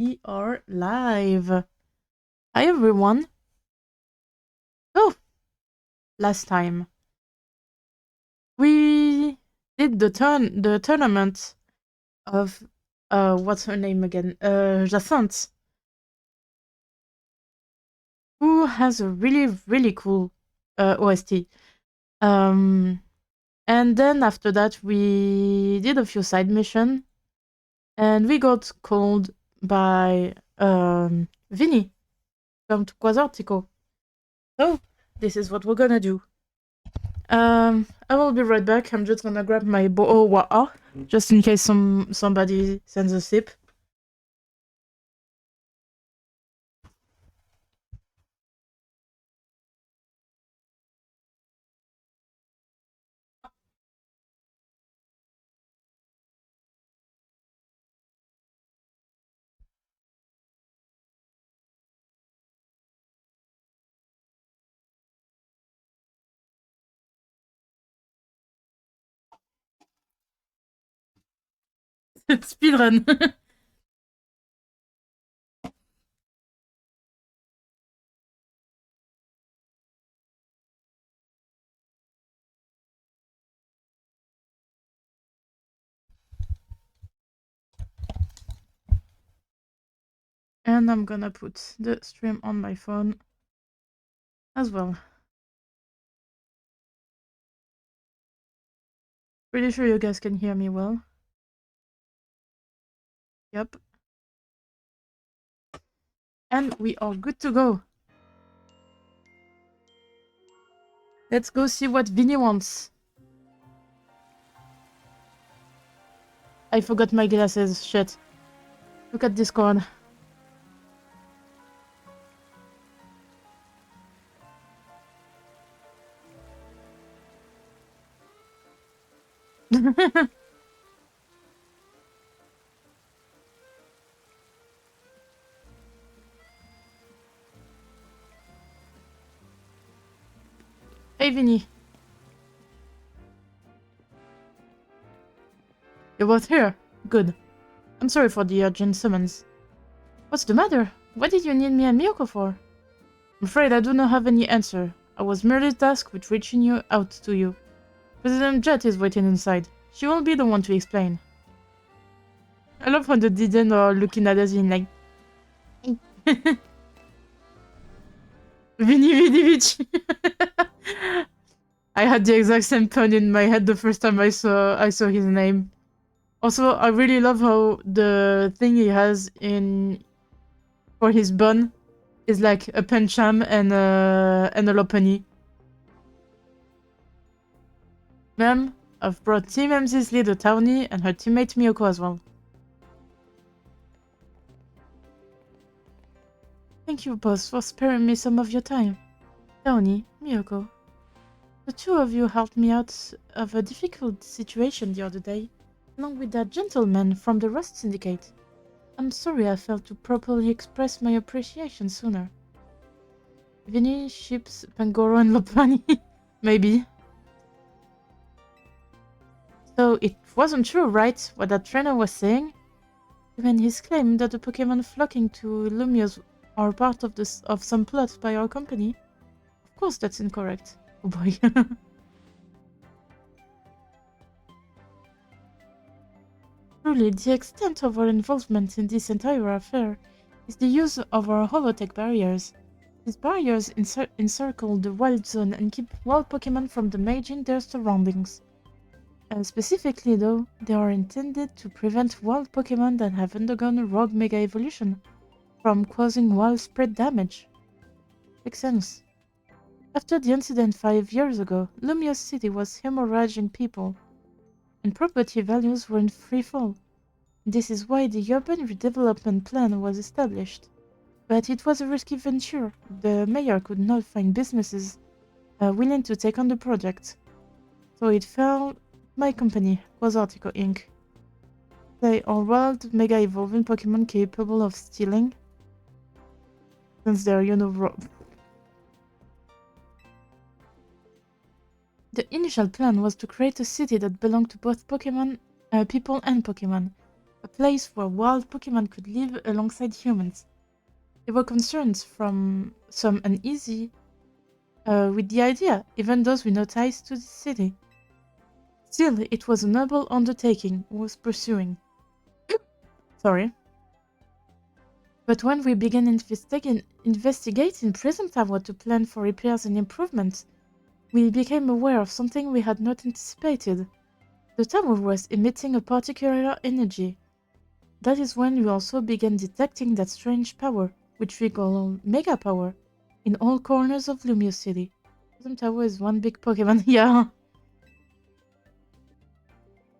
We are live. Hi everyone. Oh, last time we did the tournament of what's her name again? Jacinthe, who has a really cool OST. Um, and then after that we did a few side mission, and we got called by Vinny from Quasartico. So this is what we're gonna do. I will be right back. I'm just gonna grab my boa, just in case somebody sends a sip. Speedrun. And I'm gonna put the stream on my phone as well. Pretty sure you guys can hear me well. Yep. And we are good to go. Let's go see what Vinny wants. I forgot my glasses. Shit. Look at Discord. Hey, Vinny. You're both here. Good. I'm sorry for the urgent summons. What's the matter? What did you need me and Miyoko for? I'm afraid I do not have any answer. I was merely tasked with reaching you out to you. President Jet is waiting inside. She will be the one to explain. I love how the Diden are looking at us in like... Vini Vidivici! I had the exact same pun in my head the first time I saw his name. Also, I really love how the thing he has in for his bun is like a pencham and a lopunny. Ma'am, I've brought Team MZ's leader Tawny and her teammate Miyoko as well. Thank you, boss, for sparing me some of your time. Tawny, Miyoko. The two of you helped me out of a difficult situation the other day, along with that gentleman from the Rust Syndicate. I'm sorry I failed to properly express my appreciation sooner. Vinny, Ships, Pangoro, and Lopani? Maybe. So it wasn't true, right, what that trainer was saying? Even his claim that the Pokémon flocking to Lumios are part of some plot by our company? Of course that's incorrect. Oh boy. Truly, the extent of our involvement in this entire affair is the use of our holotech barriers. These barriers encircle the wild zone and keep wild Pokémon from damaging their surroundings. Specifically though, they are intended to prevent wild Pokémon that have undergone a rogue Mega Evolution from causing widespread damage. Makes sense. After the incident 5 years ago, Lumios City was hemorrhaging people, and property values were in free fall. This is why the urban redevelopment plan was established. But it was a risky venture. The mayor could not find businesses willing to take on the project. So it fell my company, Quasartico Inc. They are wild, mega evolving Pokemon capable of stealing. Since they're, The initial plan was to create a city that belonged to both Pokemon, people and Pokemon. A place where wild Pokémon could live alongside humans. There were concerns from some uneasy with the idea, even those with no ties to the city. Still, it was a noble undertaking worth pursuing. Sorry. But when we began investigating Prison Tower to plan for repairs and improvements, we became aware of something we had not anticipated. The tower was emitting a particular energy. That is when we also began detecting that strange power, which we call Mega Power, in all corners of Lumiose City. Prison Tower is one big Pokemon, yeah.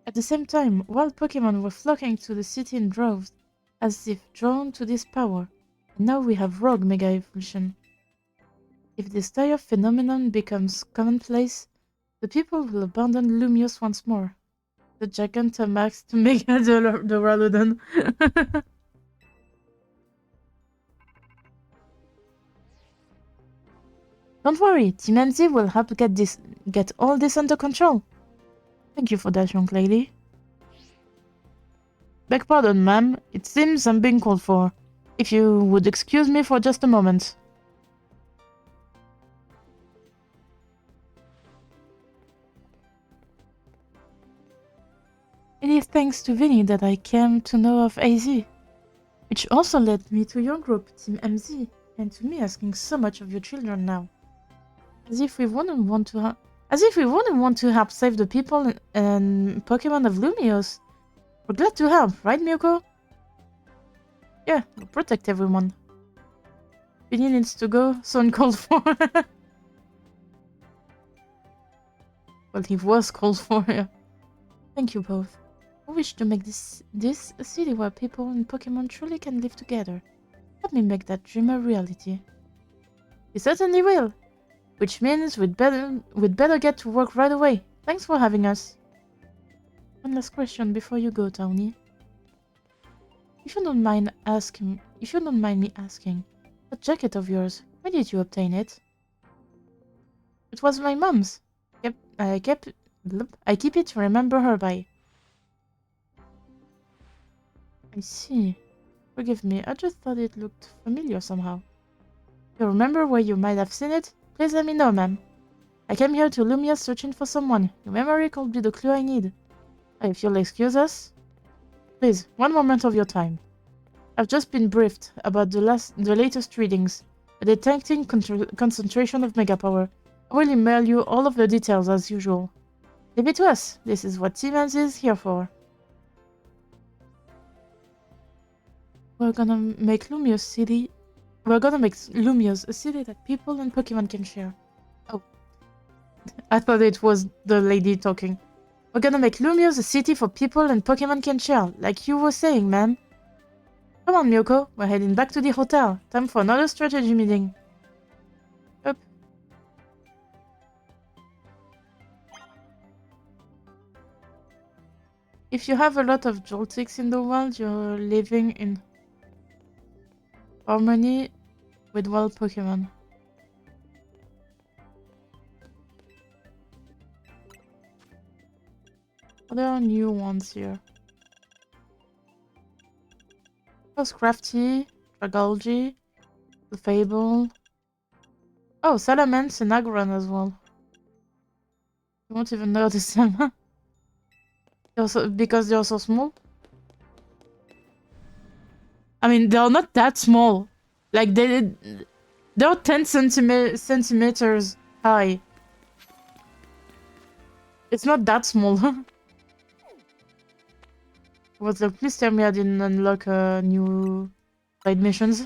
At the same time, wild Pokemon were flocking to the city in droves, as if drawn to this power. And now we have rogue Mega Evolution. If this dire phenomenon becomes commonplace, the people will abandon Lumiose once more. The Gigantamax to Mega Duraludon. Don't worry, Team NZ will help get all this under control. Thank you for that, young lady. Beg pardon, ma'am. It seems I'm being called for. If you would excuse me for just a moment. It is thanks to Vinny that I came to know of AZ, which also led me to your group, Team MZ, and to me asking so much of your children now. As if we wouldn't want to help save the people and Pokemon of Lumiose. We're glad to help, right, Miyoko? Yeah, we'll protect everyone. Vinny needs to go, so uncalled for. Well, he was called for, yeah. Thank you both. I wish to make this a city where people and Pokemon truly can live together. Let me make that dream a reality. You certainly will. Which means we'd better get to work right away. Thanks for having us. One last question before you go, Tony. If you don't mind me asking, that jacket of yours, where did you obtain it? It was my mom's. I keep it to remember her by. I see. Forgive me, I just thought it looked familiar somehow. You remember where you might have seen it? Please let me know, ma'am. I came here to Lumia searching for someone. Your memory could be the clue I need. If you'll excuse us. Please, one moment of your time. I've just been briefed about the latest readings. A detecting concentration of Mega Power. I will email you all of the details as usual. Leave it to us. This is what Siemens is here for. We're gonna make Lumiose a city that people and Pokemon can share. Oh. I thought it was the lady talking. We're gonna make Lumiose a city for people and Pokemon can share, like you were saying, ma'am. Come on, Miyoko. We're heading back to the hotel. Time for another strategy meeting. Up. If you have a lot of Joltics in the world, you're living in harmony with wild Pokemon. There are new ones here. There's Crafty, Dragolgy, Fable. Oh, Salamence and Agron as well. You won't even notice them. Because they're so small. I mean, they're not that small. Like, they're 10 centimeters high. It's not that small. What's the please tell me I didn't unlock new side missions.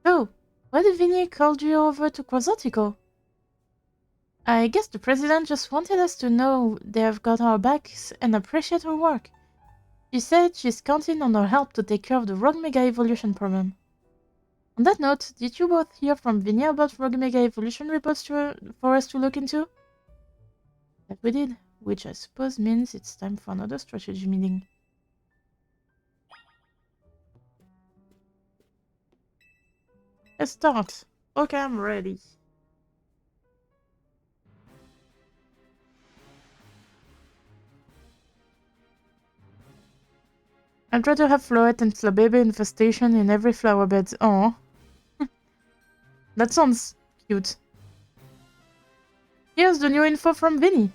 Oh, why did Vinny called you over to Quasotico? I guess the president just wanted us to know they've got our backs and appreciate our work. She said she's counting on our help to take care of the Rogue Mega Evolution problem. On that note, did you both hear from Vinny about Rogue Mega Evolution reports for us to look into? That we did, which I suppose means it's time for another strategy meeting. Let's start. Okay, I'm ready. I'll try to have Floette and Flabébé infestation in every flower bed. Oh, that sounds cute. Here's the new info from Vinny.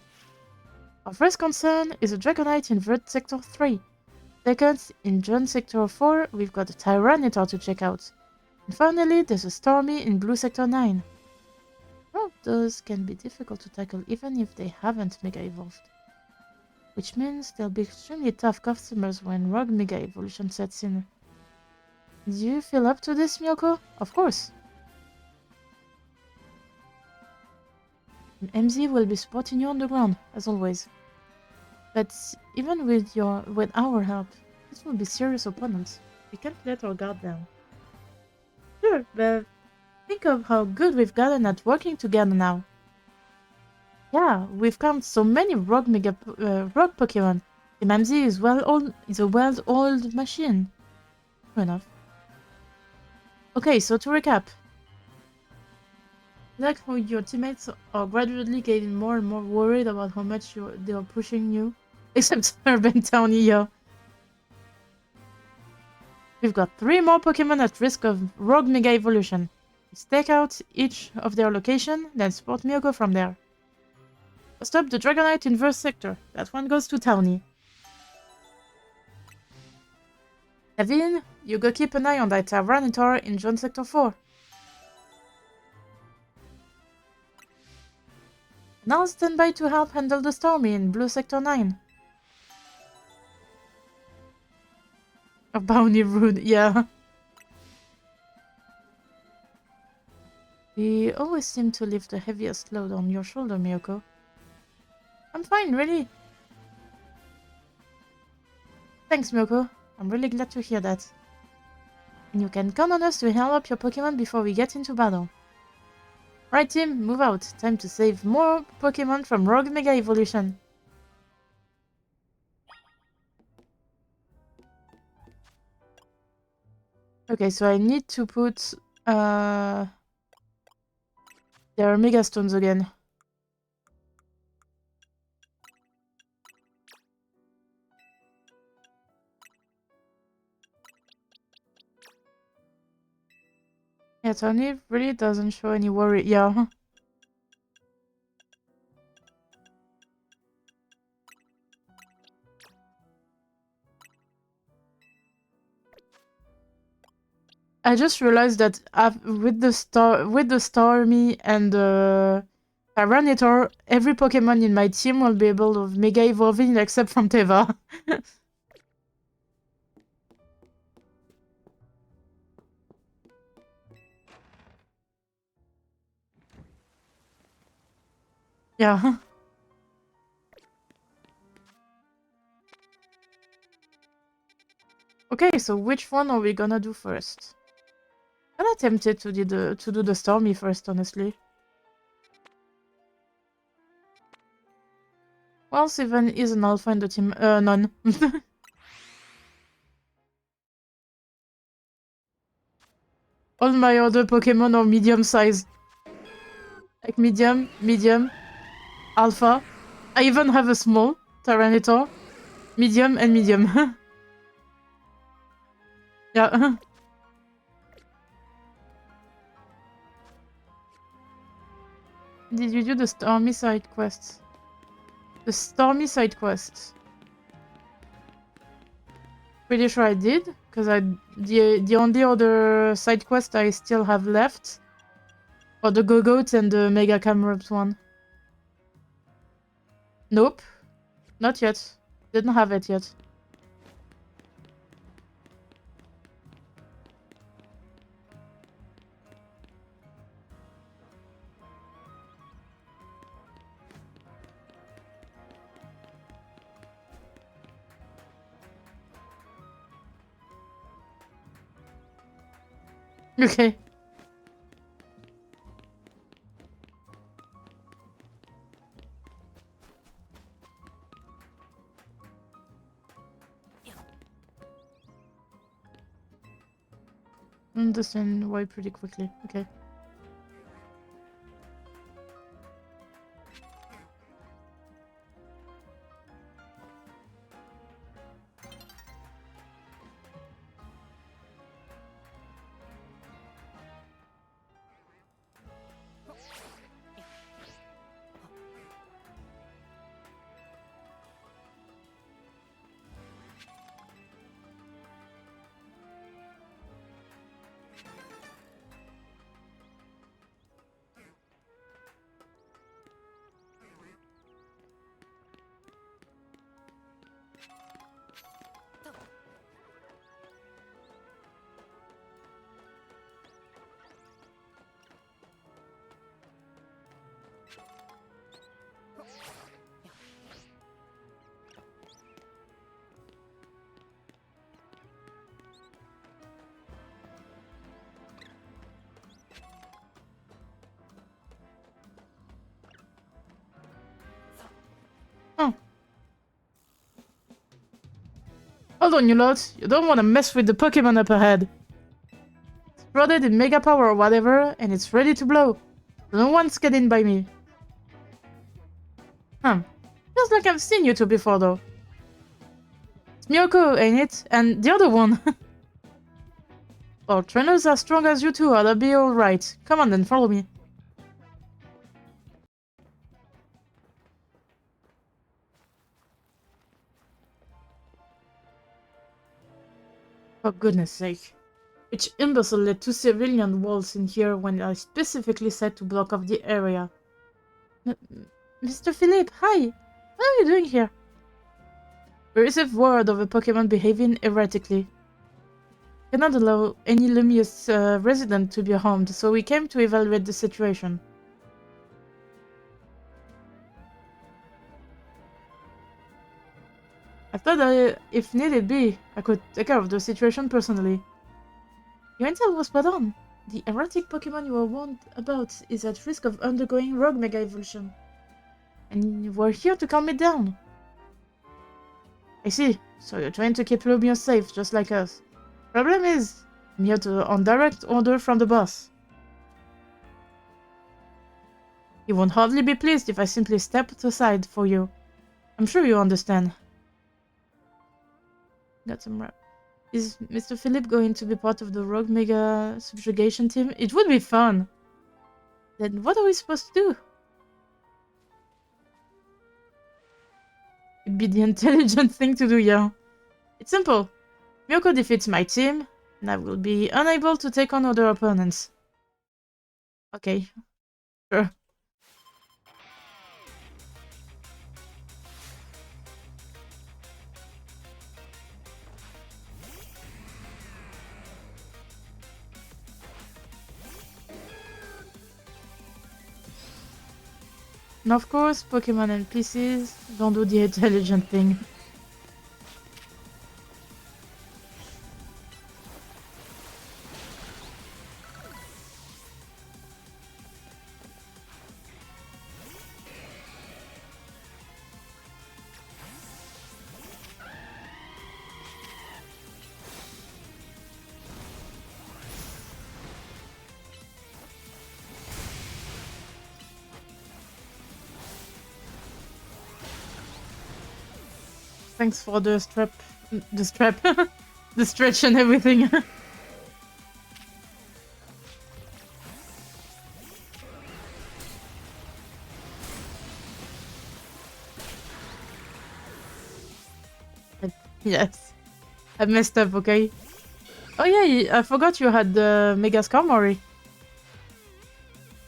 Our first concern is a Dragonite in Vert Sector 3. Second, in John Sector 4, we've got a Tyranitar to check out. And finally, there's a Stormy in Blue Sector 9. All of those can be difficult to tackle even if they haven't Mega Evolved. Which means they'll be extremely tough customers when Rogue Mega Evolution sets in. Do you feel up to this, Miyoko? Of course. And MZ will be supporting you on the ground, as always. But even with our help, this will be serious opponents. We can't let our guard down. Sure, but think of how good we've gotten at working together now. Yeah, we've calmed so many rock Pokemon. The MZ is a well-oiled machine. True enough. Okay, so to recap. Like how your teammates are gradually getting more and more worried about how much they are pushing you. Except Urban Town here. We've got 3 more Pokemon at risk of Rogue Mega Evolution. Stake out each of their location, then support Miyoko from there. Stop the Dragonite in Verse Sector. That one goes to Townie. Kevin, you go keep an eye on that Tyranitar in John Sector 4. Now stand by to help handle the Stormy in Blue Sector 9. A bounty rude, yeah. We always seem to leave the heaviest load on your shoulder, Miyoko. I'm fine, really. Thanks, Miyoko. I'm really glad to hear that. And you can count on us to heal up your Pokemon before we get into battle. Right, team, move out. Time to save more Pokemon from Rogue Mega Evolution. Okay, so I need to put their Mega Stones again. Yeah, Tony really doesn't show any worry. Yeah. I just realized that with the Stormy and the Tyranitar, every Pokemon in my team will be able to Mega Evolving except from Teva. Yeah. Okay, so which one are we gonna do first? I'm not tempted to do the Stormy first, honestly. Well, Steven is an alpha in the team. None. All my other Pokemon are medium size. Like medium, alpha. I even have a small Tyranitar. Medium and medium. Yeah. Did you do the Stormy side quests? The Stormy side quests. Pretty sure I did, because the only other side quest I still have left are the Go-Goat and the Mega Camerupt one. Nope. Not yet. Didn't have it yet. Okay. Understand why pretty quickly. Okay. Oh. Hold on, you lot. You don't want to mess with the Pokémon up ahead. It's flooded in Mega Power or whatever, and it's ready to blow. No one's getting by me. Feels like I've seen you two before, though. It's Miyoko, ain't it? And the other one. Well, trainers as strong as you two ought to be alright. Come on then, follow me. For goodness sake. Which imbecile let two civilian walls in here when I specifically said to block off the area? Mr. Philippe, hi! What are you doing here? We received word of a Pokémon behaving erratically. Cannot allow any Lumious resident to be harmed, so we came to evaluate the situation. I thought that if needed be, I could take care of the situation personally. Your intel was spot on. The erratic Pokemon you were warned about is at risk of undergoing rogue Mega Evolution. And we're here to calm it down. I see. So you're trying to keep Lumios safe, just like us. Problem is, I'm here on direct order from the boss. He won't hardly be pleased if I simply step aside for you. I'm sure you understand. Got some rap. Is Mr. Philip going to be part of the Rogue Mega Subjugation team? It would be fun! Then what are we supposed to do? It'd be the intelligent thing to do, yeah. It's simple. Miyoko defeats my team, and I will be unable to take on other opponents. Okay. Sure. And of course, Pokemon NPCs don't do the intelligent thing. Thanks for the strap. The stretch and everything. Yes. I messed up, okay? Oh yeah, I forgot you had the Mega Skarmory.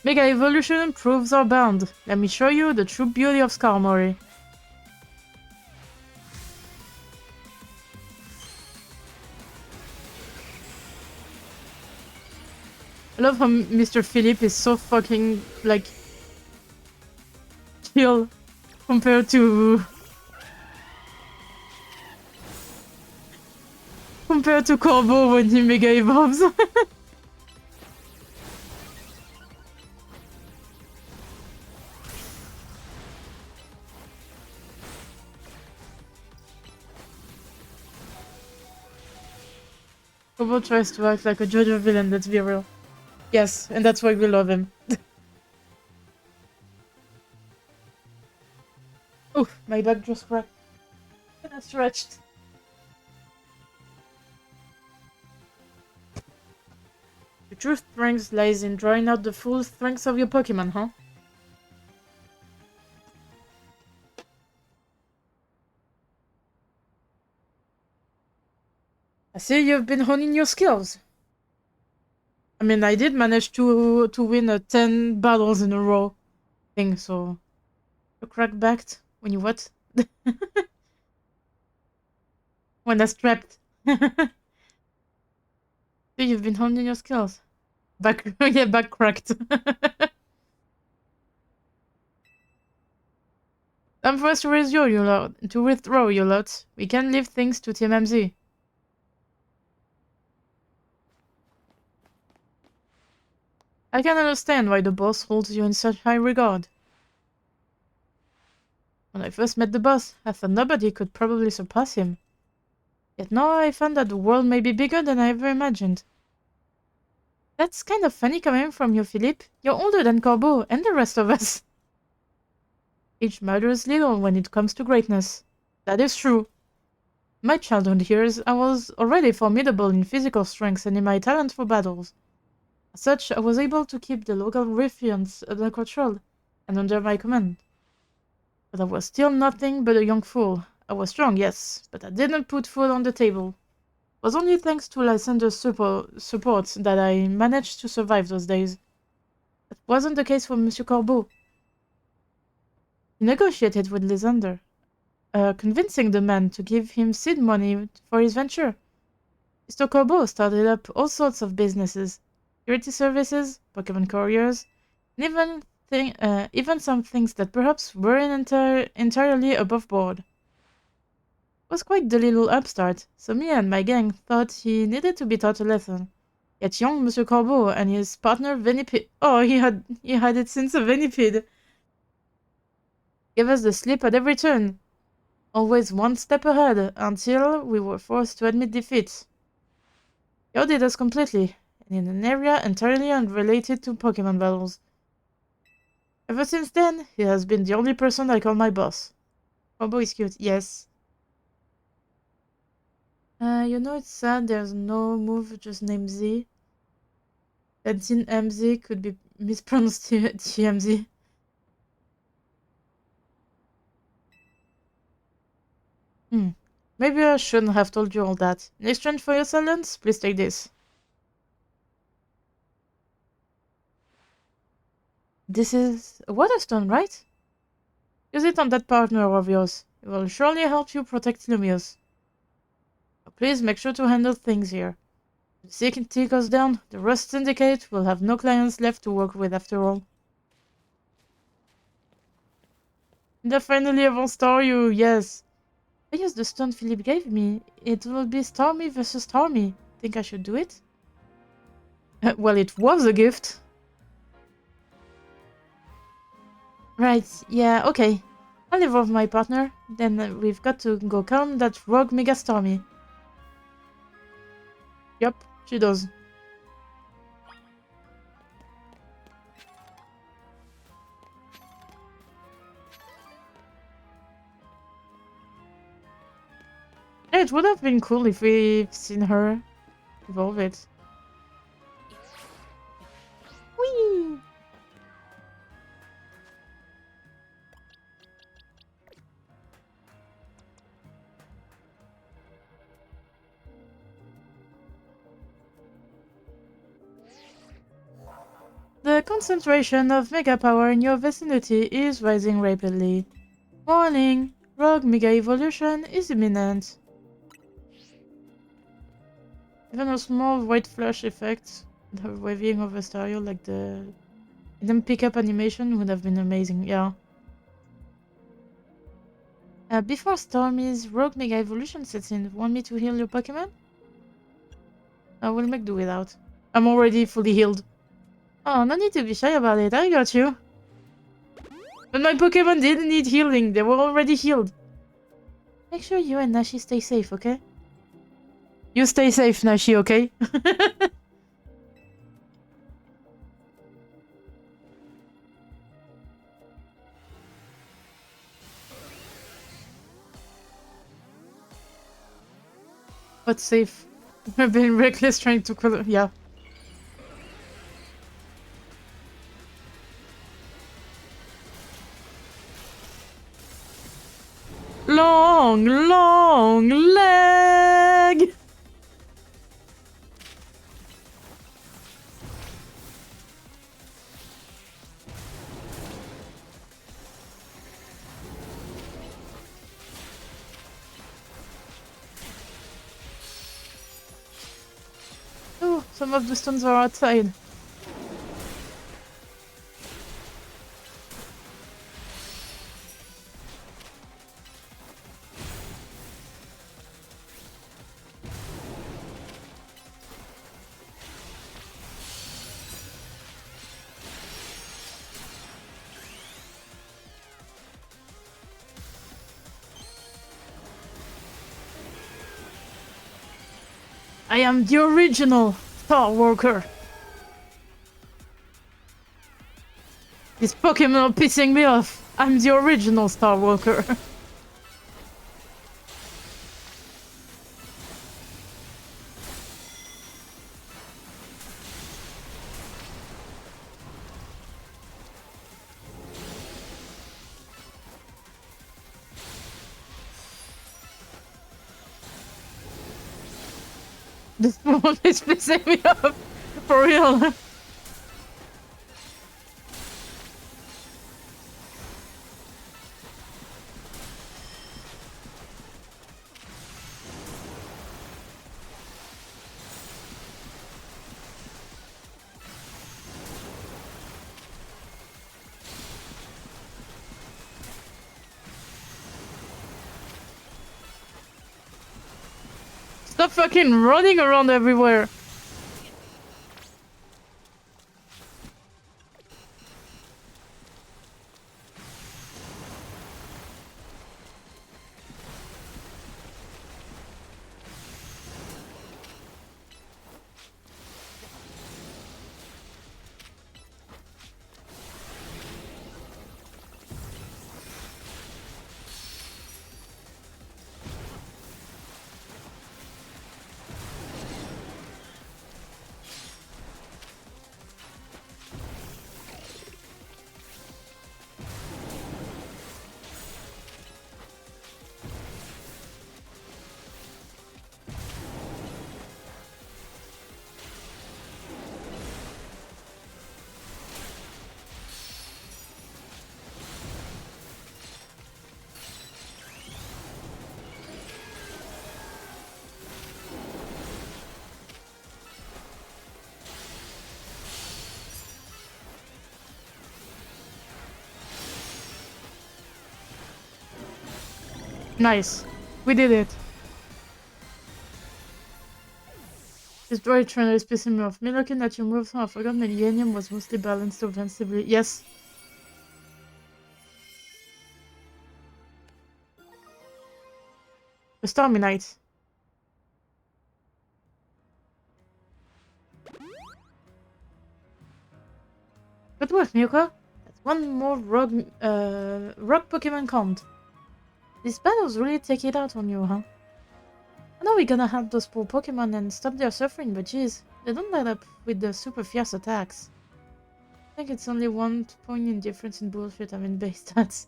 Mega Evolution proves our bound. Let me show you the true beauty of Skarmory. I love how Mr. Philip is so fucking, like, chill compared to... compared to Corbo when he Mega Evolves. Corbo Corbo tries to act like a JoJo villain, let's be real. Yes, and that's why we love him. Oof, my back just cracked. And I stretched. The true strength lies in drawing out the full strength of your Pokemon, huh? I see you've been honing your skills. I mean, I did manage to win a 10 battles in a row thing, so... You crack-backed? When you what? When I strapped. So you've been honing your skills. Back, yeah, back cracked. Time for us to withdraw, you lot. We can leave things to Team MZ. I can understand why the boss holds you in such high regard. When I first met the boss, I thought nobody could probably surpass him. Yet now I found that the world may be bigger than I ever imagined. That's kind of funny coming from you, Philippe. You're older than Corbeau and the rest of us. Each matters little when it comes to greatness. That is true. In my childhood years, I was already formidable in physical strength and in my talent for battles. As such, I was able to keep the local ruffians under control and under my command. But I was still nothing but a young fool. I was strong, yes, but I didn't put food on the table. It was only thanks to Lysander's support that I managed to survive those days. That wasn't the case for Monsieur Corbeau. He negotiated with Lysander, convincing the man to give him seed money for his venture. Mr. Corbeau started up all sorts of businesses, security services, Pokemon couriers, and even some things that perhaps weren't entirely above board. It was quite the little upstart, so me and my gang thought he needed to be taught a lesson. Yet young Monsieur Corbeau and his partner Venipede, oh, he had it since a Venipede, gave us the slip at every turn, always one step ahead, until we were forced to admit defeat. He outdid us completely, and in an area entirely unrelated to Pokemon battles. Ever since then, he has been the only person I call my boss. Corbeau is cute, yes. You know it's sad there's no move just named Z. That MZ could be mispronounced TMZ. Maybe I shouldn't have told you all that. In exchange for your silence, please take this. This is a waterstone, right? Use it on that partner of yours. It will surely help you protect Lumiose. Please make sure to handle things here. If the CT goes down, the Rust Syndicate will have no clients left to work with after all. And I finally won't star you, yes. I used the stone Philippe gave me. It will be Starmie versus Starmie. Think I should do it? Well, it was a gift. Right, yeah, okay. I'll evolve my partner. Then we've got to go calm that rogue Mega Starmie. Yup, she does. Yeah, it would have been cool if we've seen her evolve it. Whee! The concentration of Mega Power in your vicinity is rising rapidly. Warning! Rogue Mega Evolution is imminent. Even a small white flash effect, the waving of a stereo like the item pickup animation would have been amazing, yeah. Before Stormy's Rogue Mega Evolution sets in, want me to heal your Pokemon? I will make do without. I'm already fully healed. Oh, no need to be shy about it, I got you. But my Pokemon didn't need healing, they were already healed. Make sure you and Nashi stay safe, okay? You stay safe, Nashi, okay? But safe. We're being reckless trying to kill. Yeah. Long, long leg! Oh, some of the stones are outside. I am the original Star Walker. This Pokemon are pissing me off. I'm the original Star Walker. This one is pissing me off. For real. Stop fucking running around everywhere. Nice. We did it. This droid trainer is pissing me off. Me looking at your moves, I forgot Millennium was mostly balanced offensively. Yes. A Stormy Knight. Good work, Miyuko. That's one more rock Pokemon count. These battles really take it out on you, huh? I know we're gonna help those poor Pokemon and stop their suffering, but geez, they don't light up with the super fierce attacks. I think it's only 1 point in difference in bullshit, I mean base stats.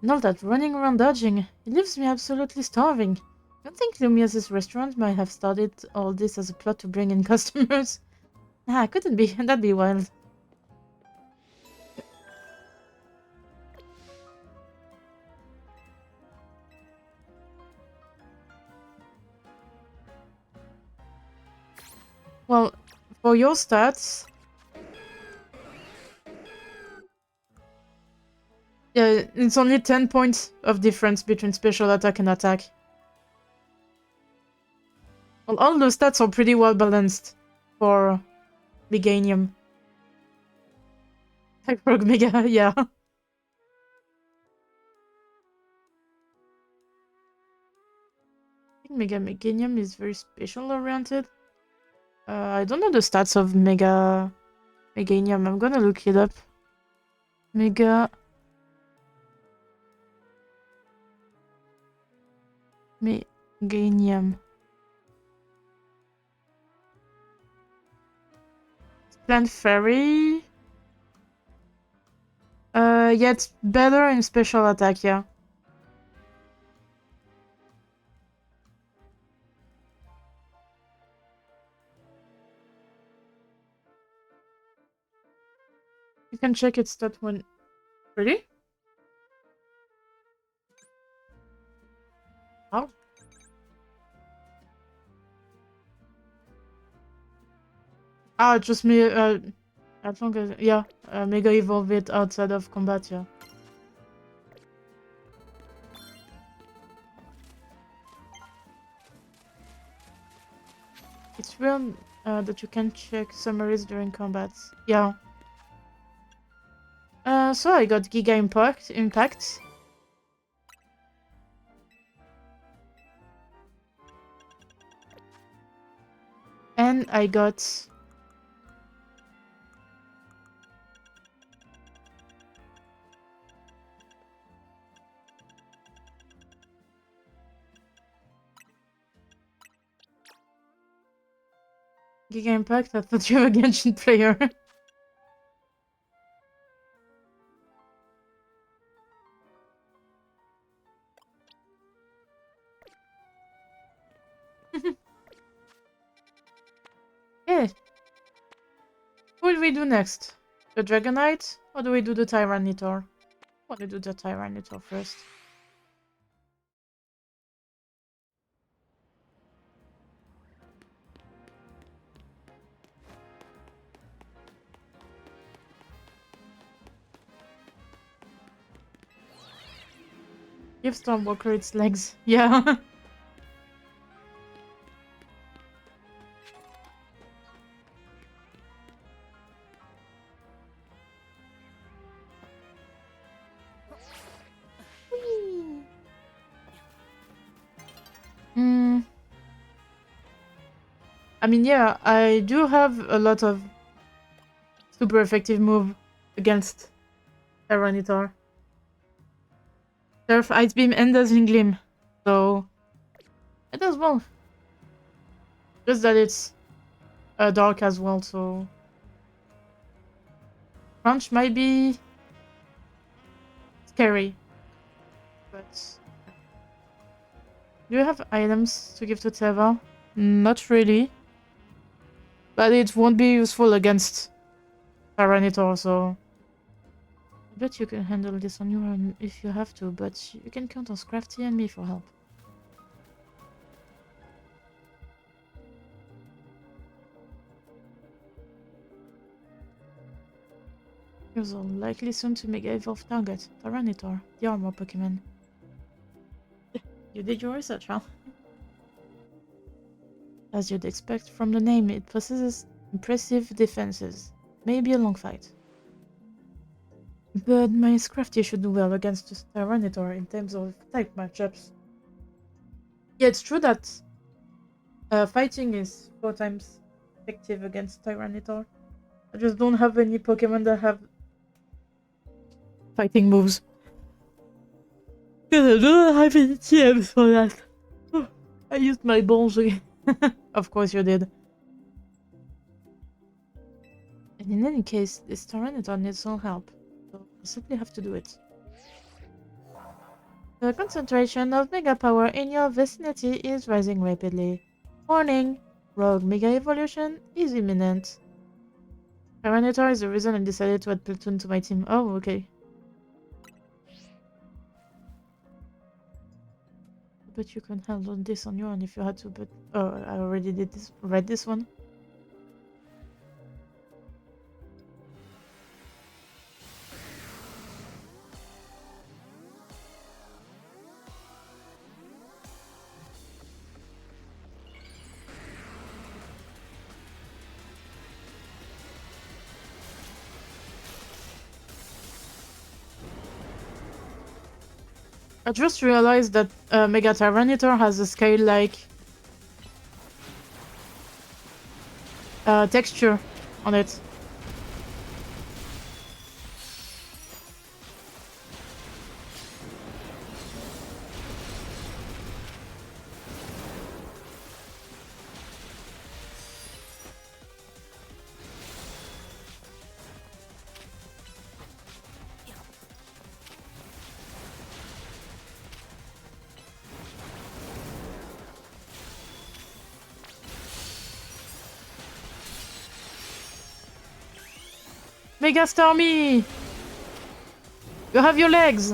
And all that running around dodging, it leaves me absolutely starving. Don't think Lumia's restaurant might have started all this as a plot to bring in customers? Ah, couldn't be, that'd be wild. Well, for your stats... Yeah, it's only 10 points of difference between special attack and attack. Well, all those stats are pretty well balanced for Meganium. Like Rogue Mega, yeah. I think think Mega Meganium is very special oriented. I don't know the stats of Mega Meganium. I'm gonna look it up. Mega Meganium. Plant Fairy. Yeah, it's better in special attack, yeah. You can check its stat when... Really? How? Ah, just me, as long as... Yeah, Mega Evolve it outside of combat, yeah. It's weird that you can check summaries during combats. Yeah. So I got Giga Impact. And I got... Giga Impact? I thought you were a Genshin player. Yeah. What do we do next? The Dragonite? Or do we do the Tyranitar? I want to do the Tyranitar first. Give Stormwalker its legs. Yeah. Hmm. I mean, yeah, I do have a lot of super effective move against Tyranitar. Surf, Ice Beam, and Dazzling Gleam. So, it does well. Just that it's dark as well, so... Crunch might be scary. But... Do you have items to give to Teva? Not really. But it won't be useful against Tyranitar, so... I bet you can handle this on your own if you have to, but you can count on Scrafty and me for help. You're likely soon to Mega Evolve target, Tyranitar, the armor Pokemon. You did your research, huh? As you'd expect from the name, it possesses impressive defenses. Maybe a long fight. But my Scrafty should do well against the Tyranitar in terms of type matchups. Yeah, it's true that fighting is 4 times effective against Tyranitar. I just don't have any Pokemon that have fighting moves. Because I don't have any TMs for that. I used my balls again. Of course you did. And in any case, this Tyranitar needs some help. So I simply have to do it. The concentration of Mega Power in your vicinity is rising rapidly. Warning! Rogue Mega Evolution is imminent. Tyranitar is the reason I decided to add Platoon to my team. Oh, okay. But you can handle this on your own if you had to, but... Oh, I already read this one. I just realized that Mega Tyranitar has a scale-like texture on it. Mega Starmie! You have your legs!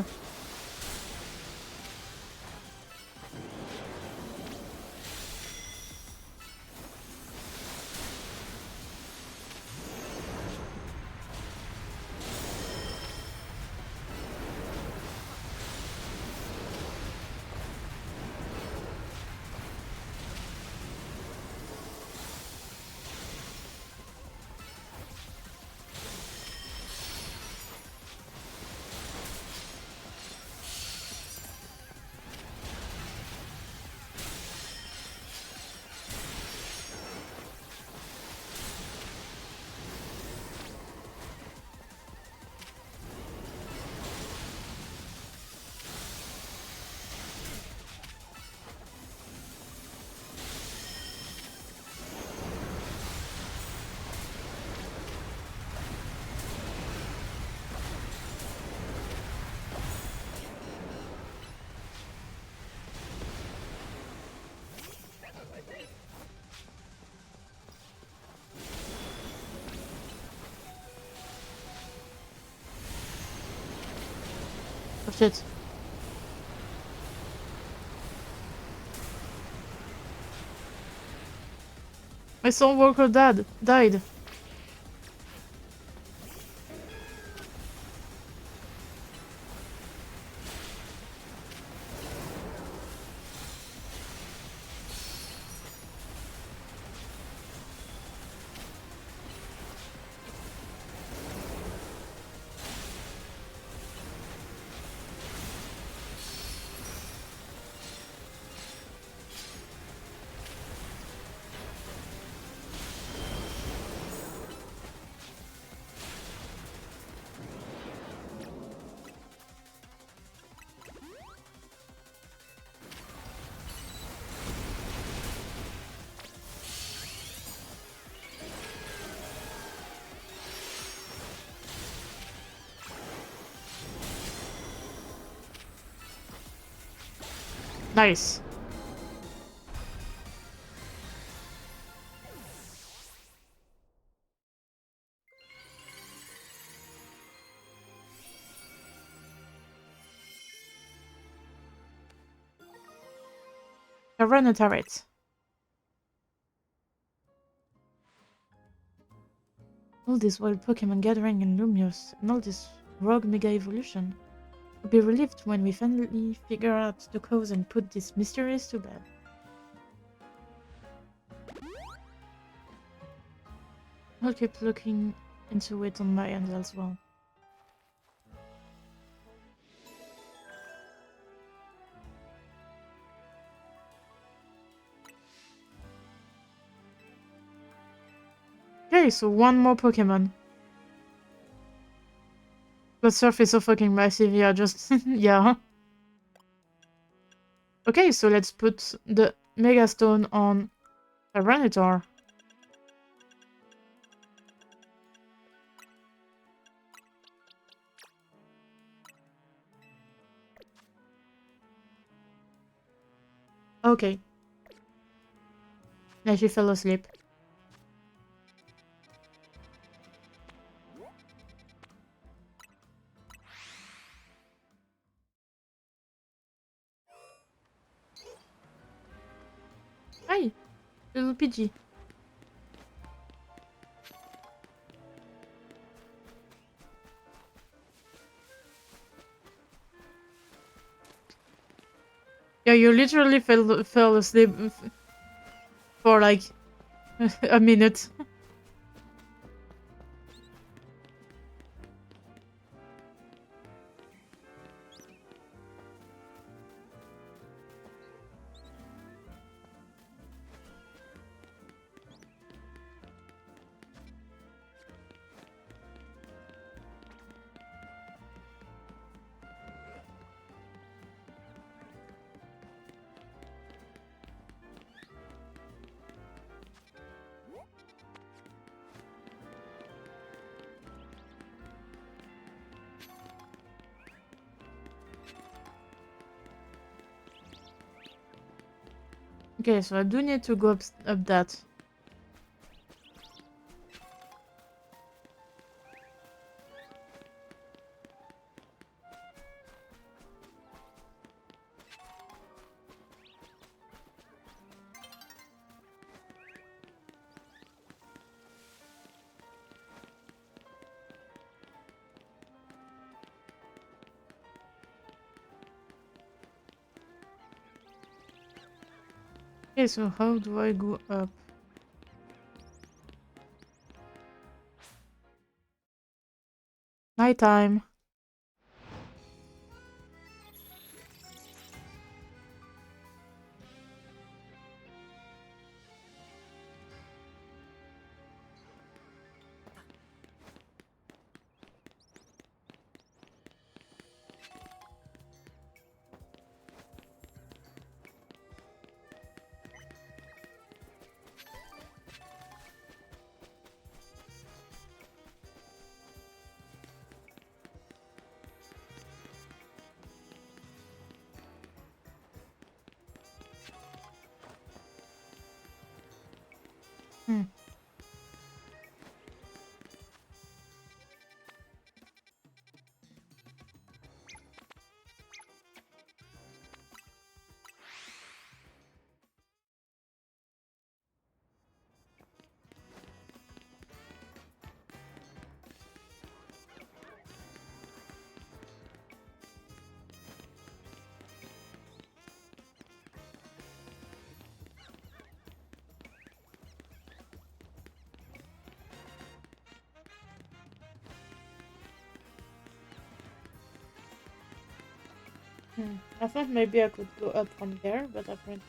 Oh shit. My soul worker died. Nice. Tyranitarate. All this wild Pokemon gathering in Lumios, and all this rogue Mega Evolution. We'll be relieved when we finally figure out the cause and put these mysteries to bed. I'll keep looking into it on my end as well. Okay, so one more Pokemon. The surf is so fucking massive, yeah, just... yeah. Okay, so let's put the Mega Stone on Tyranitar. Okay. Yeah, she fell asleep. Hi, little Pidgey. Yeah, you literally fell asleep for like a minute. Okay, so I do need to go up that. Okay, so how do I go up? Nighttime. Hmm. I thought maybe I could go up from there, but apparently.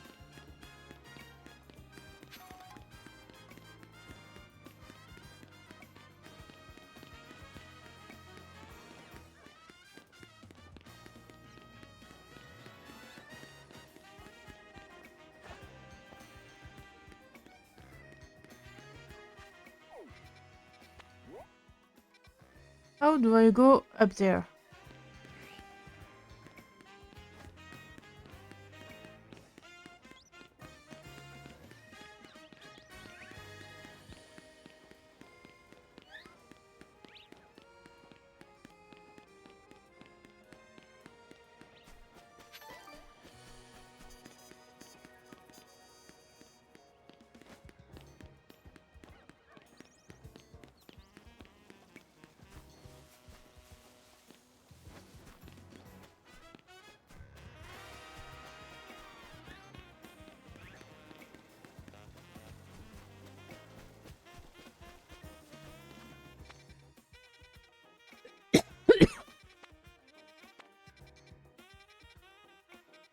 How do I go up there?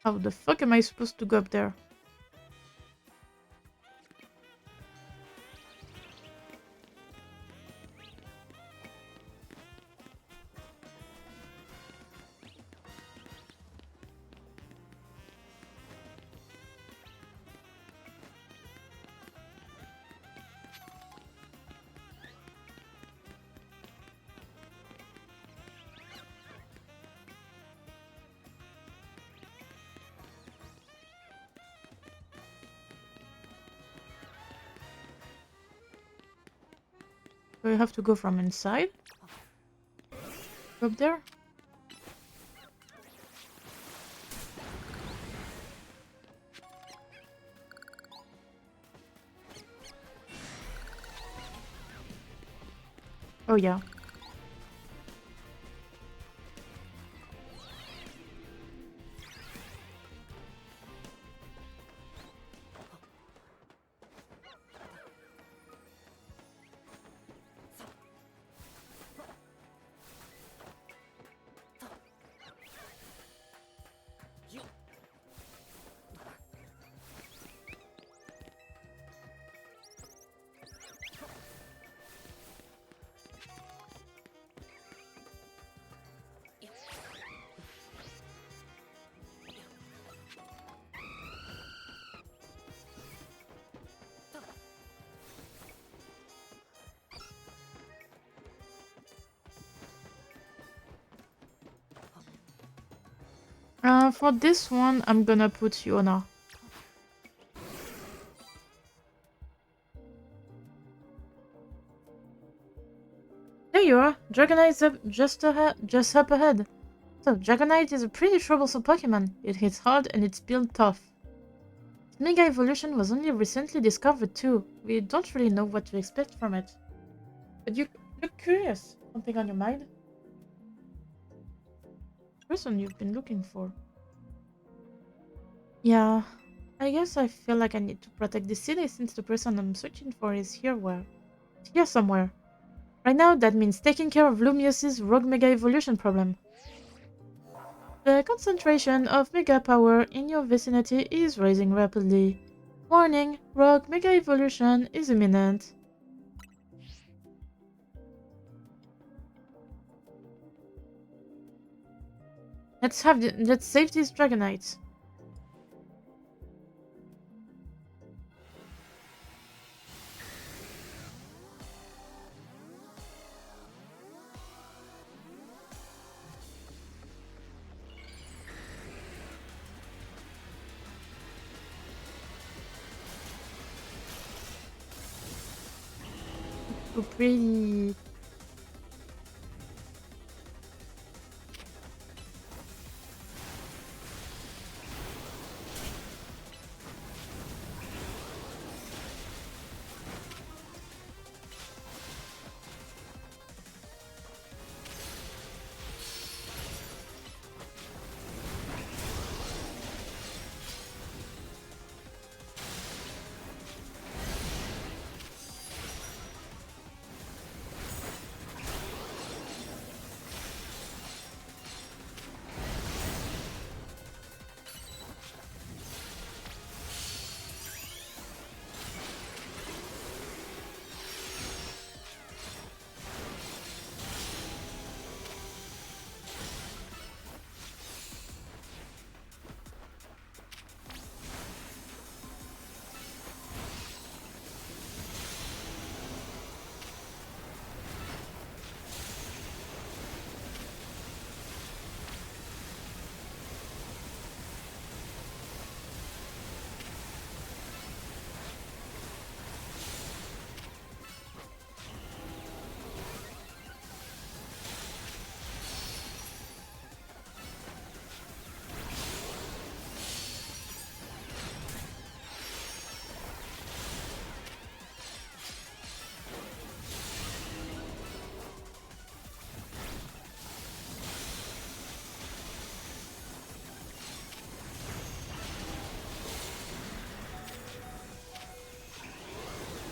How the fuck am I supposed to go up there? Do I have to go from inside? Up there? Oh yeah. For this one, I'm gonna put Yona. There you are! Dragonite's up just up ahead. So, Dragonite is a pretty troublesome Pokemon. It hits hard and it's built tough. Its Mega Evolution was only recently discovered too. We don't really know what to expect from it. But you look curious. Something on your mind? Person you've been looking for. Yeah, I guess I feel like I need to protect the city since the person I'm searching for is here somewhere. Right now, that means taking care of Lumius's rogue Mega Evolution problem. The concentration of Mega Power in your vicinity is rising rapidly. Warning, rogue Mega Evolution is imminent. Let's save these Dragonites. So pretty.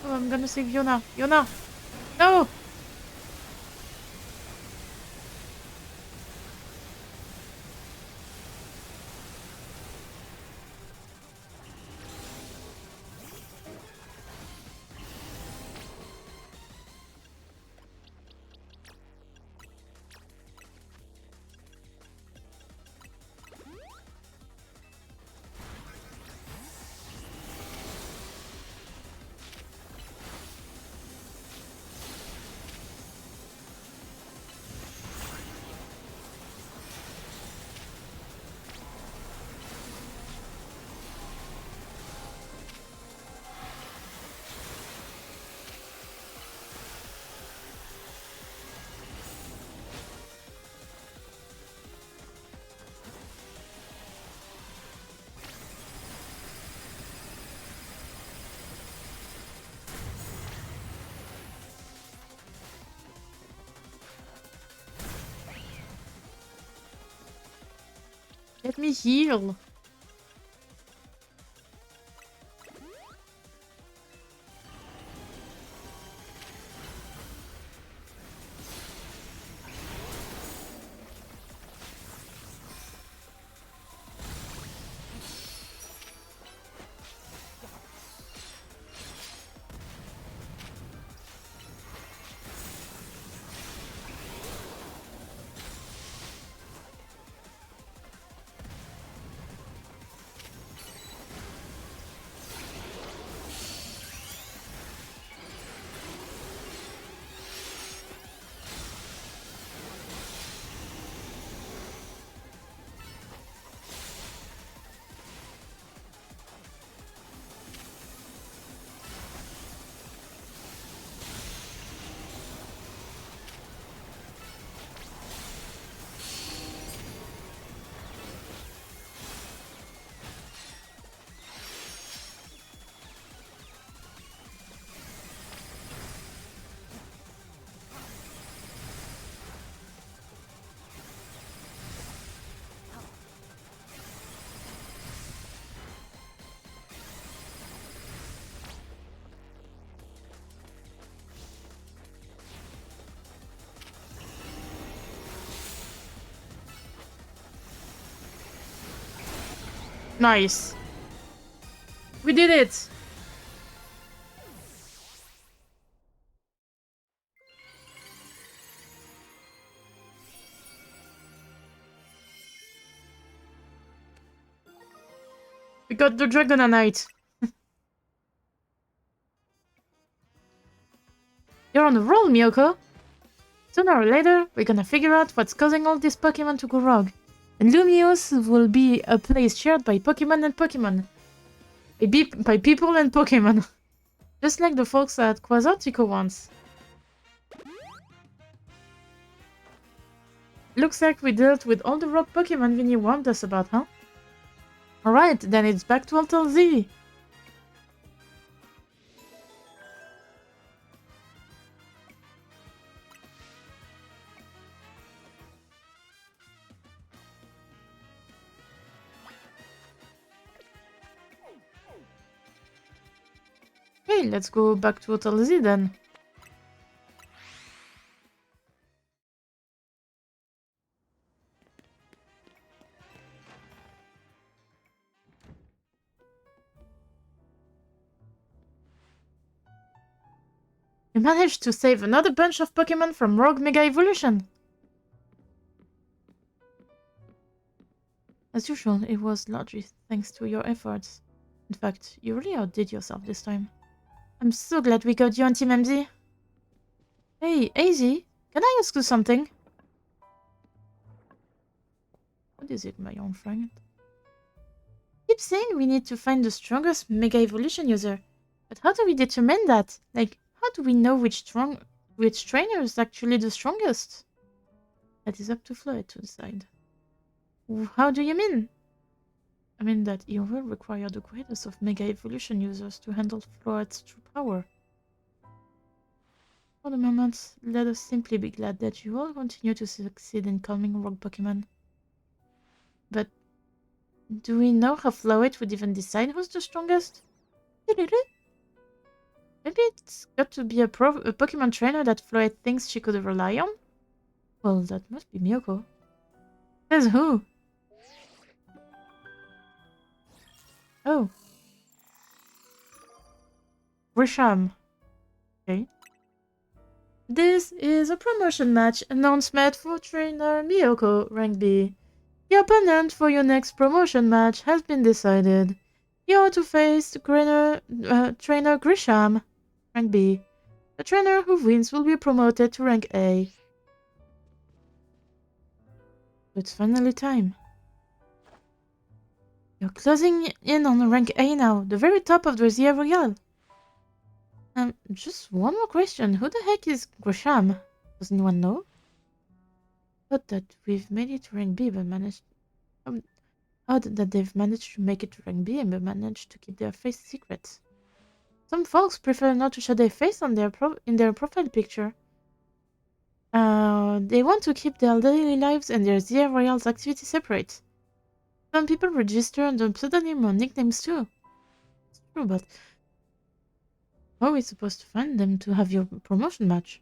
Oh, I'm gonna save Yona. Yona! No! Let me heal. Nice. We did it! We got the Dragonite. You're on a roll, Miyoko. Sooner or later, we're gonna figure out what's causing all these Pokemon to go rogue. And Lumiose will be a place shared by Pokemon and Pokemon. By people and Pokemon. Just like the folks at Quasartico once. Looks like we dealt with all the rogue Pokemon Vinny warned us about, huh? Alright, then it's back to Alter Z. Okay, let's go back to Hotel Z then. We managed to save another bunch of Pokemon from Rogue Mega Evolution. As usual, it was largely thanks to your efforts. In fact, you really outdid yourself this time. I'm so glad we got you on Team MZ. Hey, AZ, can I ask you something? What is it, my young friend? Keep saying we need to find the strongest Mega Evolution user. But how do we determine that? Like, how do we know which trainer is actually the strongest? That is up to Floyd to decide. How do you mean? I mean that you will require the greatest of Mega Evolution users to handle Floyd's true power. For the moment, let us simply be glad that you all continue to succeed in calming rogue Pokemon. But do we know how Floyd would even decide who's the strongest? Maybe it's got to be a Pokemon trainer that Floyd thinks she could rely on? Well, that must be Miyoko. Says who? Oh. Grisham. Okay. This is a promotion match announcement for trainer Miyoko, rank B. The opponent for your next promotion match has been decided. You're to face trainer Grisham, rank B. The trainer who wins will be promoted to rank A. It's finally time. You're closing in on rank A now, the very top of the Zia Royale. Just one more question. Who the heck is Grisham? Does anyone know? Odd that we've made it to rank B but managed... odd that they've managed to make it to rank B but managed to keep their face secret. Some folks prefer not to show their face on in their profile picture. They want to keep their daily lives and their Zia Royale's activity separate. Some people register under pseudonym or nicknames too. It's true, but how are we supposed to find them to have your promotion match?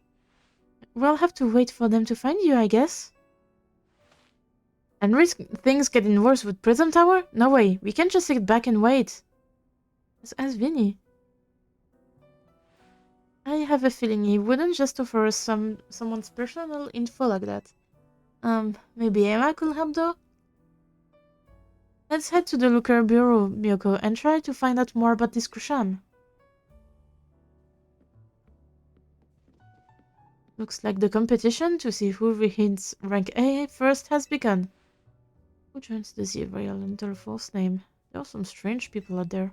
We'll have to wait for them to find you, I guess. And risk things getting worse with Prism Tower? No way, we can't just sit back and wait. As Vinny. I have a feeling he wouldn't just offer us someone's personal info like that. Maybe Emma could help though? Let's head to the Looker Bureau, Miyoko, and try to find out more about this Grisham. Looks like the competition to see who hits rank A first has begun. Who joins the Z Royal under a false name? There are some strange people out there.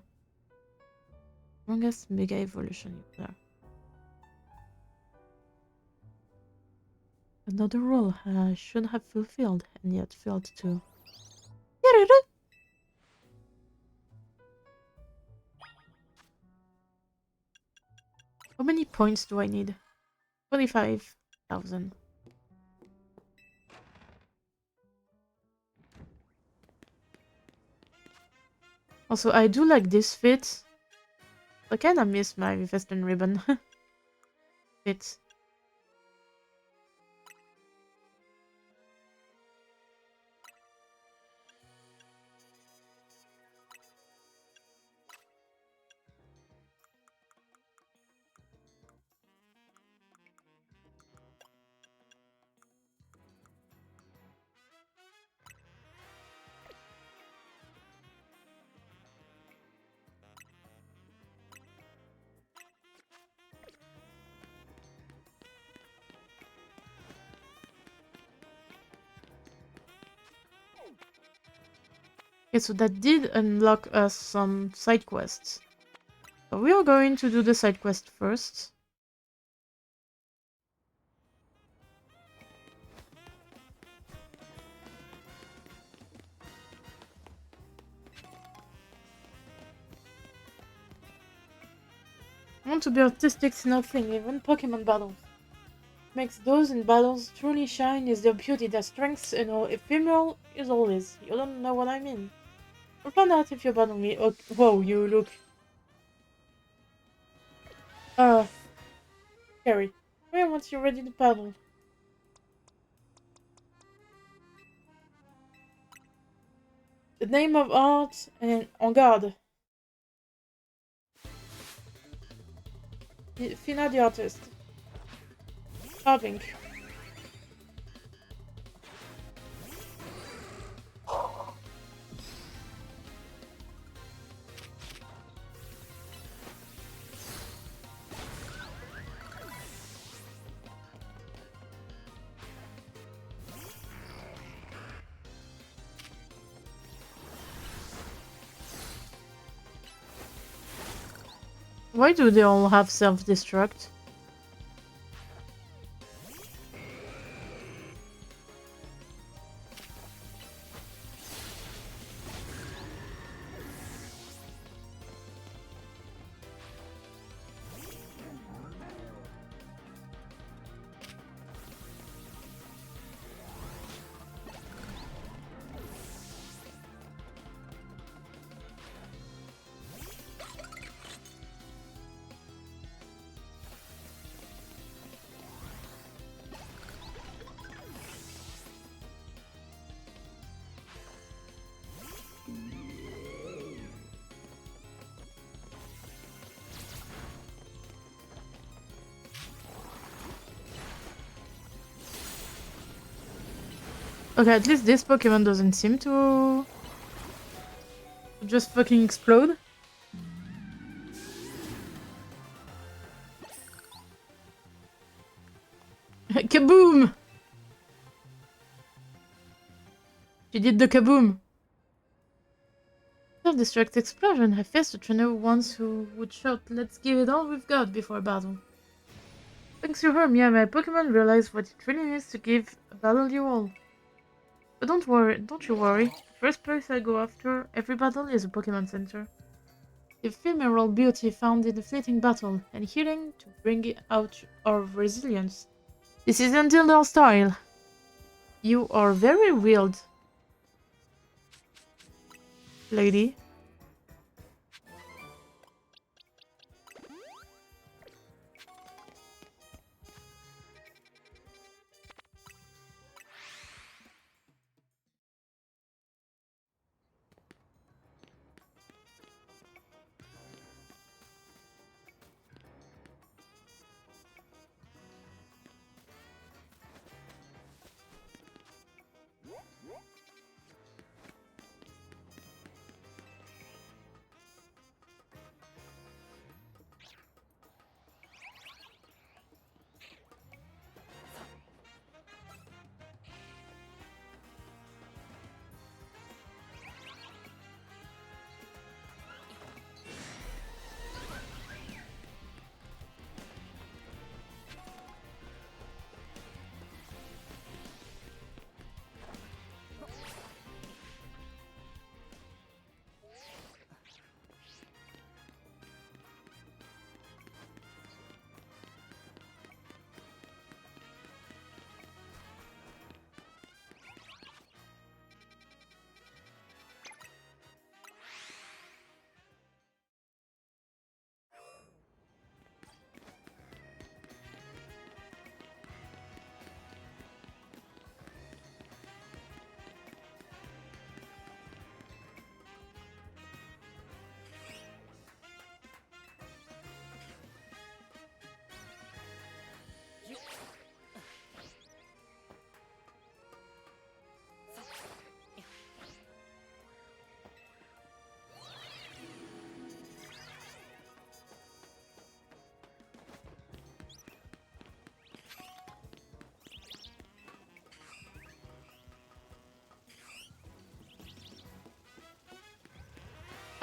Strongest Mega Evolution user. Another role I should have fulfilled and yet failed to. How many points do I need? 25,000. Also, I do like this fit. I kinda miss my Western ribbon fit. Okay, so that did unlock us some side quests. So we are going to do the side quest first. I want to be artistic in nothing, even Pokemon battles. What makes those in battles truly shine is their beauty, their strengths, and how ephemeral is always. You don't know what I mean. I'll find out if you battle me. Oh, whoa, you look... scary. Where once you're ready to battle. The name of art and en garde. Fina the artist. Carving. Why do they all have self-destruct? Okay, at least this Pokemon doesn't seem to just fucking explode. Kaboom! She did the kaboom. Self-destruct explosion. I faced a trainer once who would shout, "Let's give it all we've got" before a battle. Thanks to her, me and my Pokemon realized what it really means to give a battle you all. But don't you worry. The first place I go after every battle is a Pokemon Center. The ephemeral beauty found in the fleeting battle, and healing to bring out our resilience. This isn't our style. You are very wild, lady.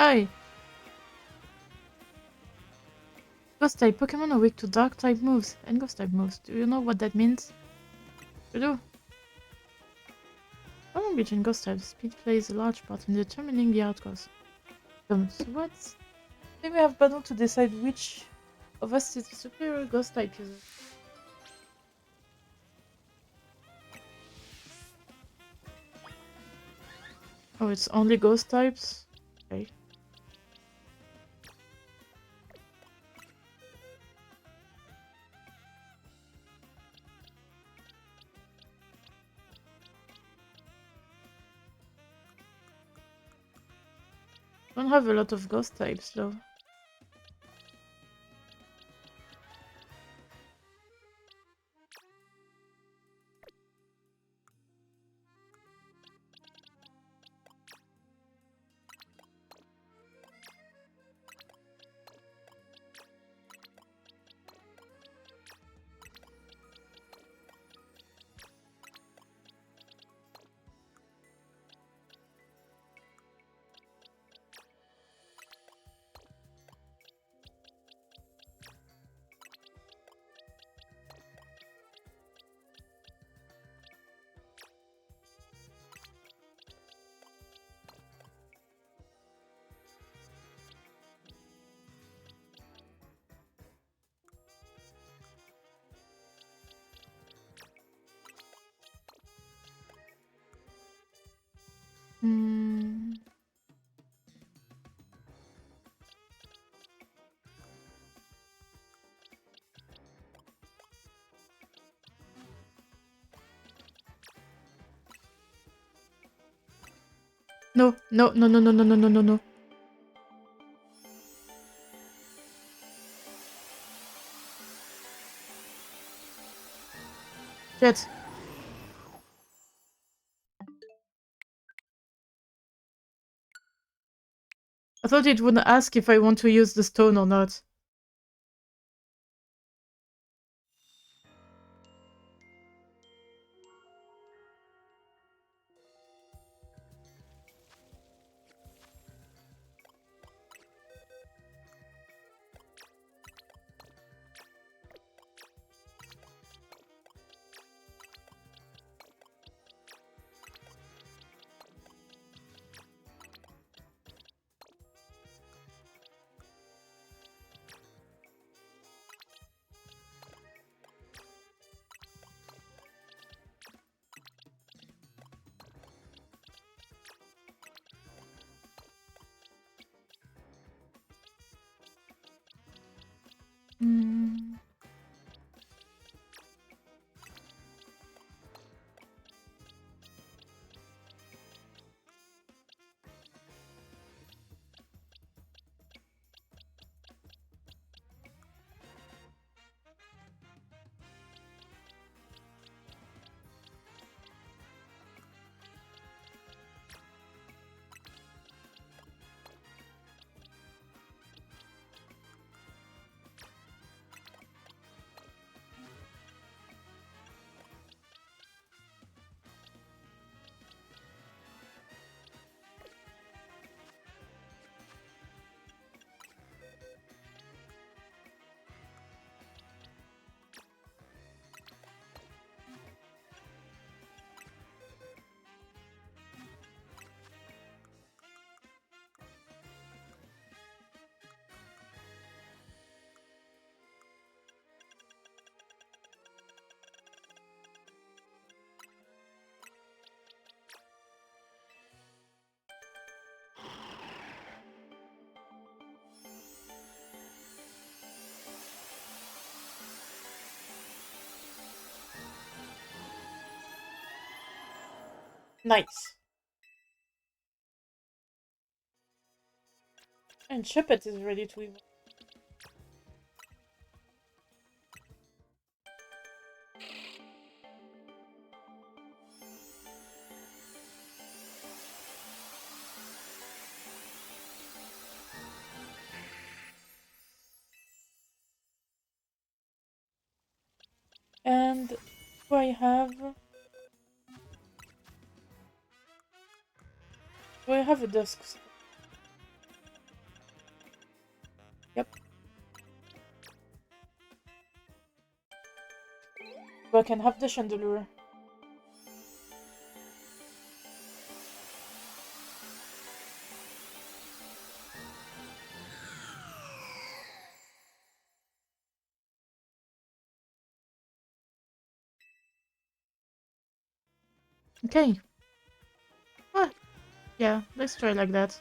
Aye! Ghost type Pokemon are weak to dark type moves and ghost type moves. Do you know what that means? You do. Following between ghost types, speed plays a large part in determining the outcomes. So what? Then we have battle to decide which of us is the superior ghost type user. Oh, it's only ghost types? Okay. Don't have a lot of ghost types though. Hmm. No, no, no, no, no, no, no, no, no, no. Shit. I thought it would ask if I want to use the stone or not. Hmm. Nice. And Shuppet is ready to evolve. And do I have... Do I have a dusk? So I can have the Chandelure. Okay. Ah, yeah, let's try like that.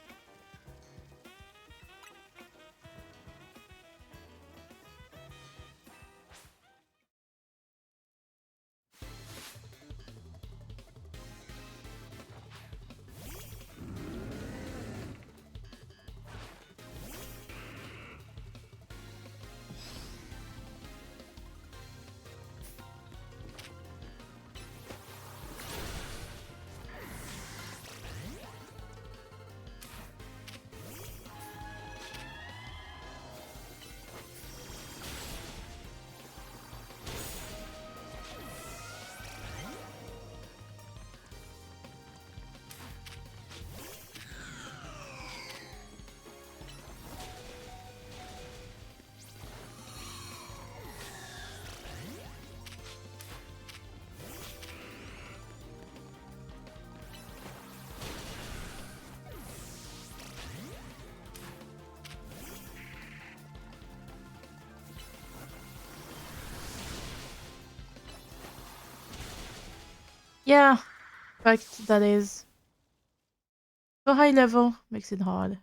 Yeah, fact that is. So high level makes it hard.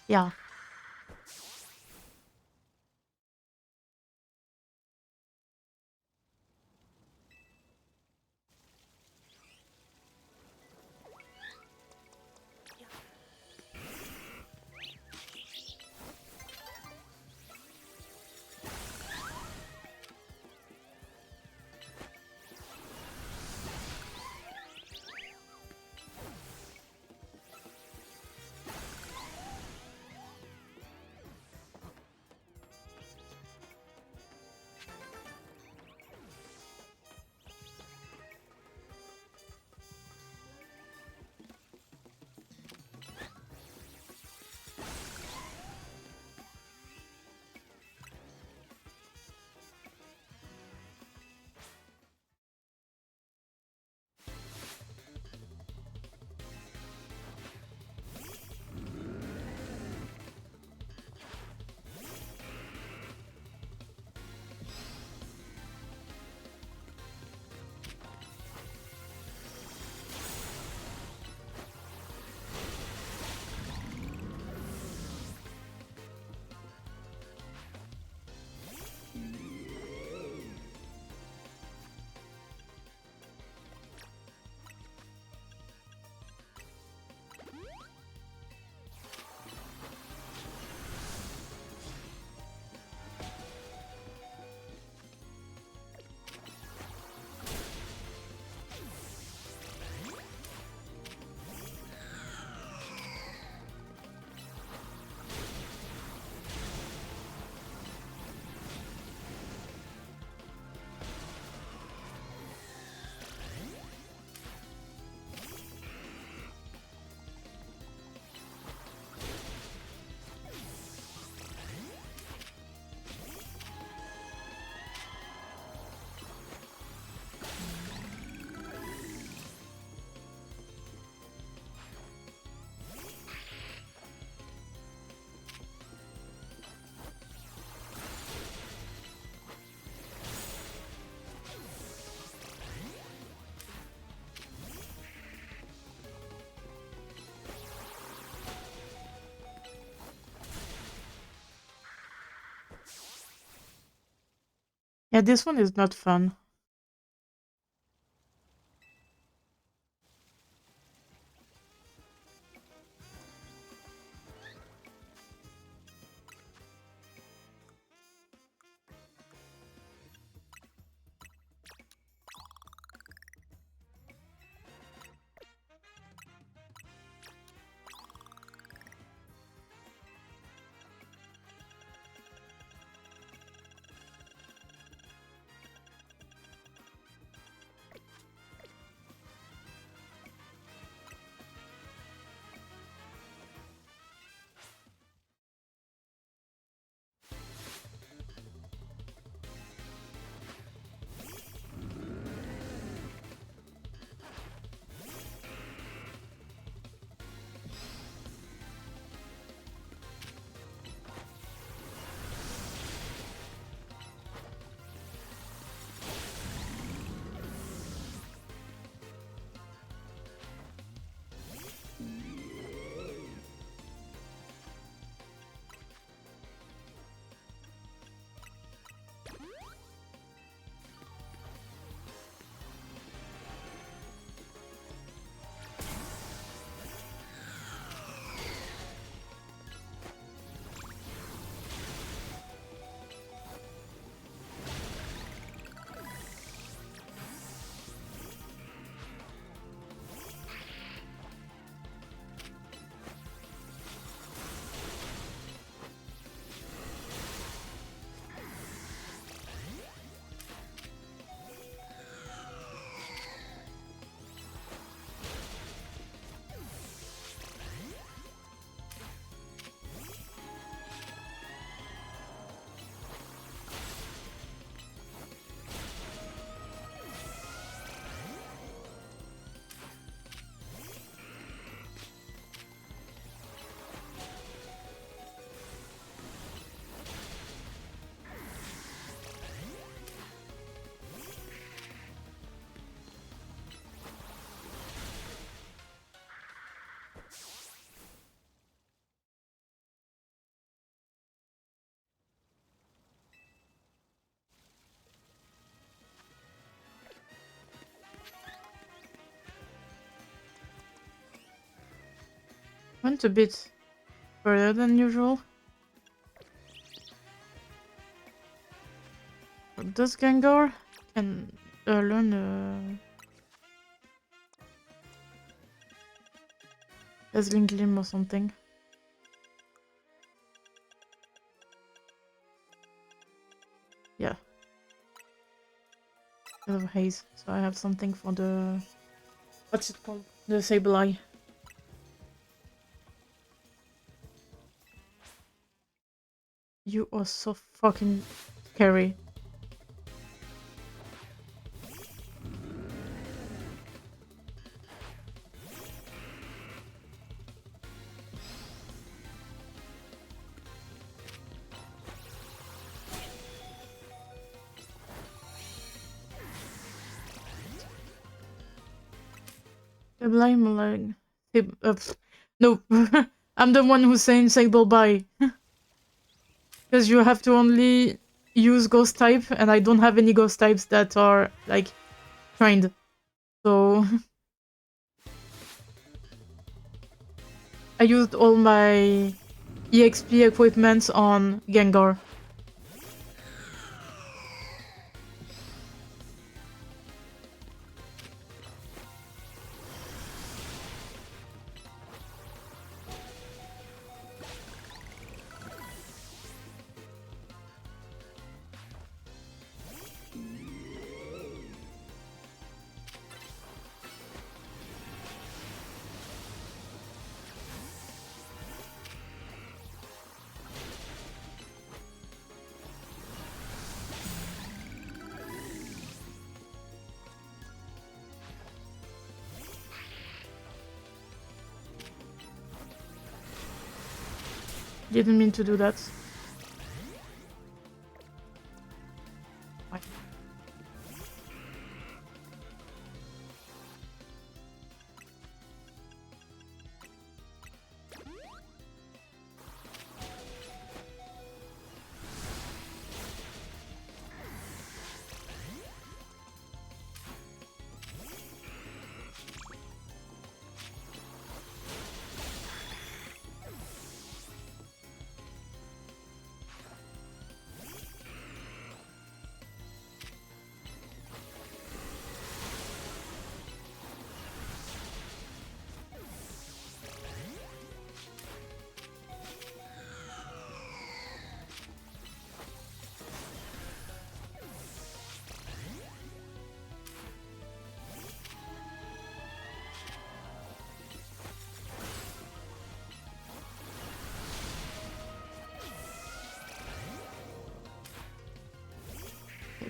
Yeah. Yeah, this one is not fun. Went a bit further than usual. Does Gengar can learn Dazzling Gleam or something? Yeah. Of haze. So I have something for the... What's it called? The Sableye. You are so fucking scary. Sableye, no, I'm the one who's saying Sableye. Because you have to only use ghost type, and I don't have any ghost types that are, like, trained. So... I used all my EXP equipment on Gengar. Didn't mean to do that.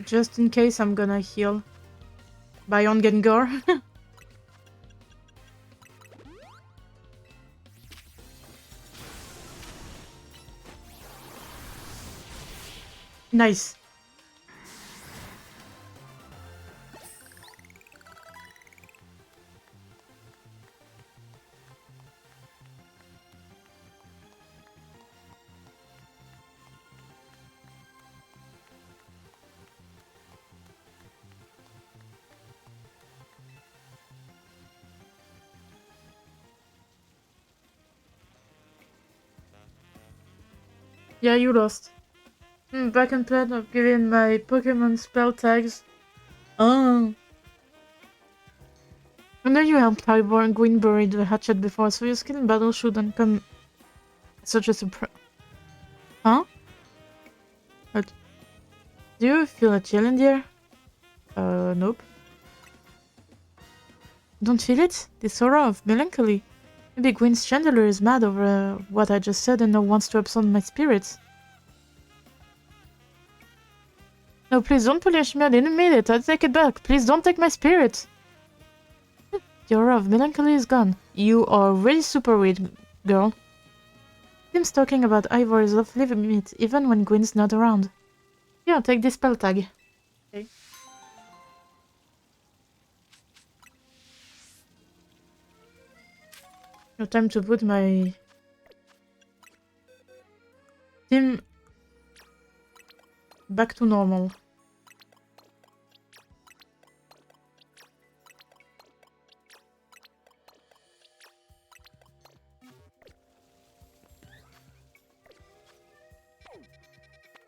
just in case I'm gonna heal by on Gengar. Nice. Yeah, you lost. Back and plan of giving my Pokemon spell tags. Oh. I know you helped Ivor and Gwyn bury the hatchet before, so your skill in battle shouldn't come such a surprise. Huh? What? Do you feel a chill in the air? Nope. Don't feel it? This aura of melancholy. Maybe Gwyn's chandelier is mad over what I just said and now wants to absorb my spirits. No, please don't punish me. I didn't mean it. I'll take it back. Please don't take my spirit. The aura of melancholy is gone. You are really super weird, girl. Tim's talking about Ivor is off limit even when Gwyn's not around. Here, take this spell tag. Okay. No time to put my Tim back to normal.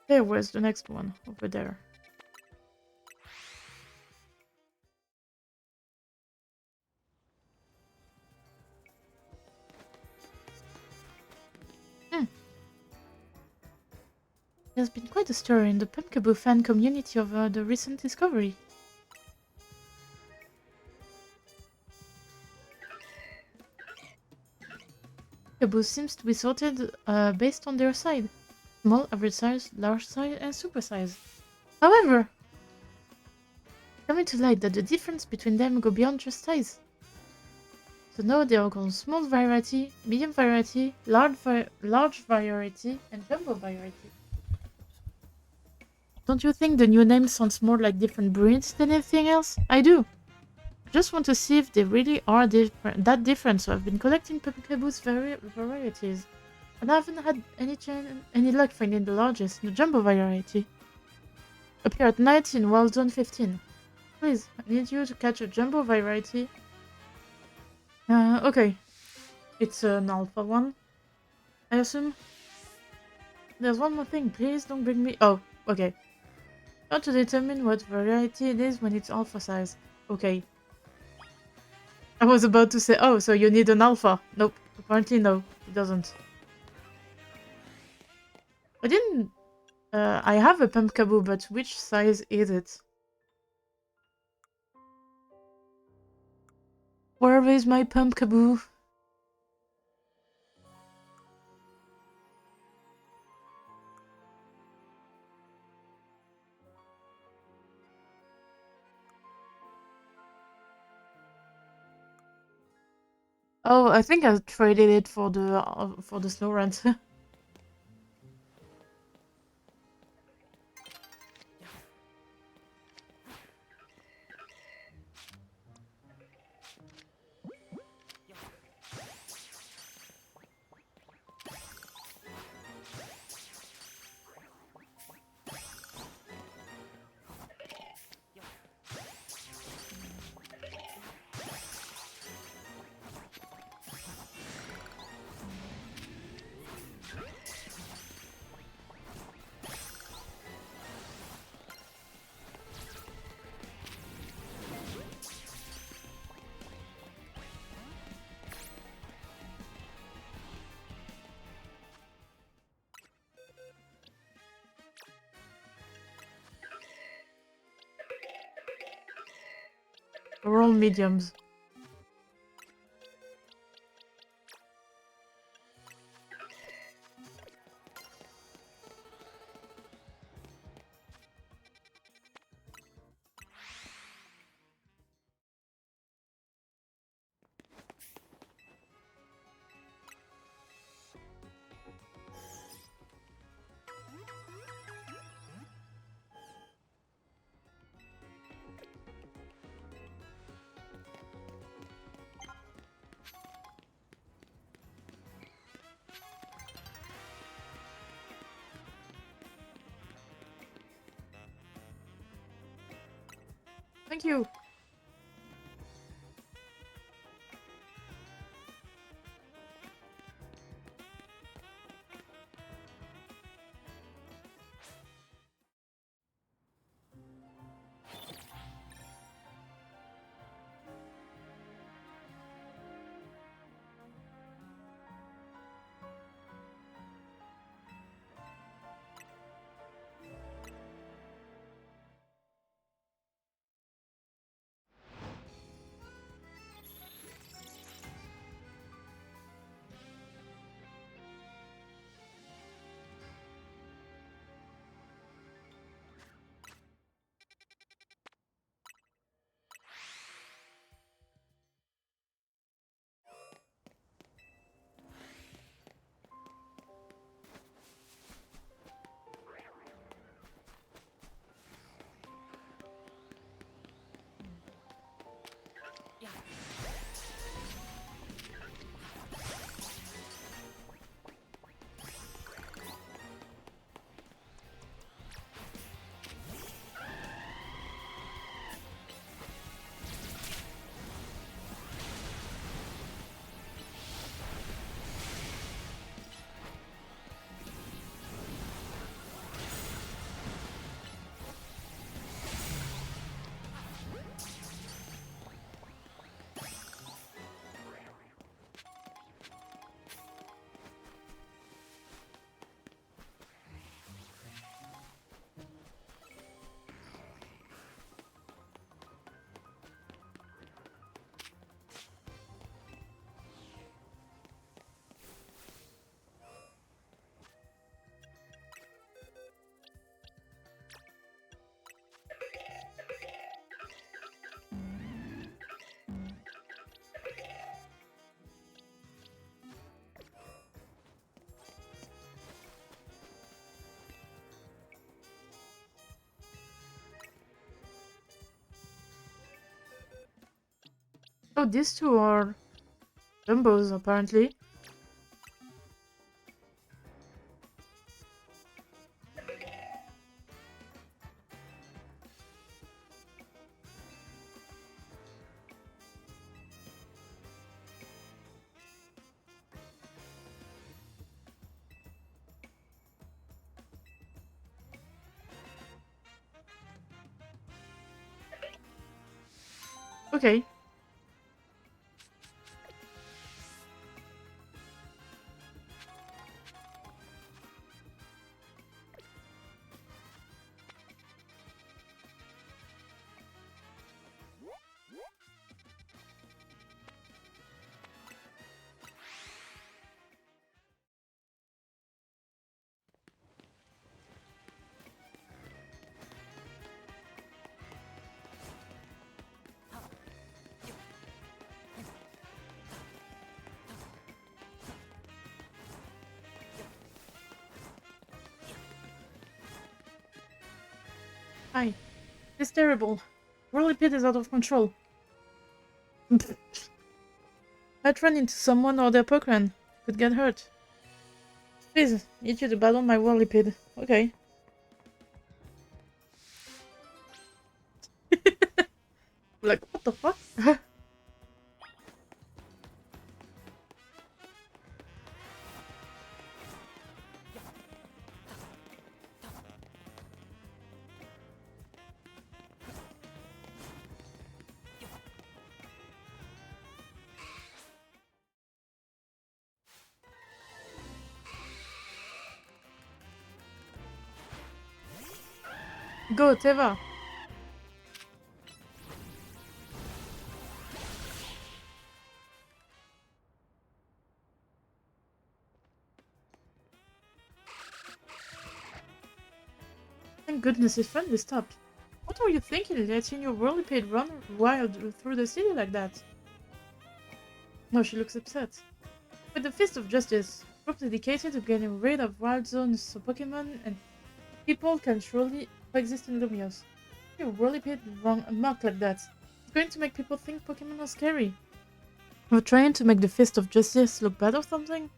There, where's the next one? Over there. There's been quite a stir in the Pumpkaboo fan community over the recent discovery. Pumpkaboo seems to be sorted based on their size. Small, average size, large size, and super size. However, coming to light that the difference between them go beyond just size. So now they are called small variety, medium variety, large variety, and jumbo variety. Don't you think the new name sounds more like different breeds than anything else? I do. I just want to see if they really are that different, so I've been collecting Pumpkaboo's varieties. And I haven't had any luck finding the largest, the jumbo variety. Appear at night in Wild Zone 15. Please, I need you to catch a jumbo variety. Okay. It's an alpha one, I assume. There's one more thing, please don't bring me... Oh, okay. How to determine what variety it is when it's alpha size. Okay. I was about to say, oh, so you need an alpha. Nope, apparently no, it doesn't. I didn't... I have a Pumpkaboo, but which size is it? Where is my Pumpkaboo? Oh, I think I traded it for the snow rant. We're all mediums. Thank you. Oh, these two are Dumbos, apparently. Okay. Hi. It's terrible. Whirlipede is out of control. I'd run into someone or their Pokemon. Could get hurt. Please, need you to battle my Whirlipede. Okay. Like, what the fuck? Go, Teva. Thank goodness his friend is stopped. What were you thinking, letting your Whirlipede run wild through the city like that? No, she looks upset. With the Fist of Justice, group dedicated to getting rid of wild zones so Pokemon and people can truly coexist in Lumios. Your Whirlipede run amok like that. It's going to make people think Pokemon are scary. We're trying to make the Fist of Justice look bad or something?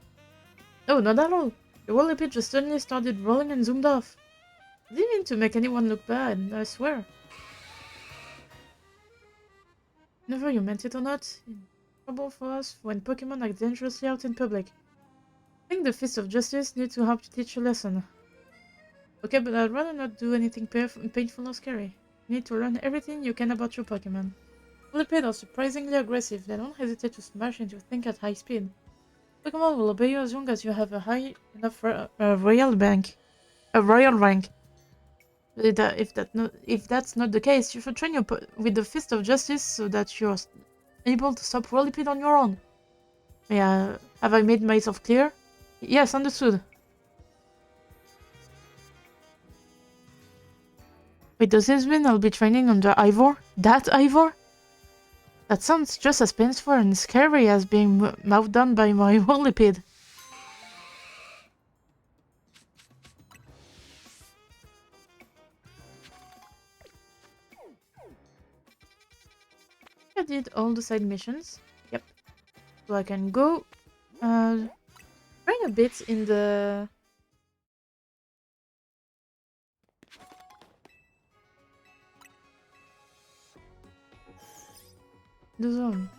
Oh, not at all. The Whirlipede just suddenly started rolling and zoomed off. I didn't mean to make anyone look bad, I swear. Whether you meant it or not, it's trouble for us when Pokemon act dangerously out in public. I think the Fist of Justice need to help you teach a lesson. Okay, but I'd rather not do anything painful or scary. You need to learn everything you can about your Pokemon. Whirlipede are surprisingly aggressive. They don't hesitate to smash into things at high speed. Pokemon will obey you as long as you have a high enough royal rank. If that's not the case, you should train with the Fist of Justice so that you're able to stop Whirlipede on your own. Yeah, have I made myself clear? Yes, understood. Wait, does this mean I'll be training under Ivor? That Ivor? That sounds just as painful and scary as being mouthed down by my Whirlipede. I did all the side missions. Yep. So I can go train a bit in the zone.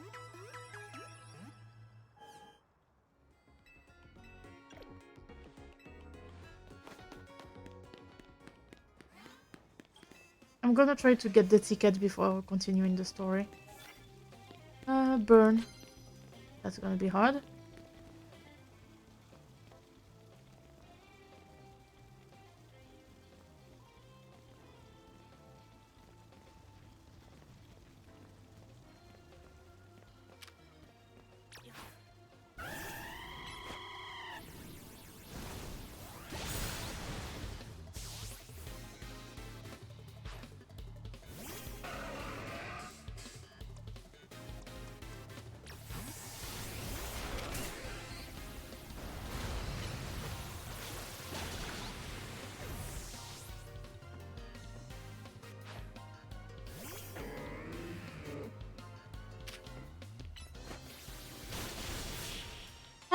I'm gonna try to get the ticket before continuing the story. Burn. That's gonna be hard.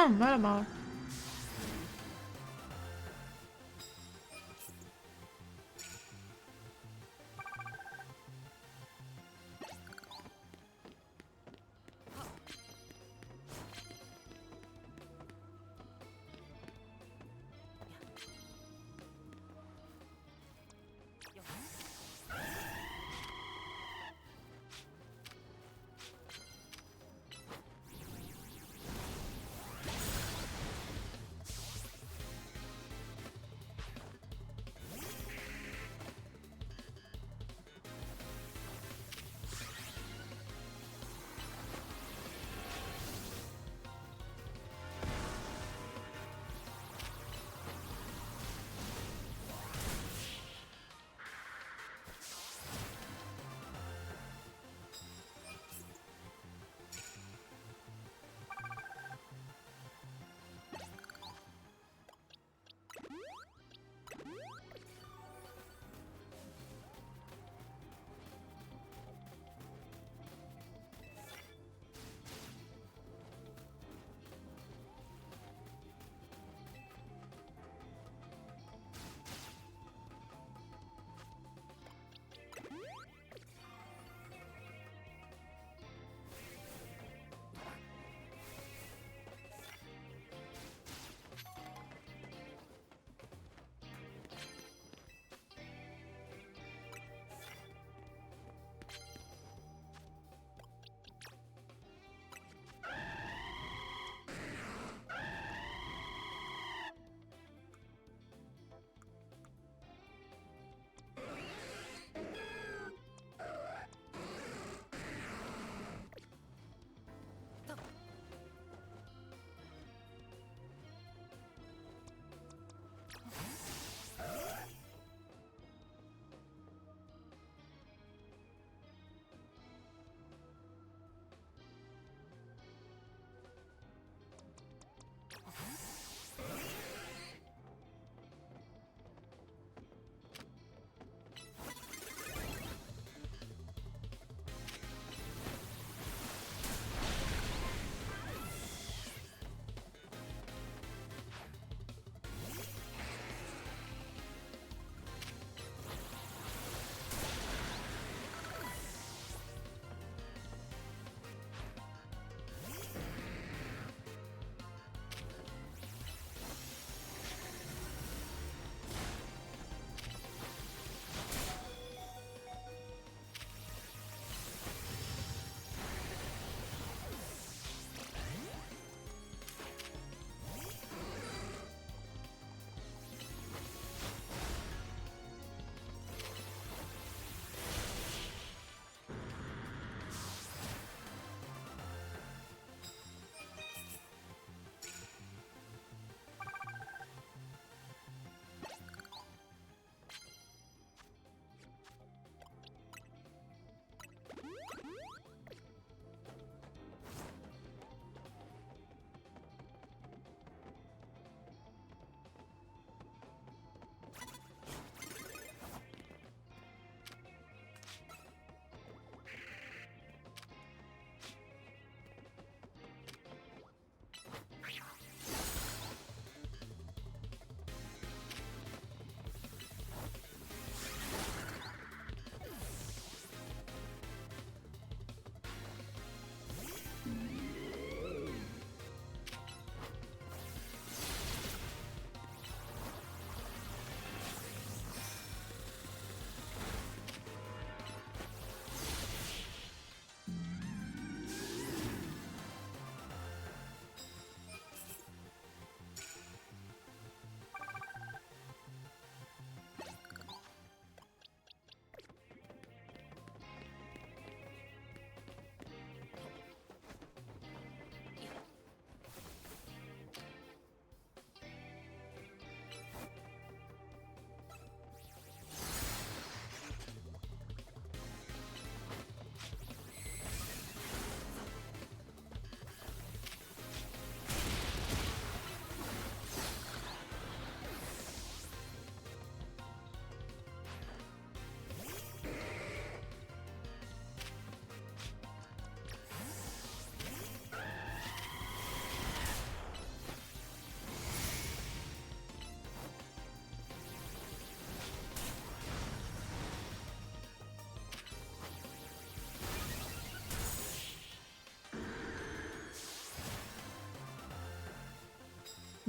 Malamar.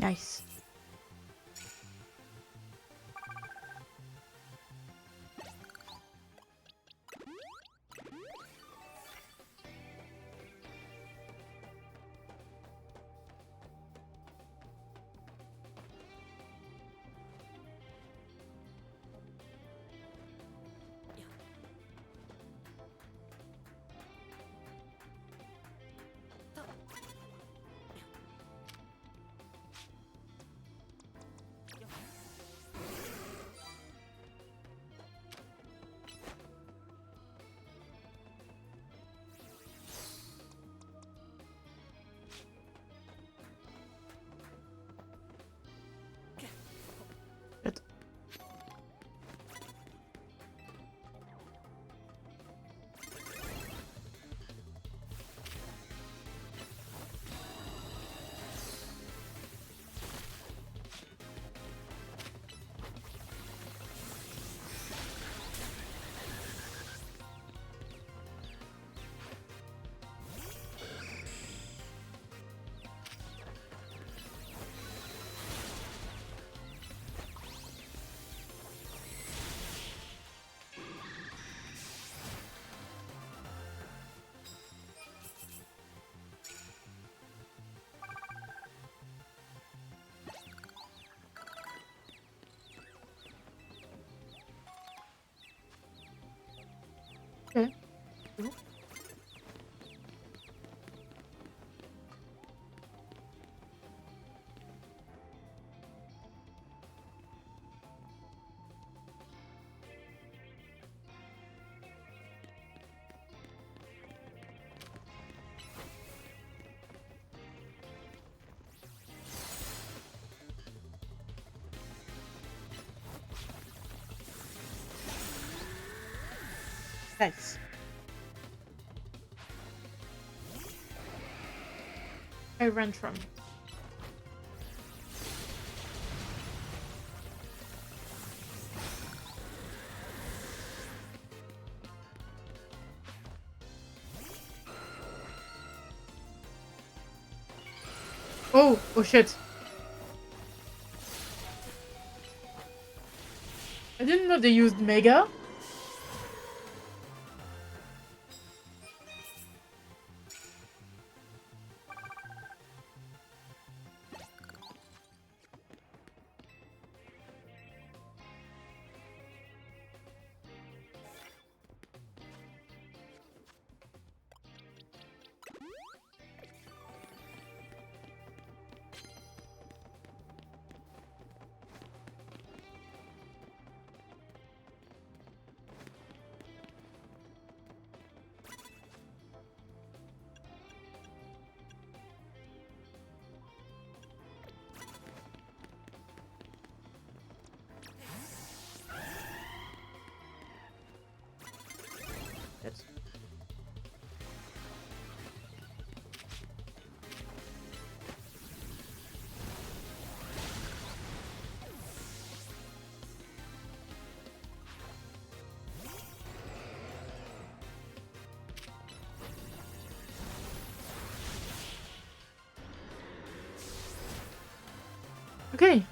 Nice. Good. Okay. Cool. Nice. I ran from. Oh, oh shit. I didn't know they used Mega. Yes. Okay.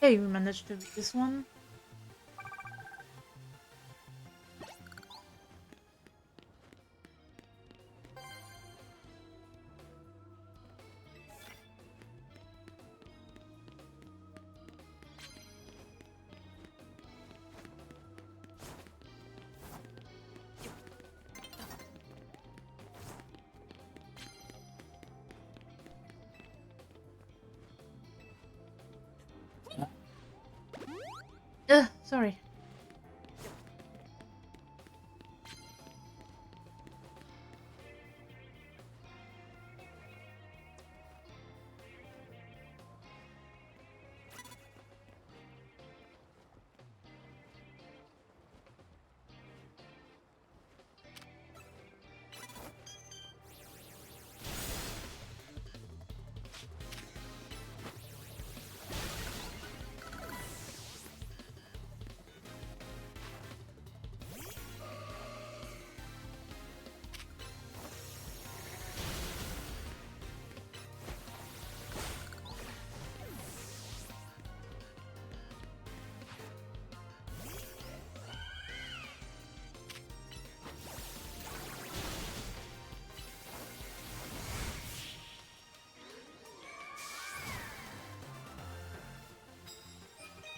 Okay, we managed to beat this one. sorry.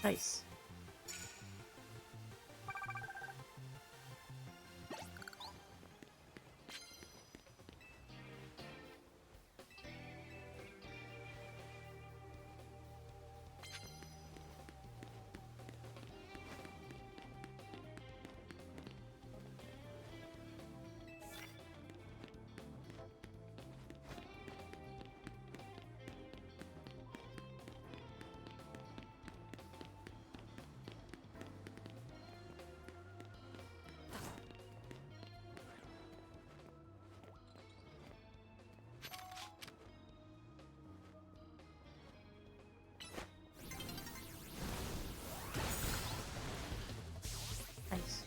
Nice. Nice.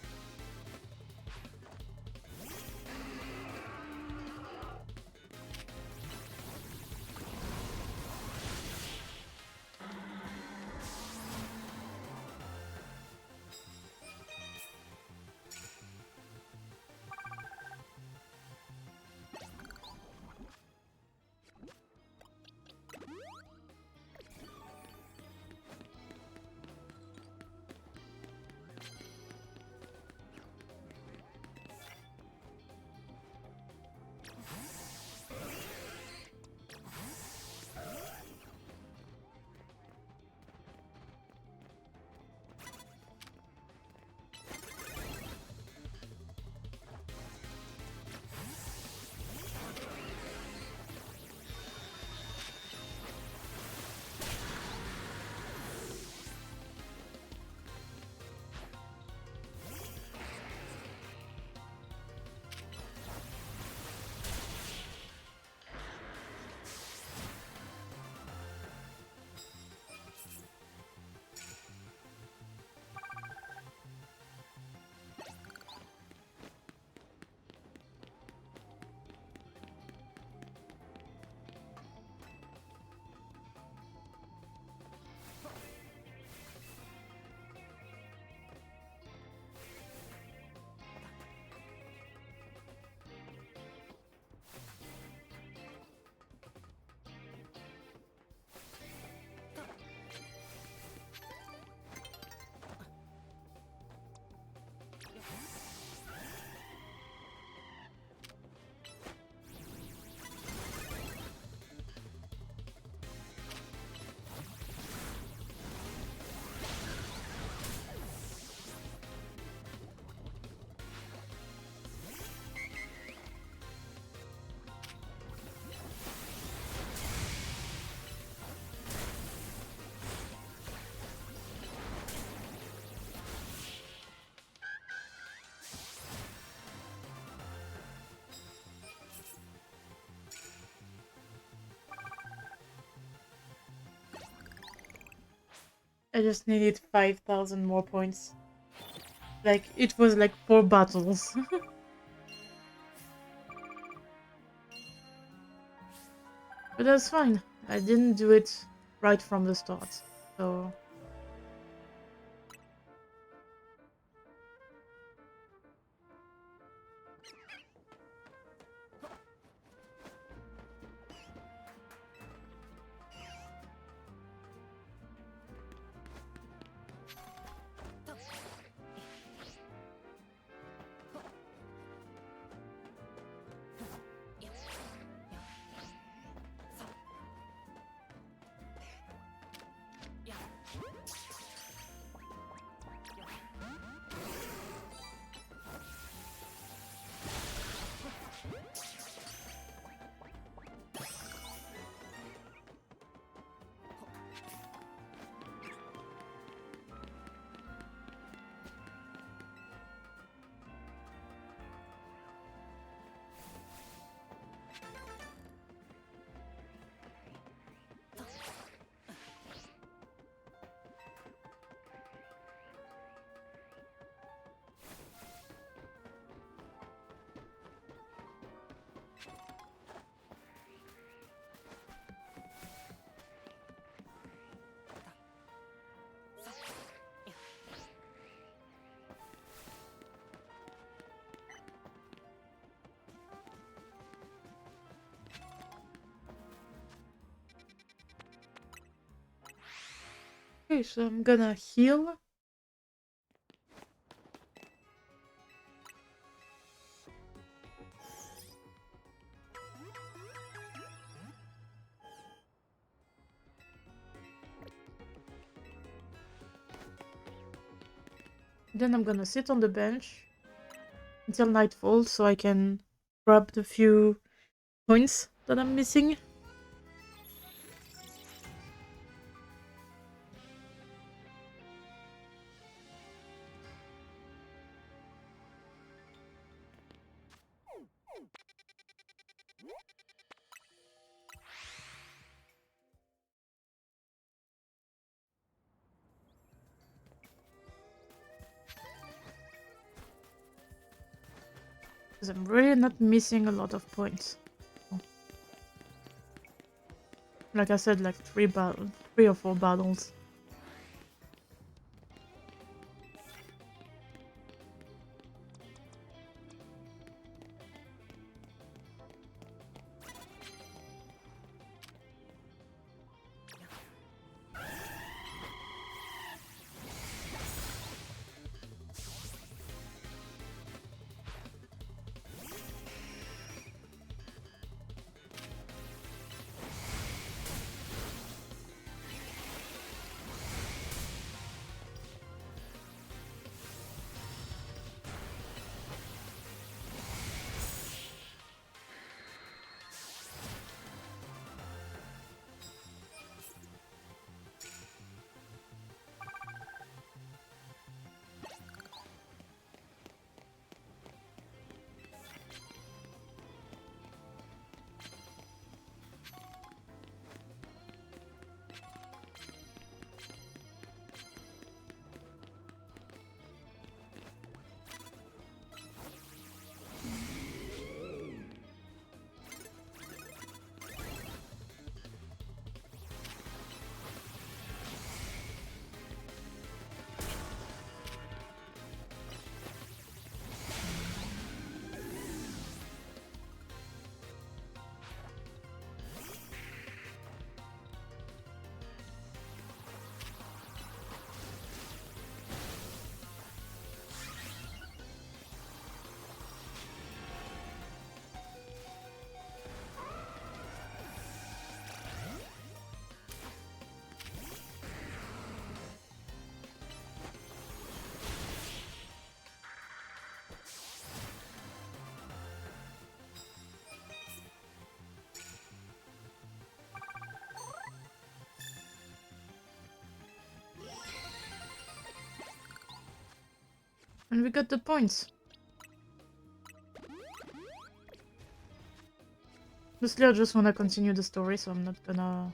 I just needed 5,000 more points. Like, it was like 4 battles. But that's fine. I didn't do it right from the start. So... Okay, so I'm gonna heal. Then I'm gonna sit on the bench until nightfall so I can grab the few points that I'm missing. Because I'm really not missing a lot of points. Like I said, like 3 or 4 battles. And we got the points. Mostly I just wanna continue the story, so I'm not gonna...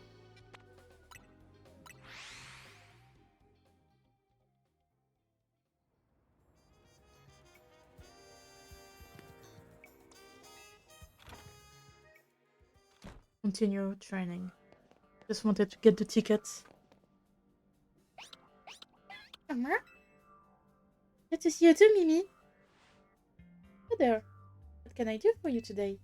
continue training. Just wanted to get the tickets. Emma? Good to see you too, Mimi. Hi there. What can I do for you today?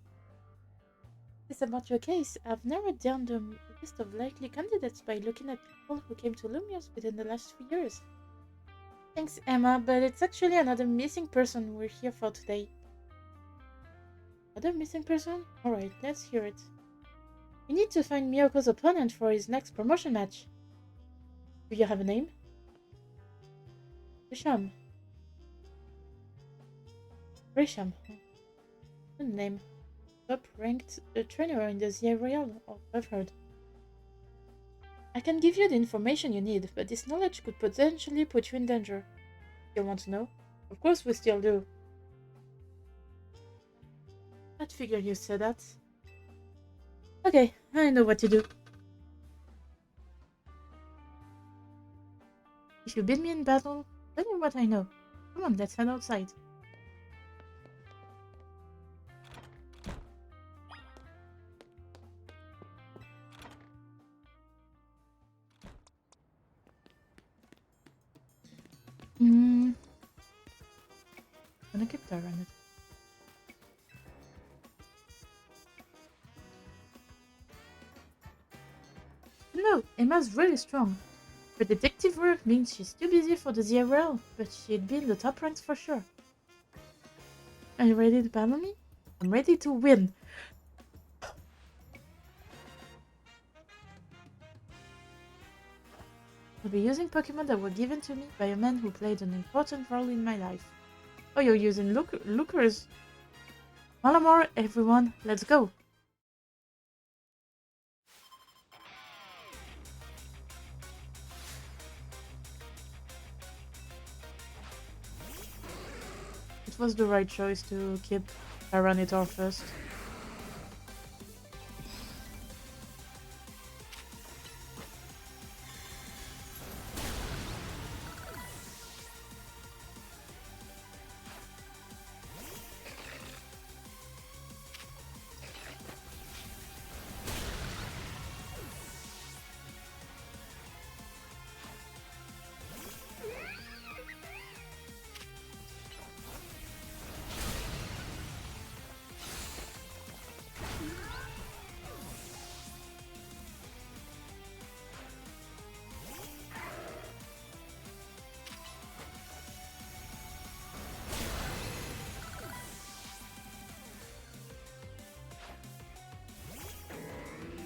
It's about your case. I've narrowed down the list of likely candidates by looking at people who came to Lumios within the last 3 years. Thanks, Emma, but it's actually another missing person we're here for today. Another missing person? Alright, let's hear it. We need to find Miyoko's opponent for his next promotion match. Do you have a name? Risham. Risham. Good name. Top-ranked trainer in the Z-A Royal, I've heard. I can give you the information you need, but this knowledge could potentially put you in danger. You want to know? Of course we still do. I'd figure you said that. Okay, I know what to do. If you beat me in battle, tell me what I know. Come on, let's head outside. I'm gonna keep that on it. No, Emma's really strong. Her detective work means she's too busy for the ZRL, but she'd be in the top ranks for sure. Are you ready to battle me? I'm ready to win. I'll be using Pokemon that were given to me by a man who played an important role in my life. Oh, you're using lookers. Malamar, everyone, let's go. It was the right choice to keep Tyranitar first.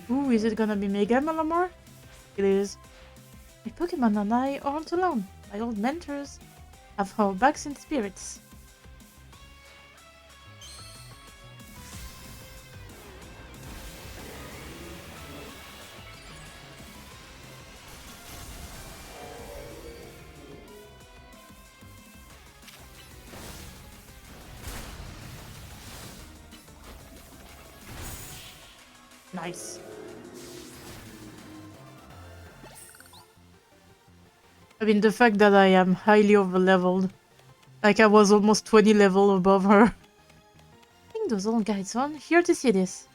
Ooh, is it gonna be Mega Malamar? It is. My Pokemon and I aren't alone. My old mentors have our backs in spirits. Nice. I mean, the fact that I am highly over-leveled. Like I was almost 20 level above her. I think those old guys on here to see this.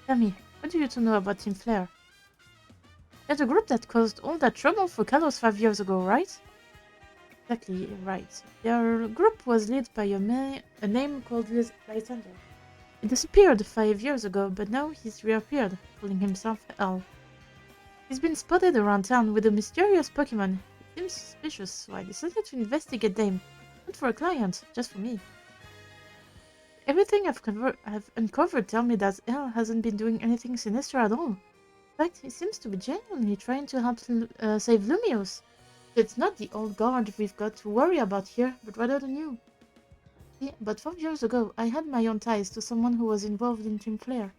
Tell me, what do you two know about Team Flare? They're the group that caused all that trouble for Kalos 5 years ago, right? Exactly right. Their group was led by a name called Lysander. He disappeared 5 years ago, but now he's reappeared, calling himself L. He's been spotted around town with a mysterious Pokemon. It seems suspicious, so I decided to investigate them. Not for a client, just for me. Everything I've uncovered tell me that L hasn't been doing anything sinister at all. In fact, he seems to be genuinely trying to help save Lumiose. It's not the old guard we've got to worry about here, but rather the new. Yeah, but 5 years ago, I had my own ties to someone who was involved in Team Flare.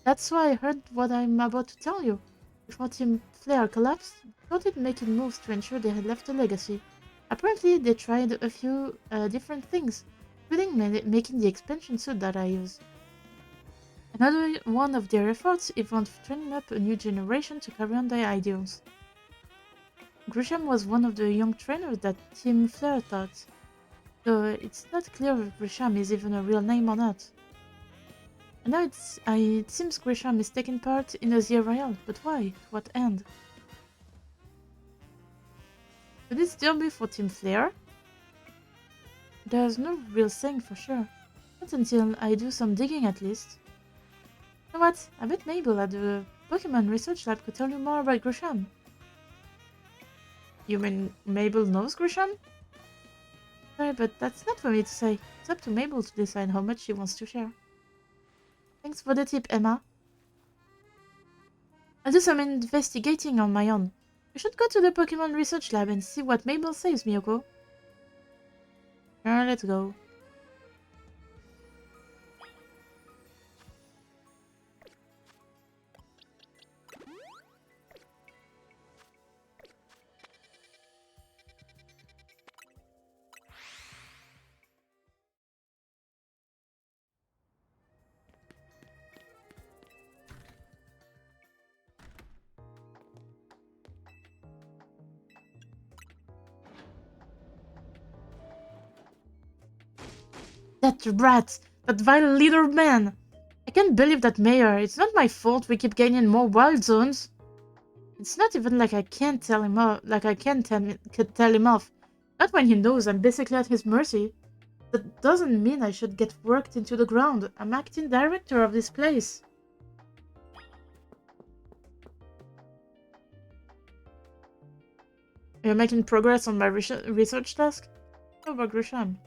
That's why I heard what I'm about to tell you. Before Team Flare collapsed, they started making moves to ensure they had left a legacy. Apparently, they tried a few different things, including making the expansion suit that I use. Another one of their efforts involved training up a new generation to carry on their ideals. Grisham was one of the young trainers that Team Flare taught, though it's not clear if Grisham is even a real name or not. And now it seems Grisham is taking part in a ZRL, but why? To what end? Could it still be for Team Flare? There's no real saying for sure. Not until I do some digging at least. You know what? I bet Mabel at the Pokémon Research Lab could tell you more about Grisham. You mean Mabel knows Grisham? Sorry, but that's not for me to say. It's up to Mabel to decide how much she wants to share. Thanks for the tip, Emma. I'll do some investigating on my own. We should go to the Pokémon Research Lab and see what Mabel says, Miyoko. Sure, let's go. That rat! That vile little man! I can't believe that mayor. It's not my fault we keep gaining more wild zones. It's not even like I can't tell him off. Tell him off. Not when he knows I'm basically at his mercy. That doesn't mean I should get worked into the ground. I'm acting director of this place. Are you making progress on my research task? How about Grisham?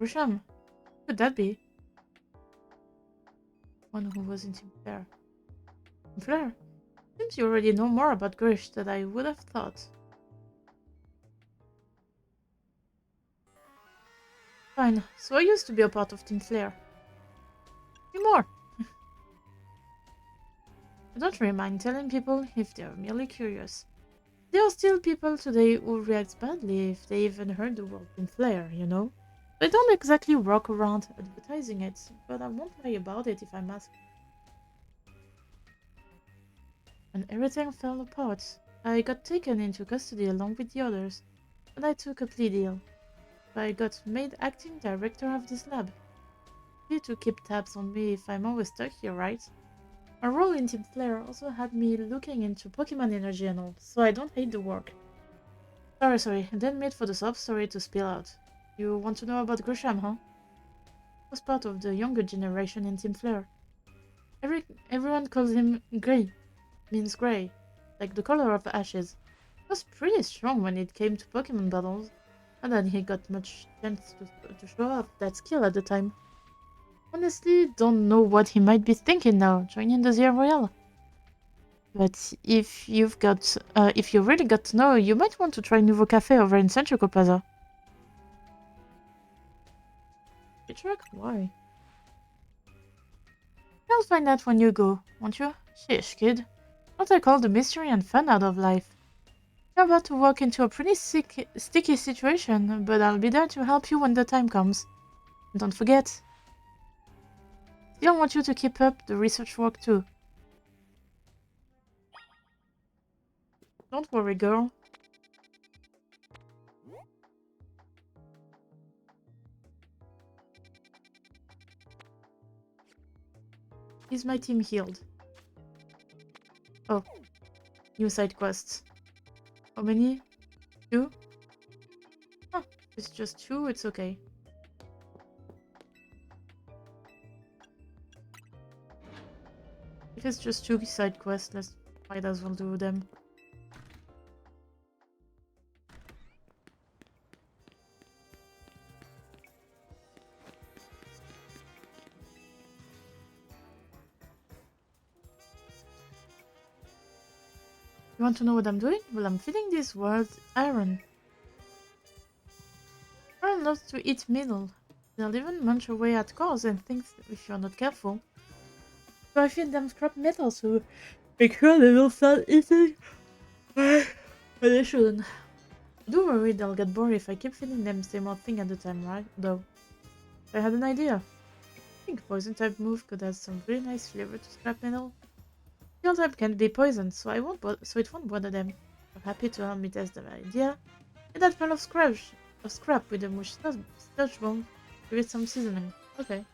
Grisham? Who could that be? One who was in Team Flare. Team Flare? Seems you already know more about Grish than I would have thought. Fine, so I used to be a part of Team Flare. Be more! I don't really mind telling people if they're merely curious. There are still people today who react badly if they even heard the word Team Flare, you know? I don't exactly walk around advertising it, but I won't lie about it if I'm asked. When everything fell apart, I got taken into custody along with the others, and I took a plea deal. I got made acting director of this lab. You to keep tabs on me if I'm always stuck here, right? My role in Team Flare also had me looking into Pokémon energy and all, so I don't hate the work. Sorry, I didn't wait for the sub story to spill out. You want to know about Grisham, huh? I was part of the younger generation in Team Flare. Everyone calls him Grey, means grey, like the color of ashes. He was pretty strong when it came to Pokemon battles, and then he got much chance to show off that skill at the time. Honestly, don't know what he might be thinking now, joining the Zero Royale. But if if you really got to know, you might want to try Nouveau Cafe over in Centrico Plaza. Truck? Why? You'll find out when you go, won't you? Sheesh, kid. Don't take all the mystery and fun out of life. You're about to walk into a pretty sticky situation, but I'll be there to help you when the time comes. And don't forget, still want you to keep up the research work too. Don't worry, girl. Is my team healed? Oh, new side quests. How many? 2? Huh, if it's just 2, it's okay. If it's just 2 side quests, let's might as well do them. You want to know what I'm doing? Well, I'm feeding this world iron. Iron loves to eat metal. They'll even munch away at cars and things if you're not careful. So I feed them scrap metal to make sure they will start eating. But they shouldn't. Don't worry, they'll get bored if I keep feeding them the same old thing at the time, right? Though, I had an idea. I think poison type move could add some really nice flavor to scrap metal. Steel type can't be poisoned, so it won't bother them. You're happy to help me test the idea. And that pile of scrap with the mush sludge bomb. Give it some seasoning. Okay.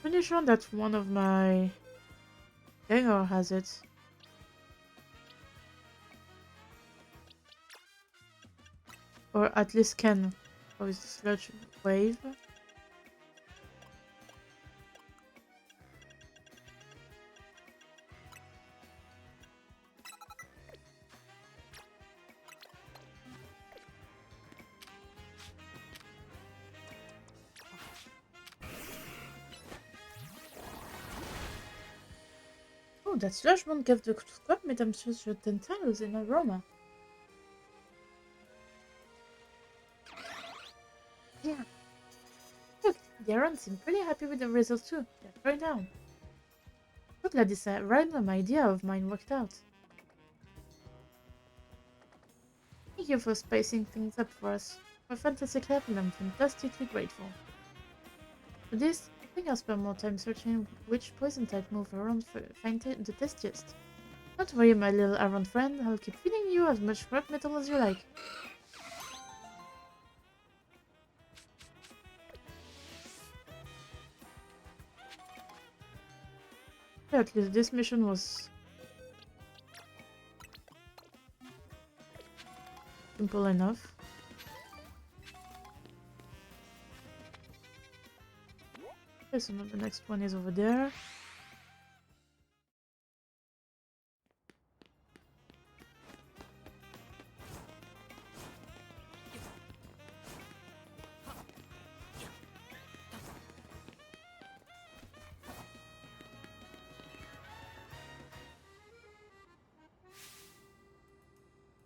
Pretty sure that one of my Ganger has it. Or at least can. Or is the sludge wave? Oh, that sludge bomb gave the scrap metamorphosis 10 tiles in aroma. Yeah. Look, the Aaron seemed pretty happy with the result too. They're very down. So glad this random idea of mine worked out. Thank you for spicing things up for us. For fantastic help and I'm fantastically grateful. For this, I think I'll spend more time searching which poison type move around for find the tastiest. Don't worry, my little Aaron friend, I'll keep feeding you as much scrap metal as you like. Yeah, at least this mission was Simple enough. Okay, so now the next one is over there.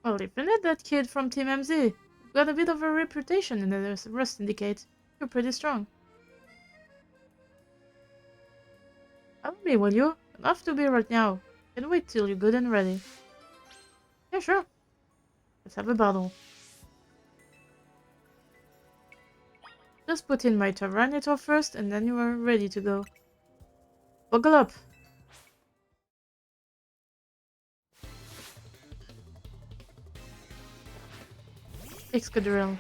Well, if you're not that kid from Team MZ, you've got a bit of a reputation in the rust indicate. You're pretty strong. Follow me, will you? I'd love to be right now. Can wait till you're good and ready. Yeah, sure. Let's have a battle. Just put in my Tyranitar first, and then you are ready to go. Buckle up! Excadrill.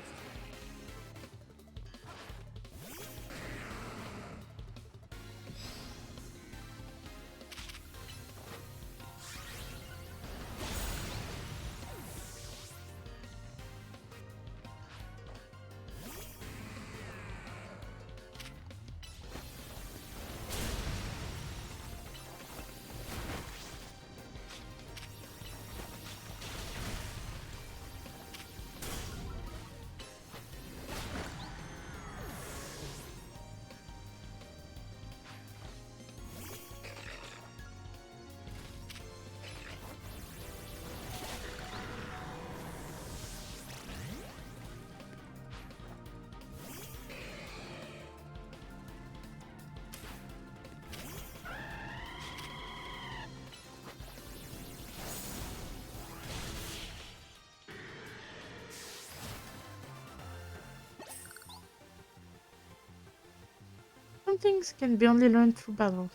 Some things can be only learned through battles.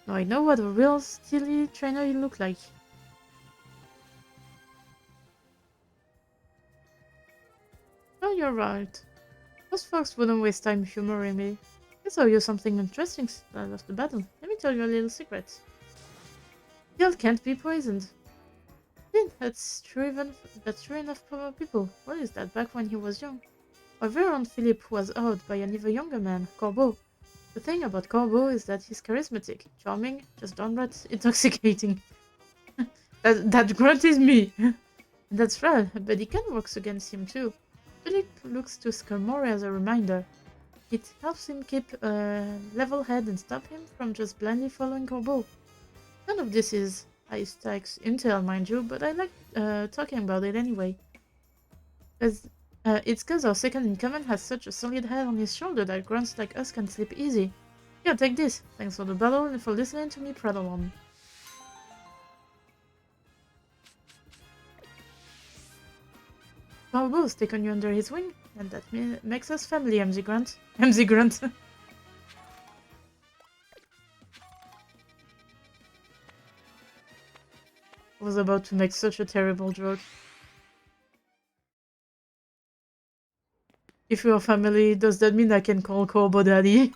Now I know what a real steely trainer you look like. Oh, you're right. Those folks wouldn't waste time humoring me. I saw you something interesting after the battle. Let me tell you a little secret. Guild can't be poisoned. Yeah, that's true enough for people. What is that? Back when he was young. Our very own Philip was awed by an even younger man, Corbeau. The thing about Corbeau is that he's charismatic, charming, just downright intoxicating. That grunt is me! That's right, but he can work against him too. Philip looks to Skarmory as a reminder. It helps him keep a level head and stop him from just blindly following Corbeau. None of this is high-stakes intel, mind you, but I like talking about it anyway. It's cause our second-in-command has such a solid head on his shoulder that grunts like us can sleep easy. Here, take this. Thanks for the battle and for listening to me prattle on. Corbeau's taken you under his wing, and that makes us family, MZ Grunt. MZ Grunt. I was about to make such a terrible joke. If you're family, does that mean I can call Corbeau daddy?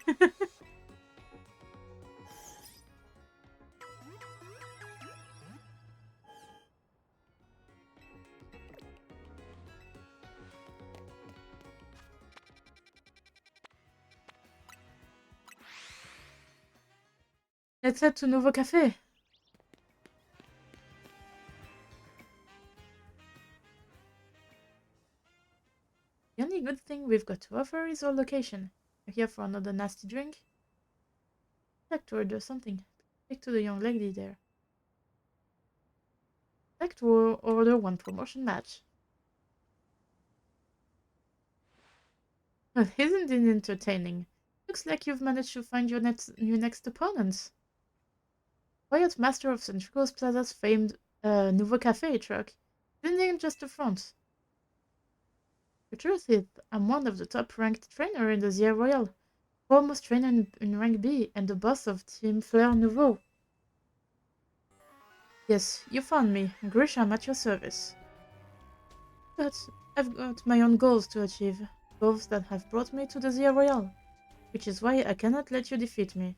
Let's head to Nouveau Café. The only good thing we've got to offer is our location. You're here for another nasty drink? I'd like to order something. Speak to the young lady there. I'd like to order one promotion match. Well, isn't it entertaining? Looks like you've managed to find your next opponent. Quiet master of Centricos Plaza's famed Nouveau Café truck. Isn't it just the front? The truth is, I'm one of the top-ranked trainer in the Z-A Royal, foremost trainer in rank B, and the boss of Team Fleur Nouveau. Yes, you found me. Grisha, I'm at your service. But I've got my own goals to achieve, goals that have brought me to the Z-A Royal, which is why I cannot let you defeat me.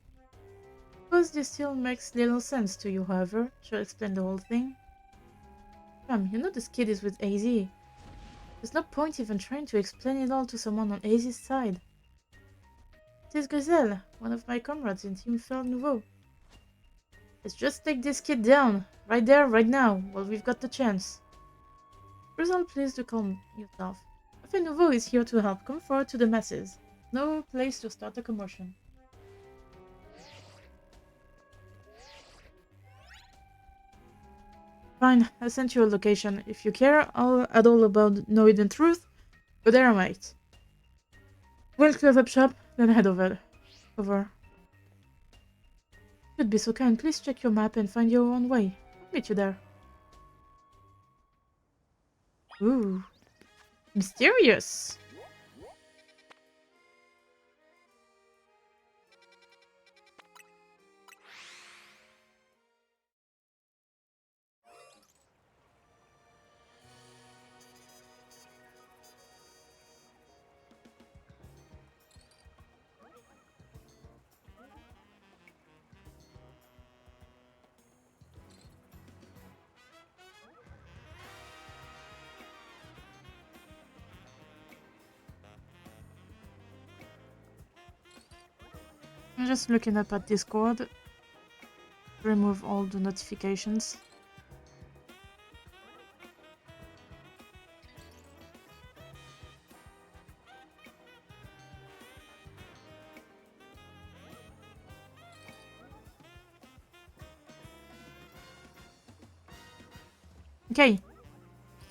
Suppose this still makes little sense to you, however. Shall I explain the whole thing? Come, you know this kid is with AZ. There's no point even trying to explain it all to someone on Aisy's side. It is Griselle, one of my comrades in Team Fleur Nouveau. Let's just take this kid down, right there, right now, while we've got the chance. Griselle, please do calm yourself. Café Nouveau is here to help. Come forward to the masses. No place to start a commotion. Fine, I sent you a location. If you care at all about knowing the truth, go there, mate. We'll close up shop, then head over. You'd be so kind. Please check your map and find your own way. I'll meet you there. Ooh. Mysterious. I'm just looking up at Discord. Remove all the notifications. Okay,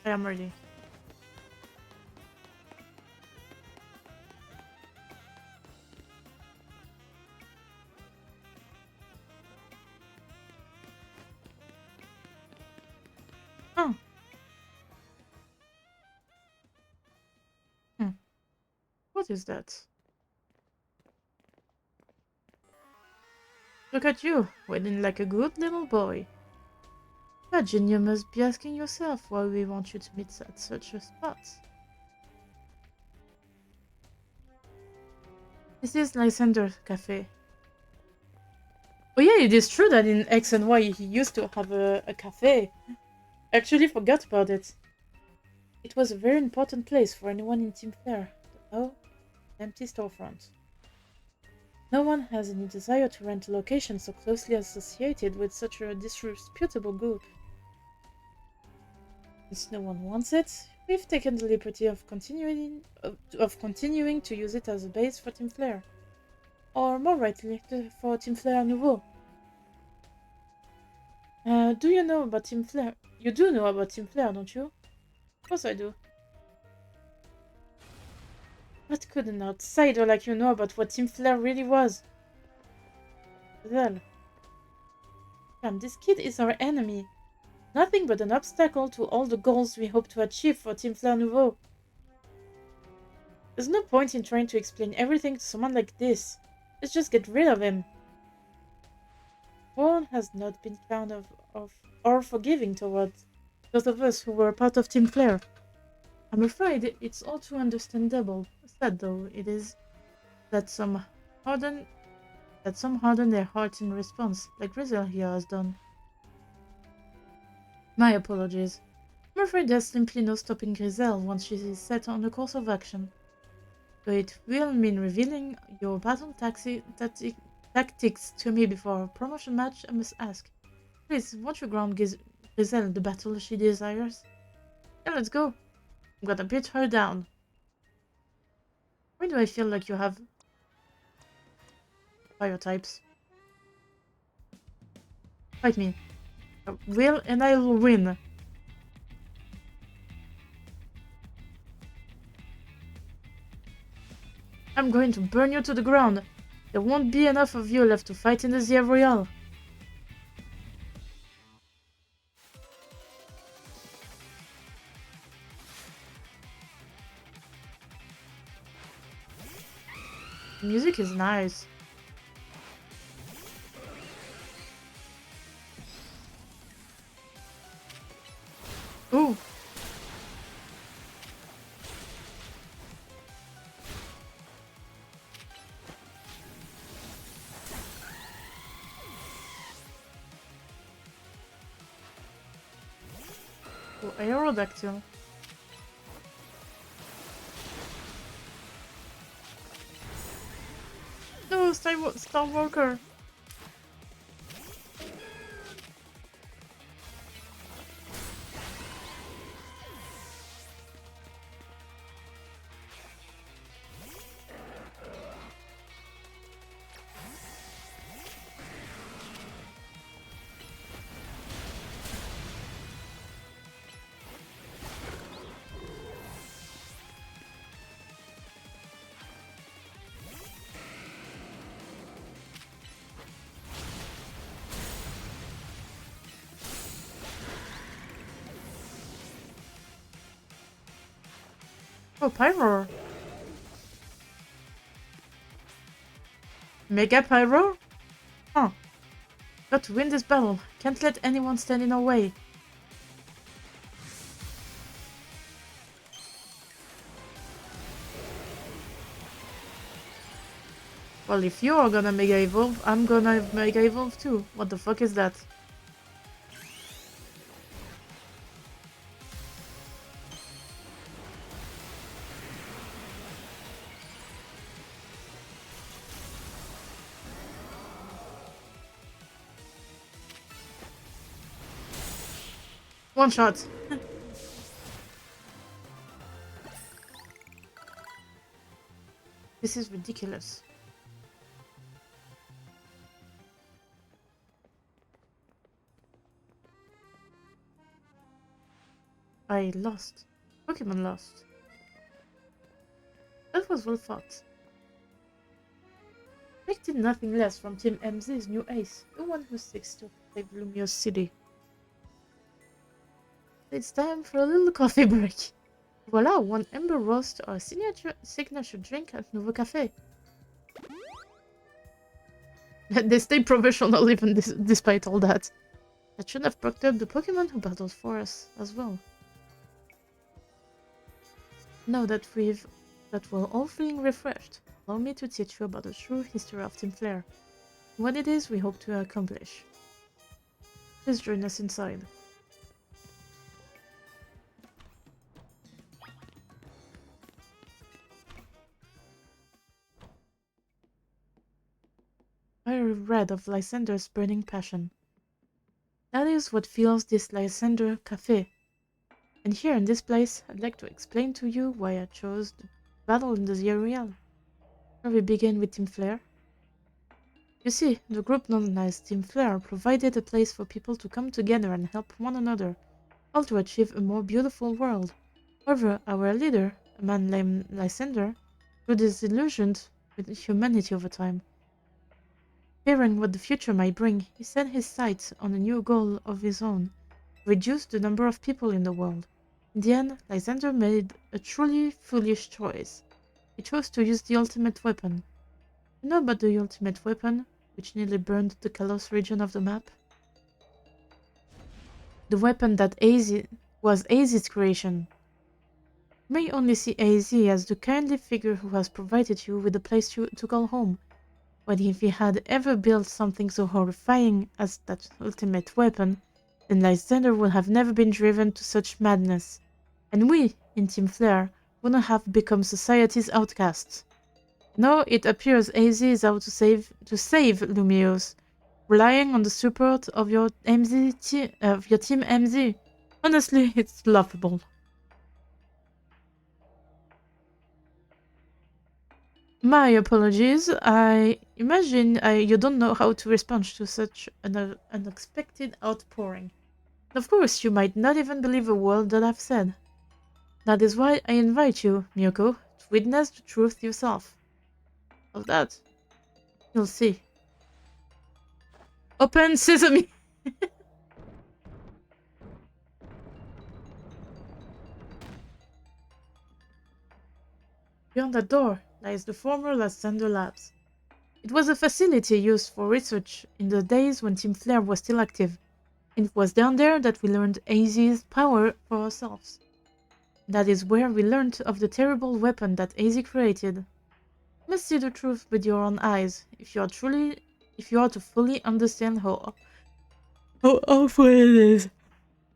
I am ready. Oh. What is that? Look at you, waiting like a good little boy. Imagine you must be asking yourself why we want you to meet at such a spot. This is Lysander's cafe. Oh yeah, it is true that in X and Y he used to have a cafe. I actually forgot about it. It was a very important place for anyone in Team Fair. But now, empty storefront. No one has any desire to rent a location so closely associated with such a disreputable group. Since no one wants it, we've taken the liberty of continuing to use it as a base for Team Flare. Or more rightly, for Team Flare Nouveau. Do you know about Team Flare? You do know about Team Flare, don't you? Of course I do. What could an outsider like you know about what Team Flare really was? Well, damn, this kid is our enemy. Nothing but an obstacle to all the goals we hope to achieve for Team Flare Nouveau. There's no point in trying to explain everything to someone like this. Let's just get rid of him. One has not been kind of or forgiving towards those of us who were part of Team Flare. I'm afraid it's all too understandable. Sad though it is that some harden their hearts in response, like Rizal here has done. My apologies. I'm afraid there's simply no stopping Griselle once she is set on a course of action. Though it will mean revealing your battle tactics to me before a promotion match, I must ask. Please, won't you grant Griselle the battle she desires? Yeah, let's go. I'm gonna beat her down. Why do I feel like you have fire types? Fight me. I will and I'll win. I'm going to burn you to the ground. There won't be enough of you left to fight in the Zia Royale. The music is nice. Ooh. Oh, Aerodactyl. Star Walker. Oh, Pyro. Mega Pyro? Huh. Got to win this battle. Can't let anyone stand in our way. Well, if you're gonna Mega Evolve, I'm gonna Mega Evolve too. What the fuck is that? One shot. This is ridiculous. I lost. Pokemon lost. That was well fought. Expected nothing less from Team MZ's new ace, the one who seeks to save Lumio's city. It's time for a little coffee break. Voila, one Ember Roast, our signature drink at Nouveau Café. They stay professional even despite all that. That should have perked up the Pokemon who battled for us as well. Now that we're all feeling refreshed, allow me to teach you about the true history of Team Flare, what it is we hope to accomplish. Please join us inside. Fiery red of Lysander's burning passion. That is what fuels this Lysander Café. And here in this place, I'd like to explain to you why I chose the battle in the Zerial. Shall we begin with Team Flare? You see, the group known as Team Flare provided a place for people to come together and help one another, all to achieve a more beautiful world. However, our leader, a man named Lysander, grew disillusioned with humanity over time. Fearing what the future might bring, he set his sights on a new goal of his own: reduce the number of people in the world. In the end, Lysander made a truly foolish choice. He chose to use the ultimate weapon. You know about the ultimate weapon, which nearly burned the Kalos region of the map? The weapon that was AZ's creation. You may only see AZ as the kindly figure who has provided you with a place to call home. But if he had ever built something so horrifying as that ultimate weapon, then Lysander would have never been driven to such madness. And we, in Team Flare, wouldn't have become society's outcasts. No, it appears AZ is out to save Lumiose, relying on the support of your Team MZ. Honestly, it's laughable. My apologies. I imagine you don't know how to respond to such an unexpected outpouring. Of course, you might not even believe a word that I've said. That is why I invite you, Miyoko, to witness the truth yourself. Of that, you'll see. Open sesame! Beyond that door lies the former Lysander Labs. It was a facility used for research in the days when Team Flare was still active. And it was down there that we learned AZ's power for ourselves. That is where we learned of the terrible weapon that AZ created. You must see the truth with your own eyes if you are to fully understand how awful it is.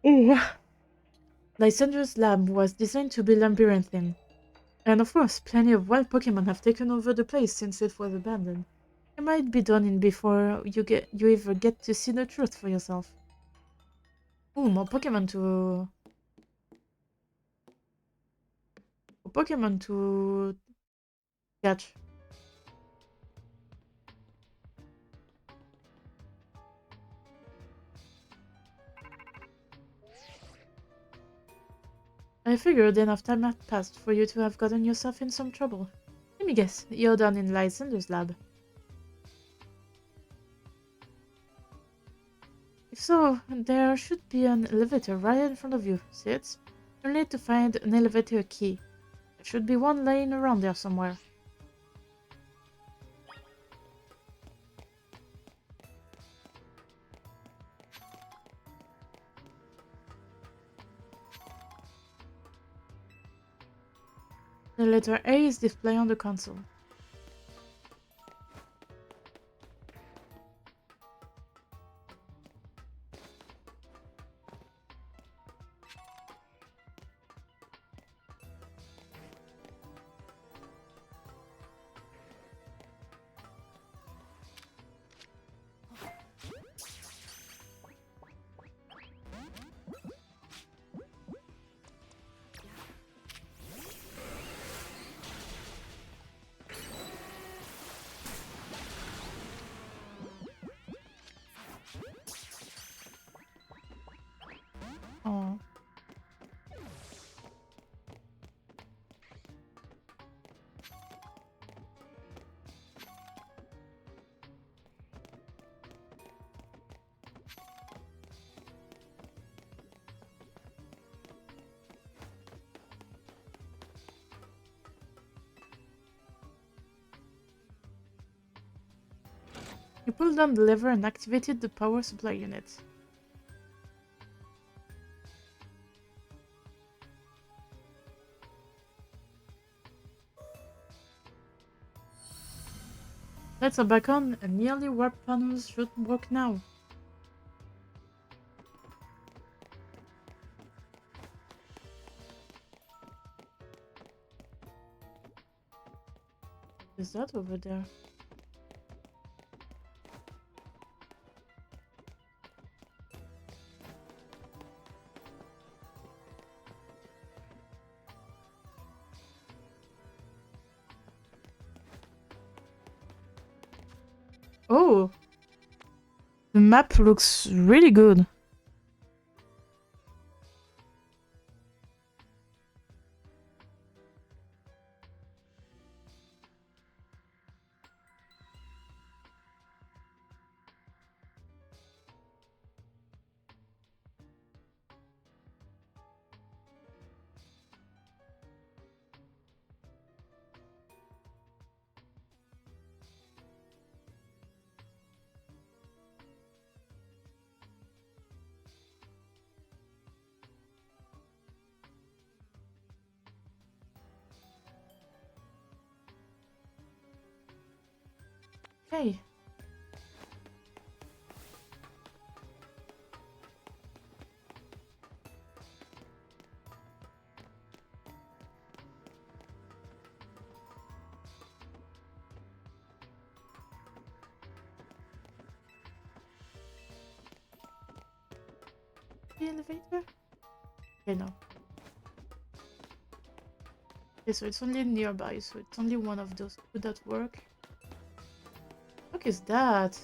Oh. Lysander's lab was designed to be labyrinthine. And of course, plenty of wild Pokemon have taken over the place since it was abandoned. You might be done in before you ever get to see the truth for yourself. Ooh, more Pokemon to catch. I figured enough time had passed for you to have gotten yourself in some trouble. Let me guess, you're down in Lysander's lab. If so, there should be an elevator right in front of you. See it? You'll need to find an elevator key. There should be one laying around there somewhere. The letter A is displayed on the console. Oh. You pulled down the lever and activated the power supply unit. Lights are back on and nearly warp panels should work now. Is that over there? Oh! The map looks really good. Okay. The elevator? Okay, no. Okay, so it's only nearby, so it's only one of those. Would that work? What is that?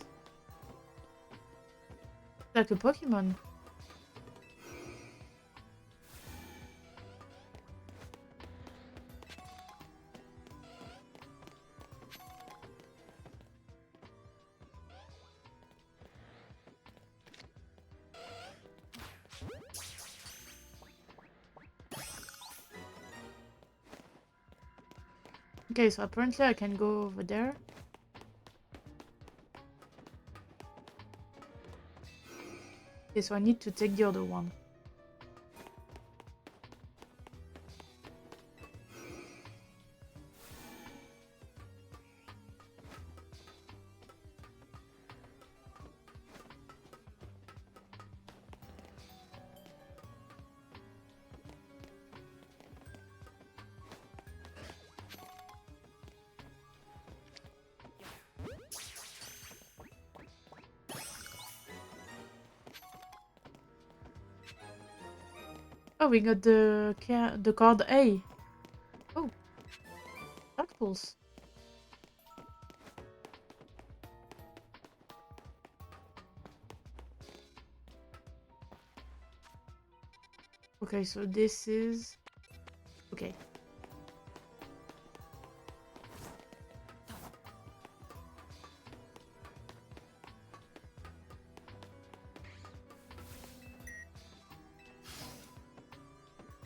Like a Pokemon. Okay, so apparently I can go over there. Okay, so I need to take the other one. Oh, we got the card A. Oh, tactiles. Okay, so this is... Okay.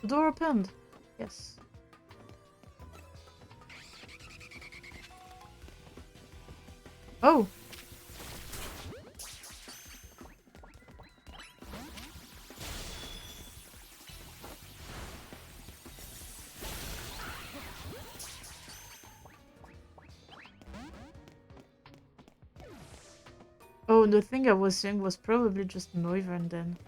The door opened. Yes. Oh! Oh, the thing I was saying was probably just an wyvern then.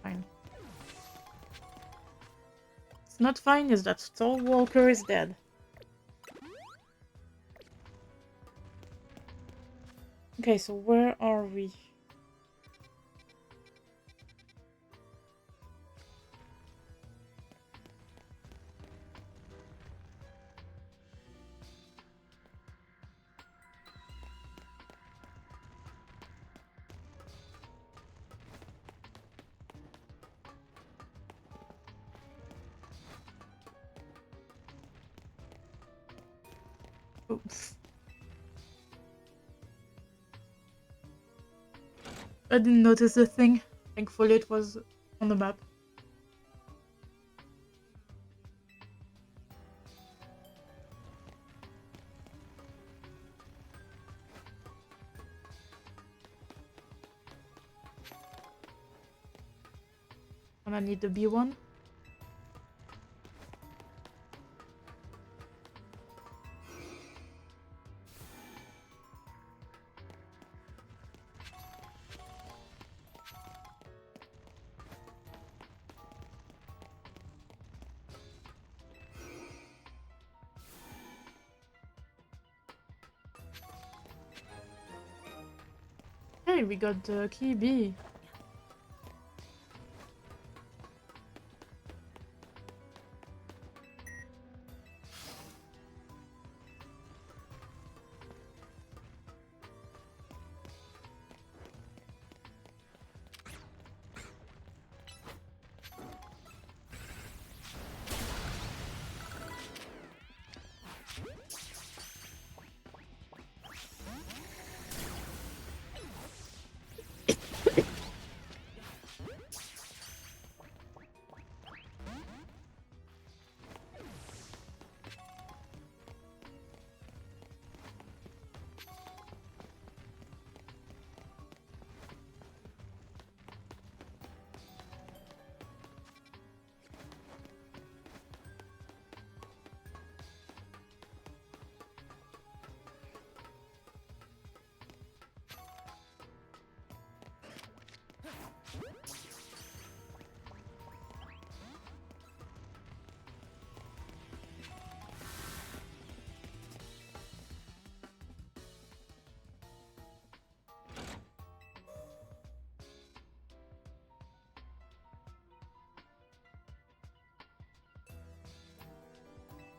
Fine. It's not fine is that Stalwalker is dead. Okay, so where are we? Oops. I didn't notice the thing. Thankfully it was on the map. And I need the B one. Hey, we got the key B.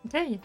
Okay.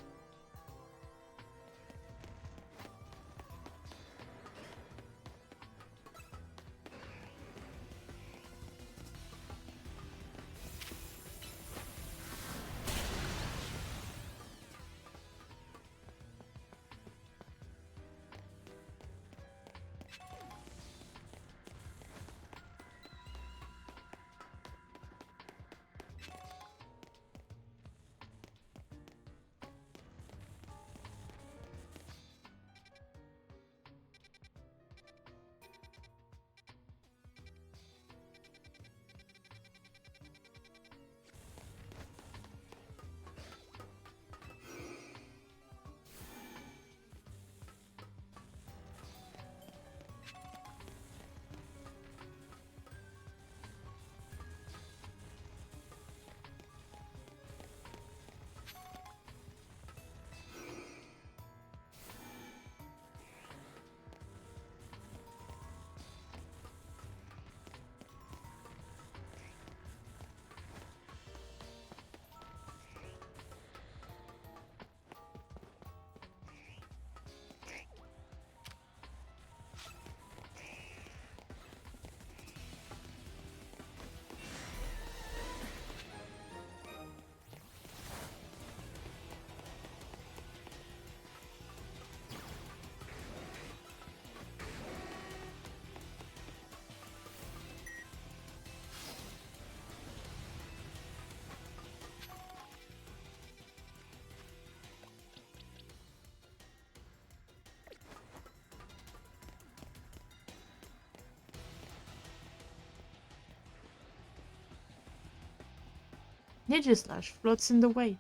Slash floats in the way,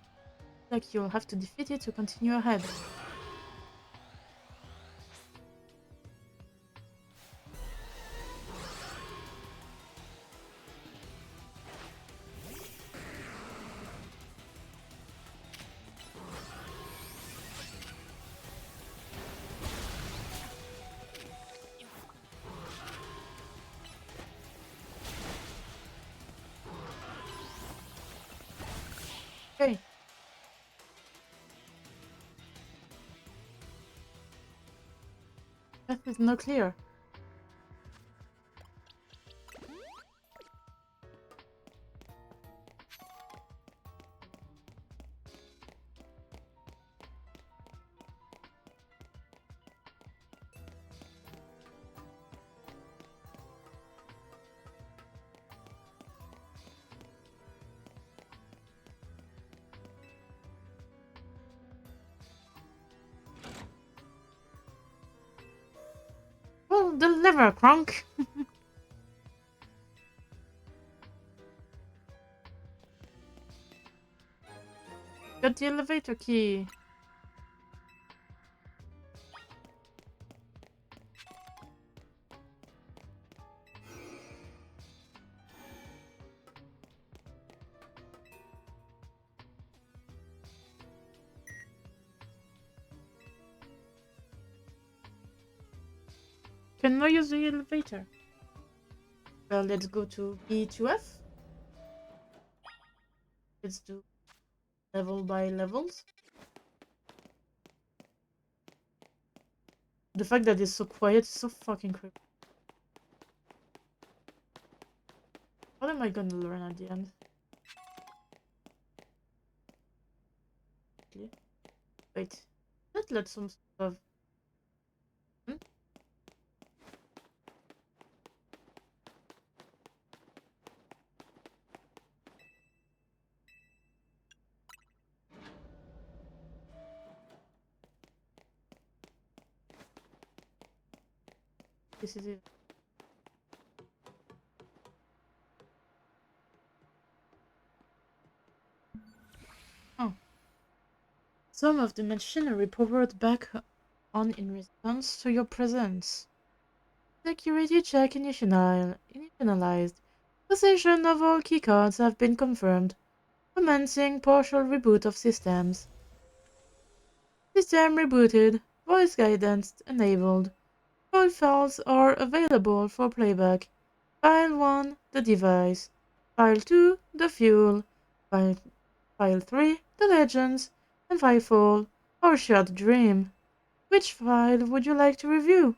like you'll have to defeat it to continue ahead. Okay. Path is not clear. Well, deliver, Kronk! Got the elevator key. Can I use the elevator? Well, let's go to B to F. Let's do level by levels. The fact that it's so quiet is so fucking creepy. What am I gonna learn at the end? Wait, let's some stuff. Hmm? This is it. Oh. Some of the machinery powered back on in response to your presence. Security check initialized. Possession of all keycards have been confirmed. Commencing partial reboot of systems. System rebooted. Voice guidance enabled. All files are available for playback. File 1, the device. File 2, the fuel. File 3, the legends. And File 4, our shared dream. Which file would you like to review?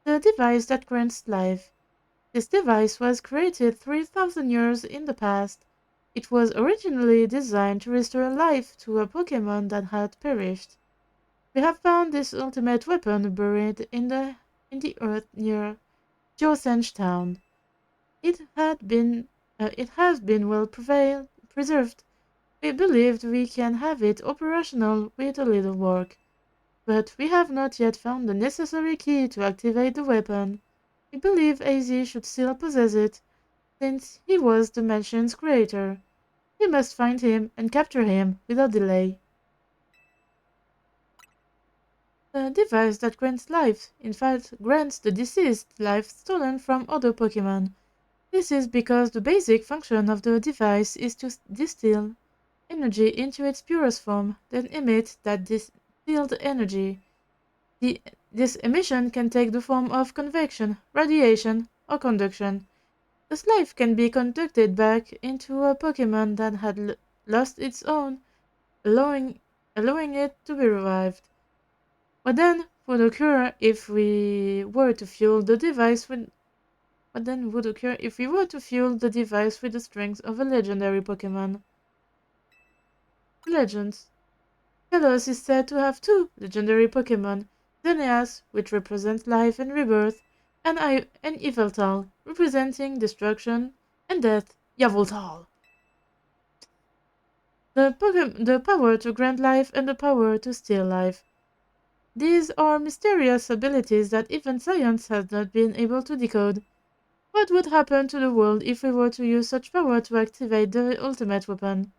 The device that grants life. This device was created 3,000 years in the past. It was originally designed to restore life to a Pokémon that had perished. We have found this ultimate weapon buried in the earth near Geosenge Town. It has been well preserved. We believed we can have it operational with a little work, but we have not yet found the necessary key to activate the weapon. We believe AZ should still possess it, since he was the machine's creator. We must find him and capture him without delay. The device that grants life, in fact, grants the deceased life stolen from other Pokémon. This is because the basic function of the device is to distill energy into its purest form, then emit that distilled energy. This emission can take the form of convection, radiation, or conduction. Thus life can be conducted back into a Pokémon that had lost its own, allowing it to be revived. What then would occur if we were to fuel the device with the strength of a legendary Pokémon? Legends. Kalos is said to have two legendary Pokémon, Xeneas, which represents life and rebirth, and Yveltal, representing destruction and death, Yveltal. The power to grant life and the power to steal life. These are mysterious abilities that even science has not been able to decode. What would happen to the world if we were to use such power to activate the ultimate weapon?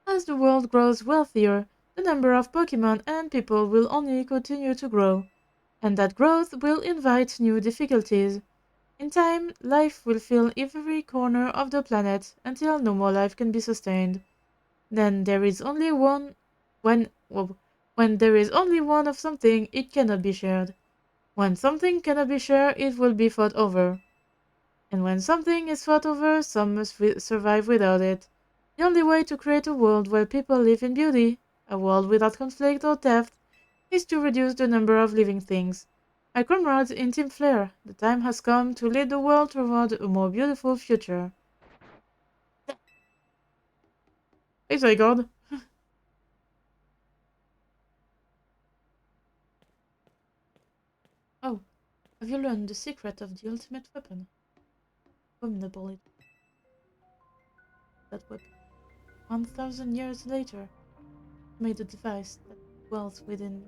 As the world grows wealthier, the number of Pokémon and people will only continue to grow, and that growth will invite new difficulties. In time, life will fill every corner of the planet until no more life can be sustained. Then there is only one when well, when there is only one of something, it cannot be shared. When something cannot be shared, it will be fought over. And when something is fought over, some must survive without it. The only way to create a world where people live in beauty, a world without conflict or death, is to reduce the number of living things. My comrades in Team Flare, the time has come to lead the world toward a more beautiful future. Hey, my god. Oh, have you learned the secret of the ultimate weapon? Abominable it that weapon. 1,000 years later, made a device that dwells within.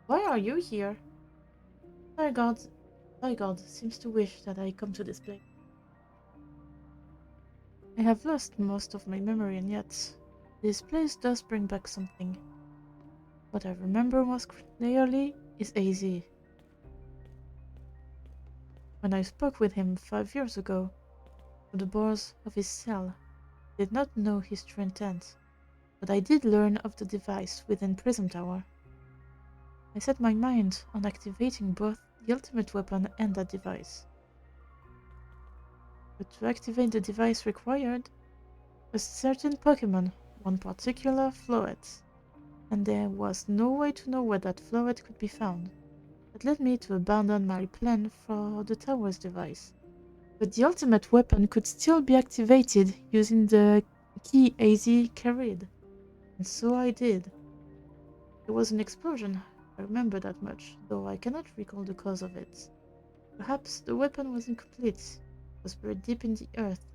Why are you here? My god, my god seems to wish that I come to this place. I have lost most of my memory, and yet this place does bring back something. What I remember most clearly is AZ. When I spoke with him 5 years ago, from the bars of his cell, I did not know his true intent, but I did learn of the device within Prism Tower. I set my mind on activating both the ultimate weapon and that device. But to activate the device required a certain Pokémon, one particular Floette, and there was no way to know where that Floette could be found. That led me to abandon my plan for the tower's device. But the ultimate weapon could still be activated using the key AZ carried, and so I did. There was an explosion, I remember that much, though I cannot recall the cause of it. Perhaps the weapon was incomplete, it was buried deep in the earth,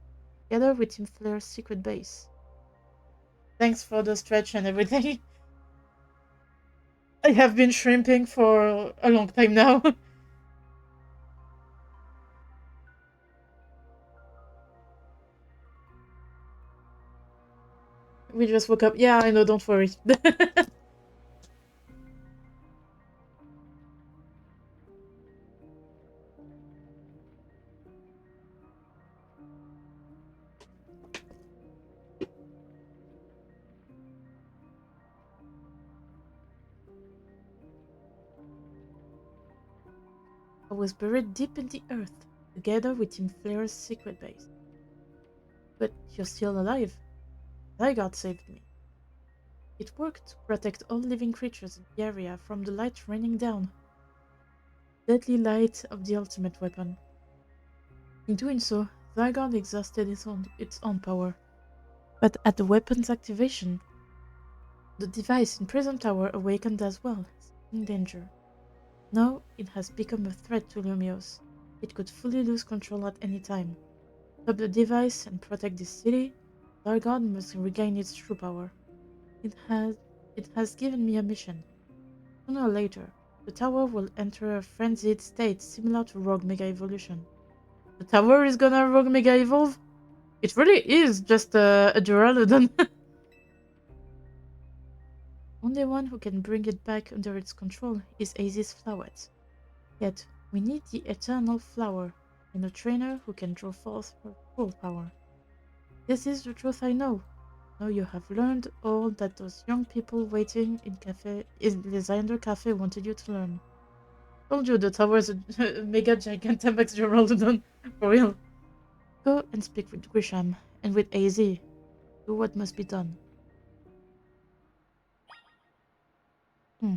together with Team Flare's secret base. Thanks for the stretch and everything. I have been shrimping for a long time now. We just woke up. Yeah, I know, don't worry. I was buried deep in the earth, together with Team Flare's secret base. But you're still alive. Zygarde saved me. It worked to protect all living creatures in the area from the light raining down. Deadly light of the ultimate weapon. In doing so, Zygarde exhausted its own power. But at the weapon's activation, the device in Prism Tower awakened as well, in danger. Now it has become a threat to Lumios. It could fully lose control at any time. To stop the device and protect this city, Zygarde must regain its true power. It has, it has given me a mission. Sooner or later, the tower will enter a frenzied state similar to Rogue Mega Evolution. The tower is gonna Rogue Mega Evolve? It really is just a Duraludon. Only one who can bring it back under its control is Az's Flower. Yet, we need the Eternal Flower, and a trainer who can draw forth her full power. This is the truth I know. Now you have learned all that those young people waiting in the Zynder Cafe wanted you to learn. Told you the tower is a mega Gigantamax Geraldodon. For real. Go and speak with Grisham and with AZ. Do what must be done. Hmm.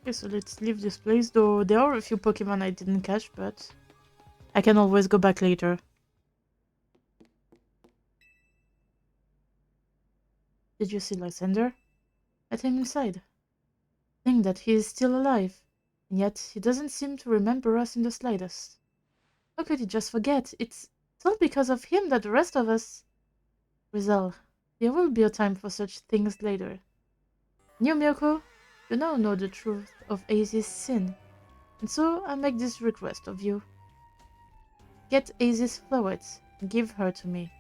Okay, so let's leave this place, though there are a few Pokemon I didn't catch, but I can always go back later. Did you see Lysander? Let him inside. Think that he is still alive, and yet he doesn't seem to remember us in the slightest. How could he just forget? It's all because of him that the rest of us... Rizal, there will be a time for such things later. You, Miyoko, you now know the truth of Aze's sin, and so I make this request of you. Get Aze's flowet and give her to me.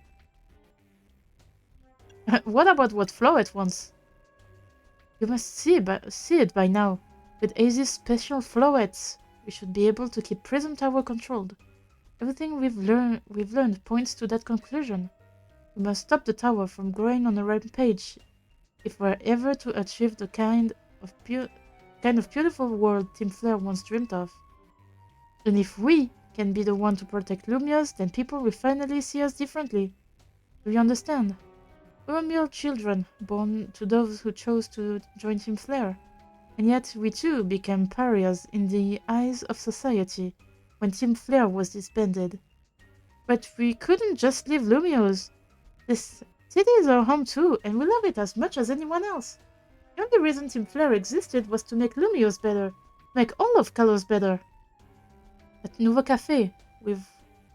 What about what Flowet wants? You must see it by now. With Aze's special flowets, we should be able to keep Prism Tower controlled. Everything we've learned points to that conclusion. We must stop the tower from growing on a rampage if we're ever to achieve the kind of beautiful world Team Flare once dreamed of. And if we can be the one to protect Lumios, then people will finally see us differently. Do you understand? We were mere children, born to those who chose to join Team Flare. And yet we too became pariahs in the eyes of society when Team Flare was disbanded. But we couldn't just leave Lumios. This city is our home too, and we love it as much as anyone else. The only reason Team Flare existed was to make Lumios better, make all of Kalos better. At Nouveau Café, we've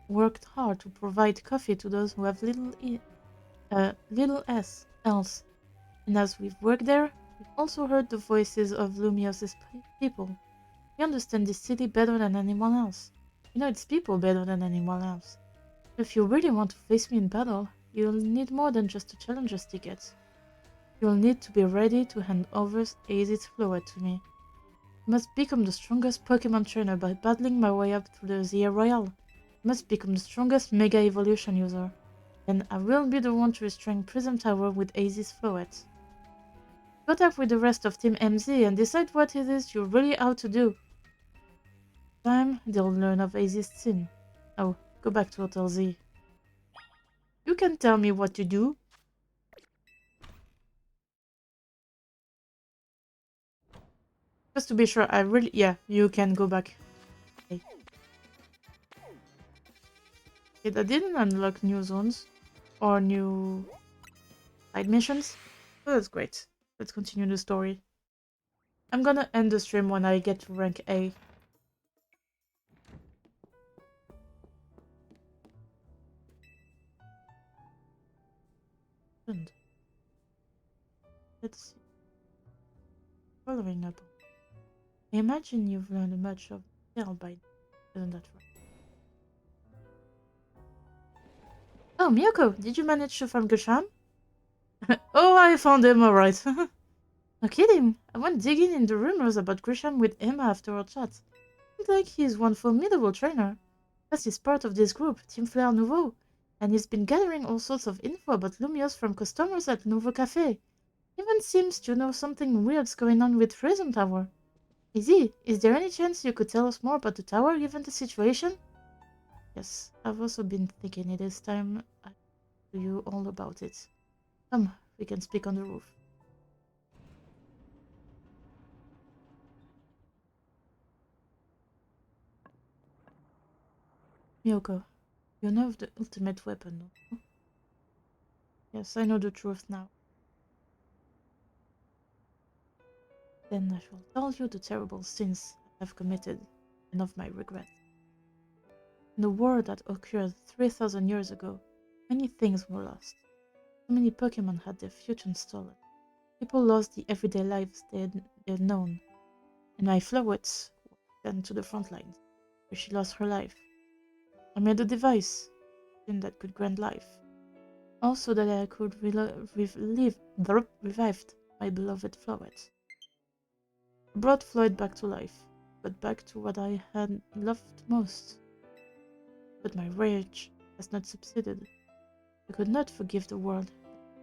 worked hard to provide coffee to those who have little else. And as we've worked there, we've also heard the voices of Lumios' people. We understand this city better than anyone else. We know its people better than anyone else. If you really want to face me in battle, you'll need more than just a challenger's ticket. You'll need to be ready to hand over Aze's Flower to me. I must become the strongest Pokémon trainer by battling my way up through the Z-A Royale. I must become the strongest Mega Evolution user. Then I will be the one to restrain Prism Tower with Aze's Flowet. Go up with the rest of Team MZ and decide what it is you're really out to do. Time they'll learn of Aze's sin. Oh, go back to Hotel Z. You can tell me what to do. Just to be sure, yeah, you can go back. Okay, that didn't unlock new zones or new side missions. So that's great. Let's continue the story. I'm gonna end the stream when I get to rank A. And let's see. Following up. I imagine you've learned much of Tale by now. Isn't that right? Oh, Miyoko, did you manage to find Gersham? Oh, I found him alright. No kidding. I went digging in the rumors about Grisham with Emma after our chat. Seems like he's one formidable trainer. Plus he's part of this group, Team Flare Nouveau, and he's been gathering all sorts of info about Lumios from customers at Nouveau Café. Even seems to know something weird's going on with Prism Tower. Izzy, is there any chance you could tell us more about the tower given the situation? Yes, I've also been thinking it is time I tell you all about it. Come, we can speak on the roof. Miyoko, you know of the ultimate weapon, no? Yes, I know the truth now. Then I shall tell you the terrible sins I have committed and of my regrets. In the war that occurred 3,000 years ago, many things were lost. So many Pokemon had their future stolen. People lost the everyday lives they'd known. And my Flowets were sent to the front lines, where she lost her life. I made a device, something that could grant life. Also that I could revive my beloved Flowet. I brought Floyd back to life, but back to what I had loved most. But my rage has not subsided. I could not forgive the world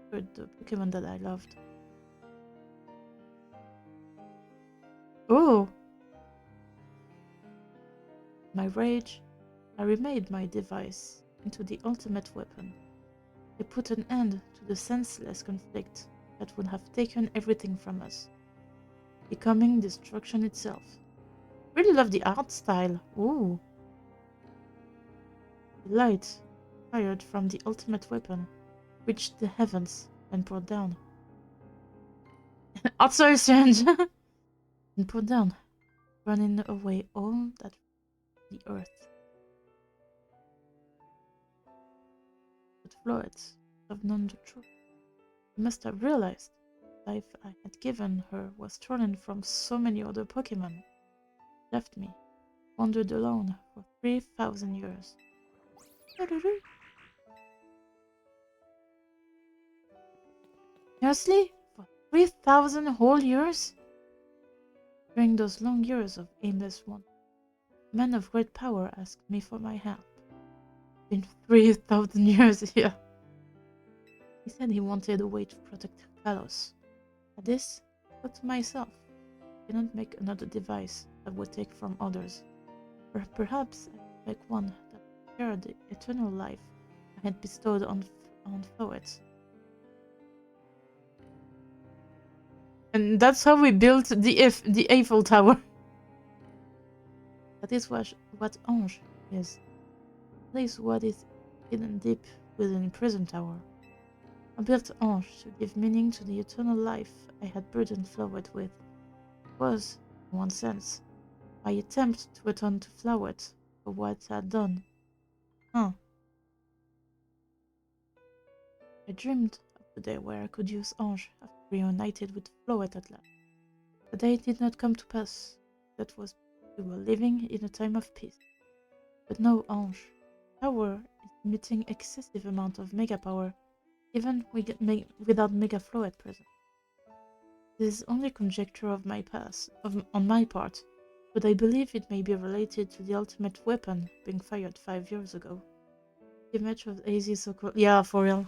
for the Pokemon that I loved. Oh! My rage, I remade my device into the ultimate weapon. I put an end to the senseless conflict that would have taken everything from us, becoming destruction itself. Really love the art style. Ooh! The light, fired from the ultimate weapon, reached the heavens and poured down. Outside strange. And put down, running away all that the earth. But Floret have known the truth. He must have realized the life I had given her was stolen from so many other Pokemon. Left me, wandered alone for 3,000 years. Seriously? For 3,000 whole years? During those long years of aimless want, a man of great power asked me for my help. Been 3,000 years here. He said he wanted a way to protect Kalos. At this, I thought to myself, I cannot make another device that would take from others. Or perhaps I could make one that shared the eternal life I had bestowed on Floet. And that's how we built the Eiffel Tower. That is what Ange is. That is what is hidden deep within Prison Tower. I built Ange to give meaning to the eternal life I had burdened Flowet with. It was, in one sense, my attempt to atone to Flowet for what I had done. Huh. I dreamed of the day where I could use Ange after reunited with Flowet at last. The day did not come to pass. That was we were living in a time of peace. But no Ange. Tower is emitting excessive amount of mega power, even without mega flow at present. This is only conjecture of my past, on my part, but I believe it may be related to the ultimate weapon being fired 5 years ago. The image of AZ so called. Yeah, for real.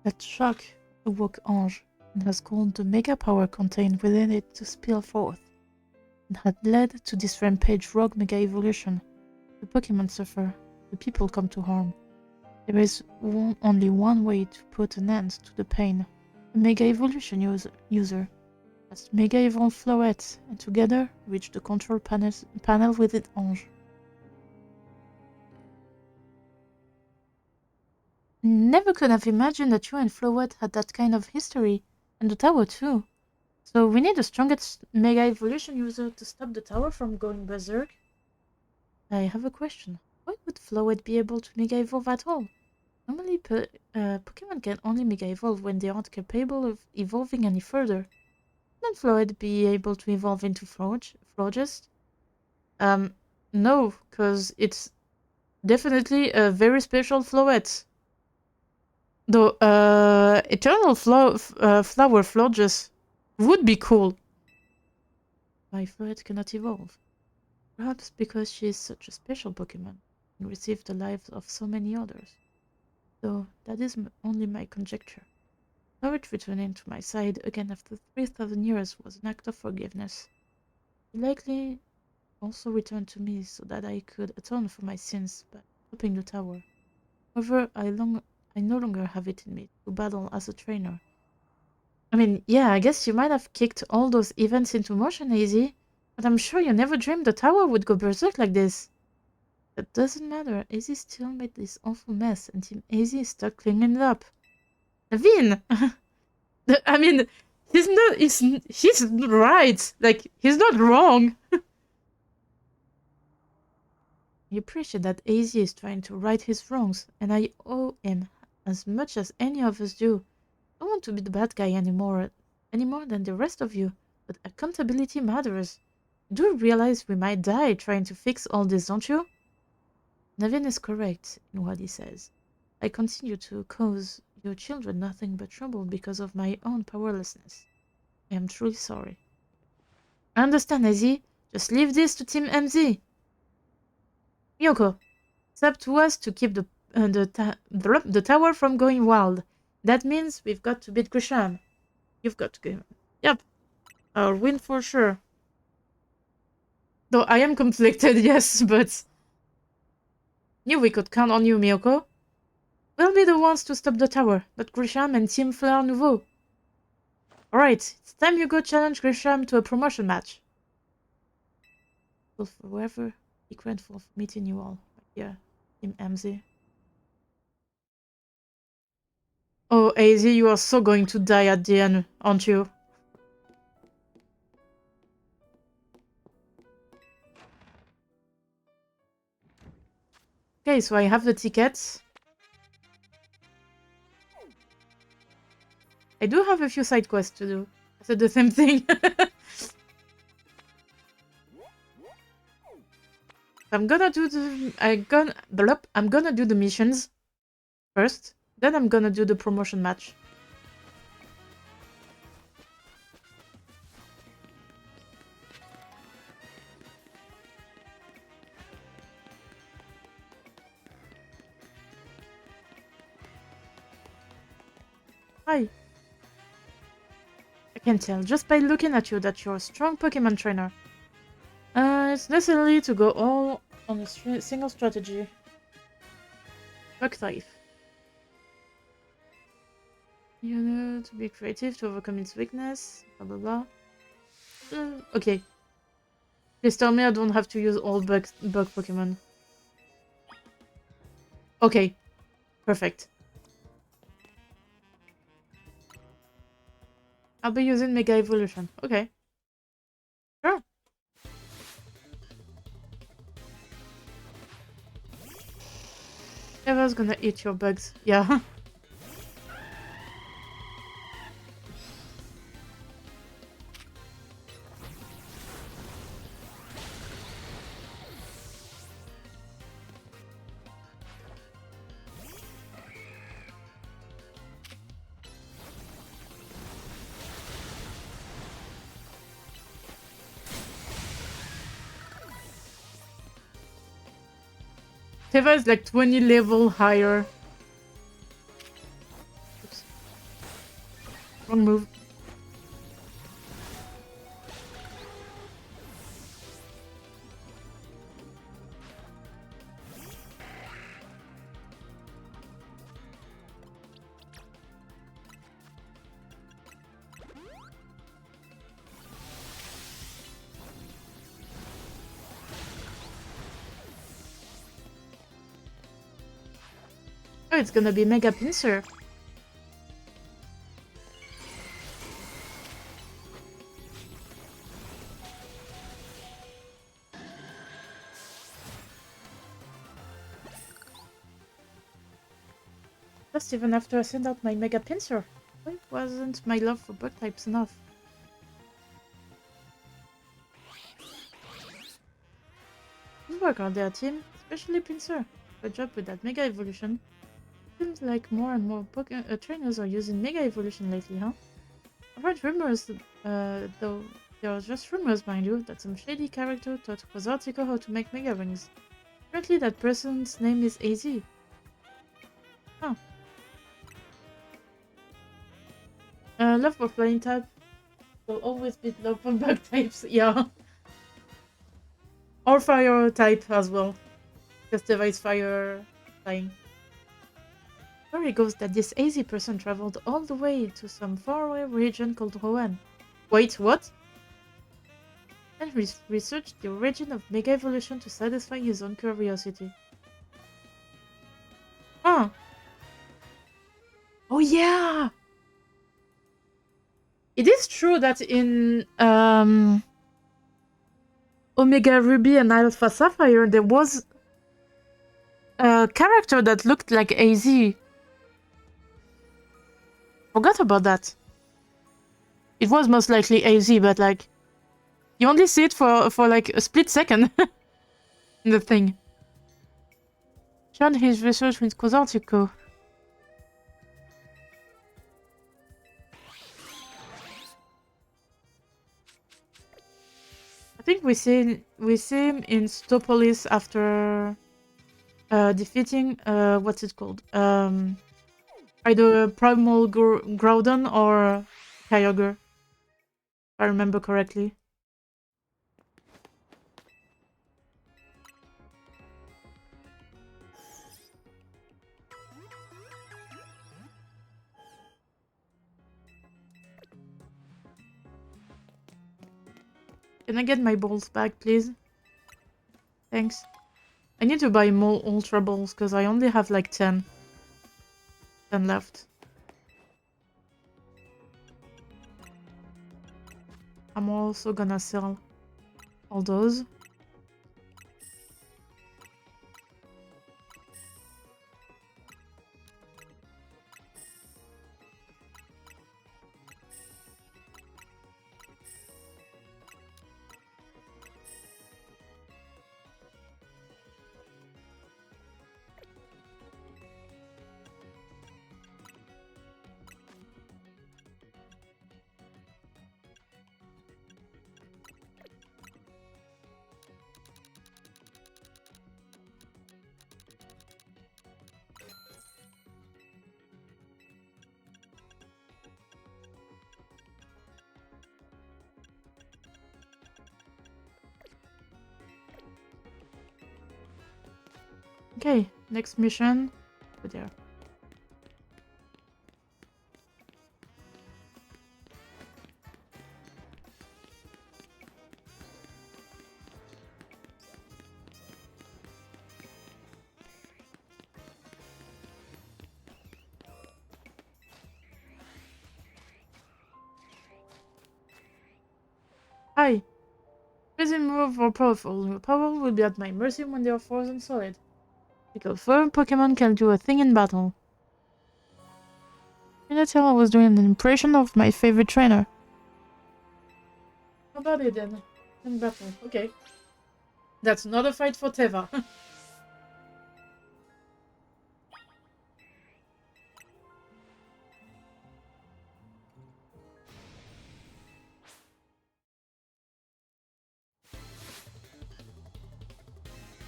That shock awoke Ange and has caused the mega power contained within it to spill forth, and had led to this rampage rogue mega evolution. The Pokemon suffer, the people come to harm. There is only one way to put an end to the pain. A Mega Evolution user. Let's Mega Evolve Floret and together reach the control panel with it Ange. Never could have imagined that you and Floret had that kind of history. And the tower too. So we need the strongest Mega Evolution user to stop the tower from going berserk. I have a question. Why would Floret be able to Mega Evolve at all? Normally, Pokemon can only Mega Evolve when they aren't capable of evolving any further. Wouldn't Floyd be able to evolve into Flogist? No, because it's definitely a very special Floet. Though, Eternal Flower Flogist would be cool. My Floet cannot evolve. Perhaps because she is such a special Pokemon and received the lives of so many others. Though that is only my conjecture. Floret returning to my side again after 3,000 years was an act of forgiveness. He likely also returned to me so that I could atone for my sins by topping the tower. However, I no longer have it in me to battle as a trainer. I mean, yeah, I guess you might have kicked all those events into motion, AZ, but I'm sure you never dreamed the tower would go berserk like this. That doesn't matter. AZ still made this awful mess, and Team AZ is stuck cleaning it up. Naveen! I mean, he's right. Like, he's not wrong. I appreciate that AZ is trying to right his wrongs, and I owe him as much as any of us do. I don't want to be the bad guy any more than the rest of you, but accountability matters. You do realize we might die trying to fix all this, don't you? Navin is correct in what he says. I continue to cause your children nothing but trouble because of my own powerlessness. I am truly sorry. I understand, AZ. Just leave this to Team MZ. Miyoko, it's up to us to keep the tower from going wild. That means we've got to beat Grisham. You've got to go. Yep, I'll win for sure. Though I am conflicted, yes, but knew we could count on you, Miyoko. We'll be the ones to stop the tower, not Grisham and Team Fleur Nouveau. Alright, it's time you go challenge Grisham to a promotion match. Will forever be grateful for meeting you all. Yeah, Team MZ. Oh, AZ, you are so going to die at the end, aren't you? Okay, so I have the tickets. I do have a few side quests to do. I said the same thing. I'm gonna do the I'm gonna do the missions first. Then I'm gonna do the promotion match. Hi. I can tell just by looking at you that you're a strong Pokemon trainer. It's necessary to go all on a single strategy. Bug type. You know, to be creative, to overcome its weakness, blah blah blah. Okay. Please tell me I don't have to use all bug Pokemon. Okay. Perfect. I'll be using Mega Evolution. Okay. Sure. Eva's gonna eat your bugs. Yeah. Teva is like 20 level higher. Oops. Wrong move. Oh, it's gonna be Mega Pincer. Just even after I sent out my Mega Pincer. Why wasn't my love for bug types enough? Good work on their team, especially Pincer. Good job with that Mega Evolution. Seems like more and more trainers are using Mega Evolution lately, huh? I've heard rumors, though they are just rumors, mind you, that some shady character taught Quasartico how to make Mega Rings. Apparently that person's name is AZ. Huh. Love for flying type will always be love for bug types, yeah. Or fire type as well. Because device fire flying. Story goes that this AZ person traveled all the way to some faraway region called Rouen. Wait, what? And researched the origin of Mega Evolution to satisfy his own curiosity. Huh. Oh yeah! It is true that in Omega Ruby and Alpha Sapphire there was a character that looked like AZ. Forgot about that. It was most likely AZ, but like you only see it for like a split second in the thing. John his research with Quasartico. I think we see him in Stopolis after defeating what's it called? Either Primal Groudon or Kyogre, if I remember correctly. Can I get my balls back, please? Thanks. I need to buy more Ultra Balls because I only have like 10 left. I'm also gonna sell all those. Okay, next mission. Over there. Hi. Prison move or powerful. Your power will be at my mercy when they are frozen solid. Because firm Pokemon can do a thing in battle. Can I tell I was doing an impression of my favorite trainer? How about it then? In battle. Okay. That's not a fight for Teva.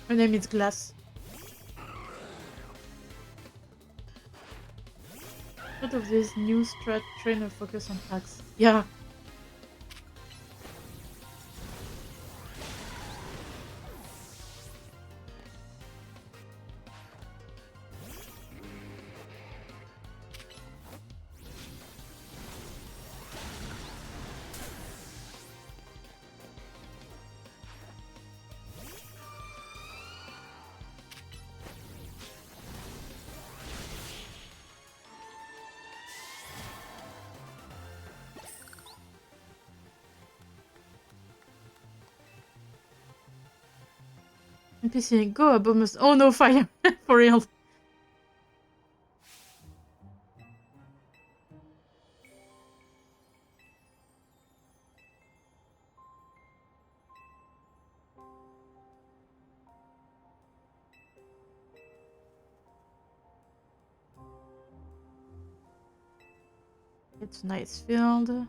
Her name is Glass. What of this new strat trainer focus on hacks? Yeah. NPC, go up almost. Oh no, fire! For real. It's nice field.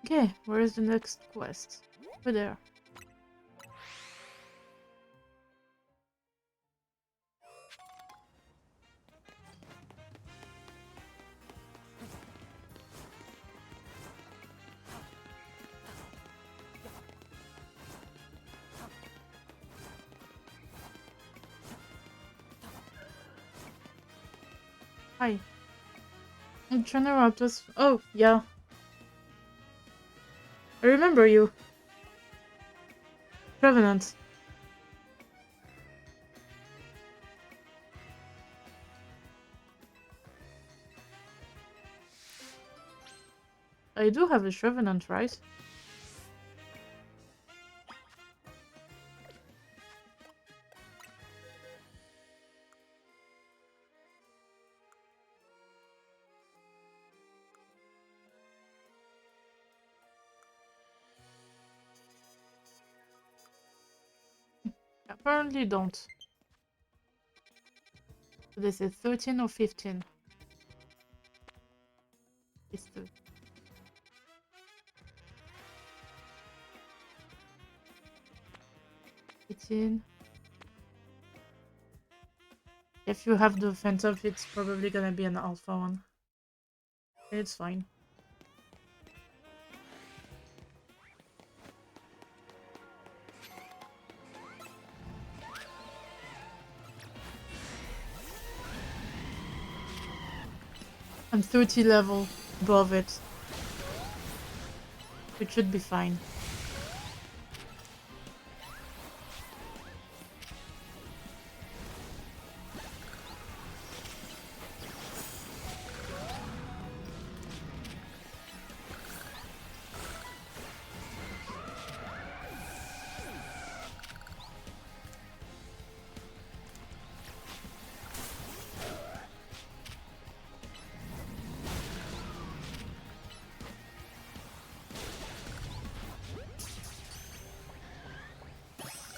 Okay, where is the next quest? Over there. Hi. I'm trying to wrap this. Oh, yeah. I remember you. Revenant. I do have a Revenant, right? Apparently don't. So this is 13 or 15. It's the 18. If you have the Phantom, it's probably gonna be an alpha one. It's fine. I'm 30 level above it. It should be fine.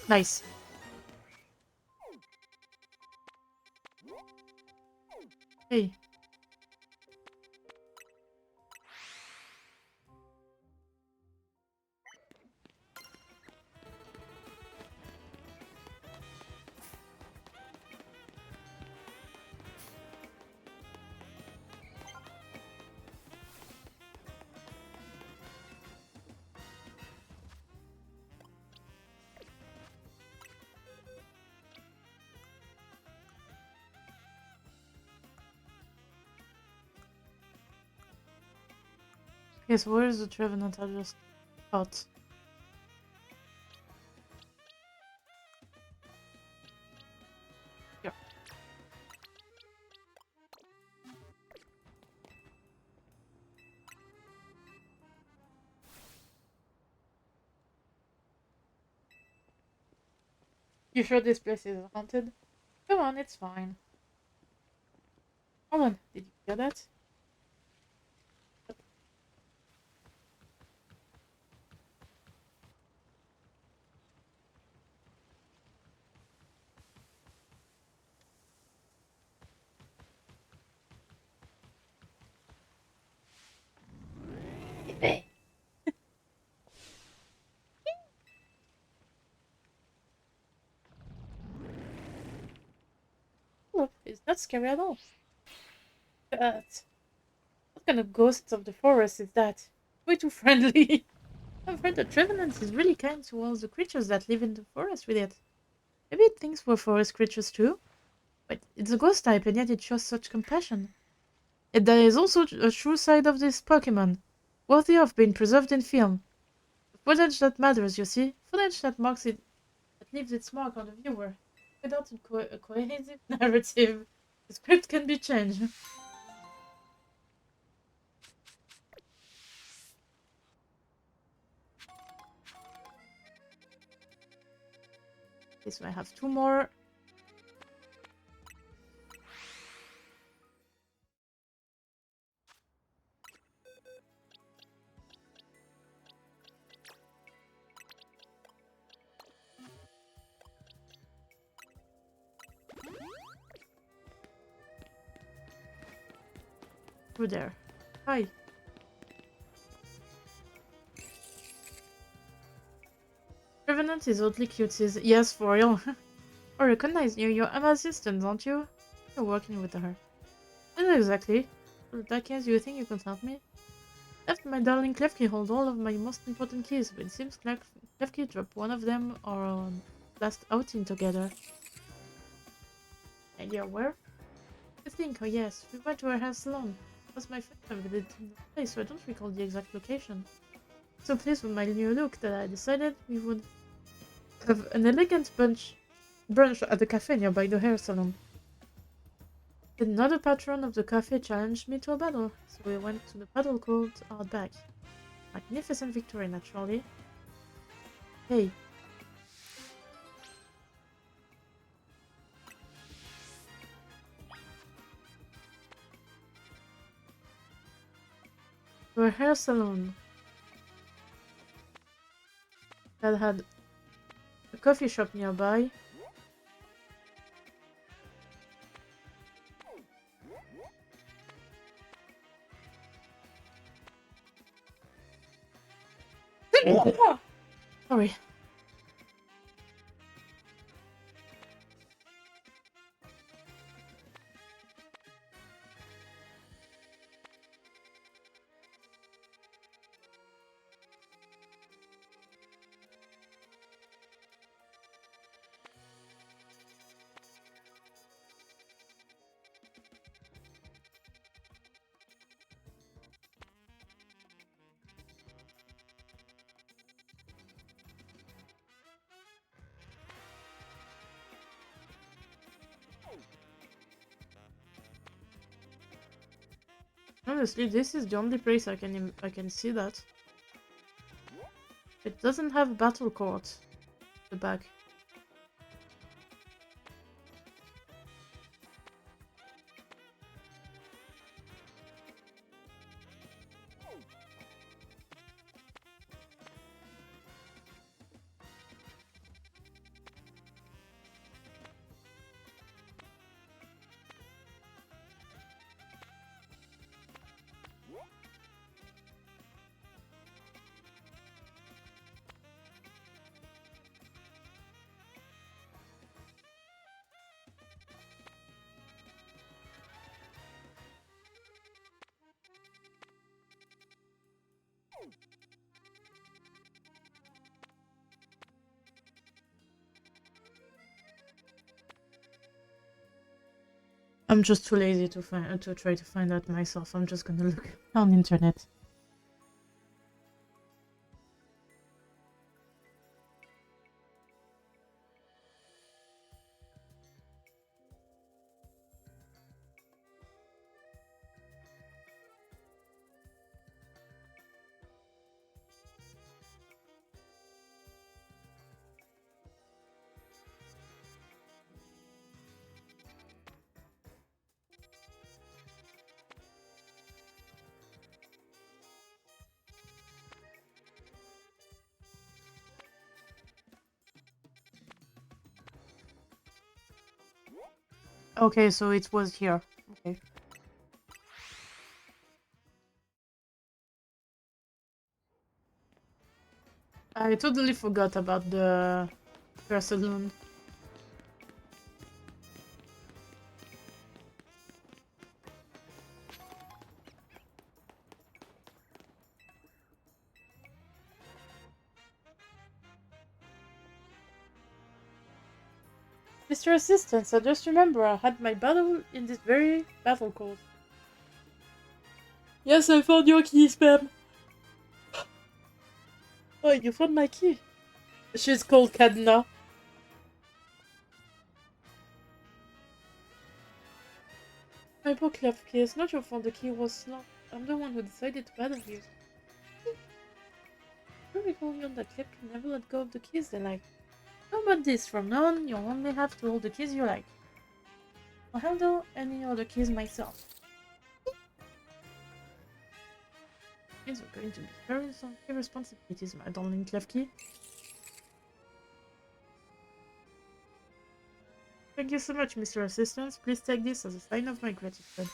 Nice. Hey. Yes, where is the Trevenant I just thought? Yeah. You sure this place is haunted? Come on, it's fine. Hold on, did you hear that? Look, it's not scary at all. But what kind of ghosts of the forest is that? Way too friendly. I've heard that Trevenant is really kind to all the creatures that live in the forest with it. Maybe it thinks we're forest creatures too? But it's a ghost type and yet it shows such compassion. And there is also a true side of this Pokémon, worthy of being preserved in film. Footage that matters, you see? Footage that marks it, that leaves its mark on the viewer. Without a cohesive narrative, the script can be changed. Okay, so I have two more. Through there. Hi. Revenant is oddly cute. Yes, for real. I recognize you. You're Emma's assistant, aren't you? You're working with her. Not exactly. In that case, you think you can help me? Left my darling Klefki hold all of my most important keys, but it seems Klefki dropped one of them our last outing together. Idea where? I think, oh yes, we went to her hair salon. It was my first time visiting the place, so I don't recall the exact location. So pleased with my new look that I decided we would have an elegant brunch at the cafe nearby the hair salon. Another patron of the cafe challenged me to a battle, so we went to the paddle court out back. Magnificent victory, naturally. Hey. To a hair salon that had a coffee shop nearby. Sorry. Honestly, this is the only place I can see that. It doesn't have battle court. The back. I'm just too lazy to try to find out myself. I'm just gonna look on the internet. Okay, so it was here. Okay. I totally forgot about the saloon. Mr. Assistant, I just remember I had my battle in this very battle course. Yes, I found your key, Spam. Oh, you found my key. She's called Cadna. My book left key. It's not your fault the key was not. I'm the one who decided to battle you. I recall you on that clip can never let go of the keys they like. How about this? From now on, you'll only have to hold the keys you like. I'll handle any other keys myself. Means we're going to be carrying some key responsibilities, my darling Klefki. Thank you so much, Mr. Assistant. Please take this as a sign of my gratitude.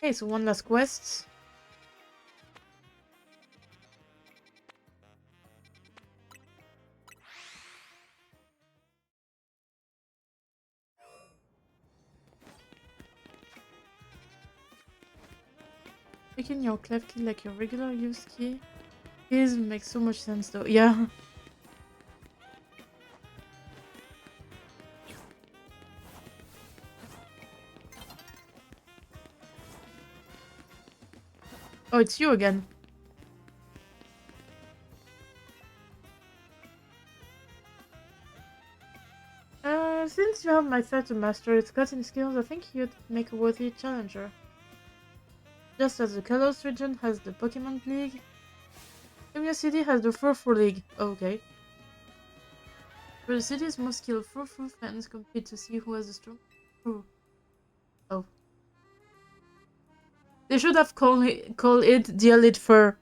Okay, so one last quest. Picking your clef key like your regular use key makes so much sense though. Yeah. Oh, it's you again. Since you have my set to master its cutting skills, I think you'd make a worthy challenger. Just as the Kalos region has the Pokémon League, Lumia City has the Furfur League. Okay. Where the city's most skilled Furfur fans compete to see who has the strong... Oh. They should have called it the Elite Fur.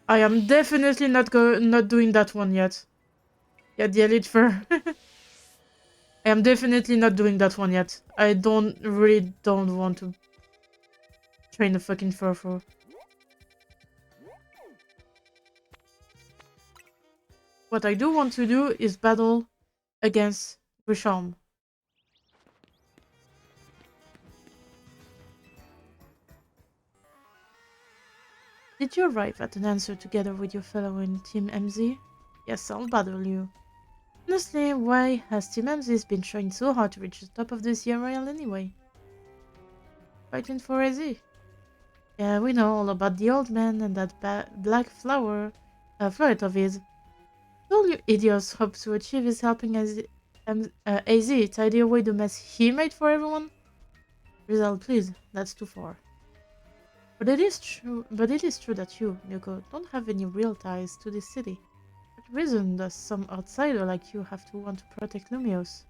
I am definitely not doing that one yet. Yeah, the Elite Fur. I am definitely not doing that one yet. I really don't want to train a fucking Furfur. What I do want to do is battle against Grisham. Did you arrive at an answer together with your fellow in Team MZ? Yes, I'll battle you. Honestly, why has Team MZ been trying so hard to reach the top of the CRL anyway? Fighting for AZ. Yeah, we know all about the old man and that black floret of his. All you idiots hope to achieve is helping AZ tidy away the mess he made for everyone? Rizal, please, that's too far. But it is true that you, Nuko, don't have any real ties to this city. What reason does some outsider like you have to want to protect Lumios?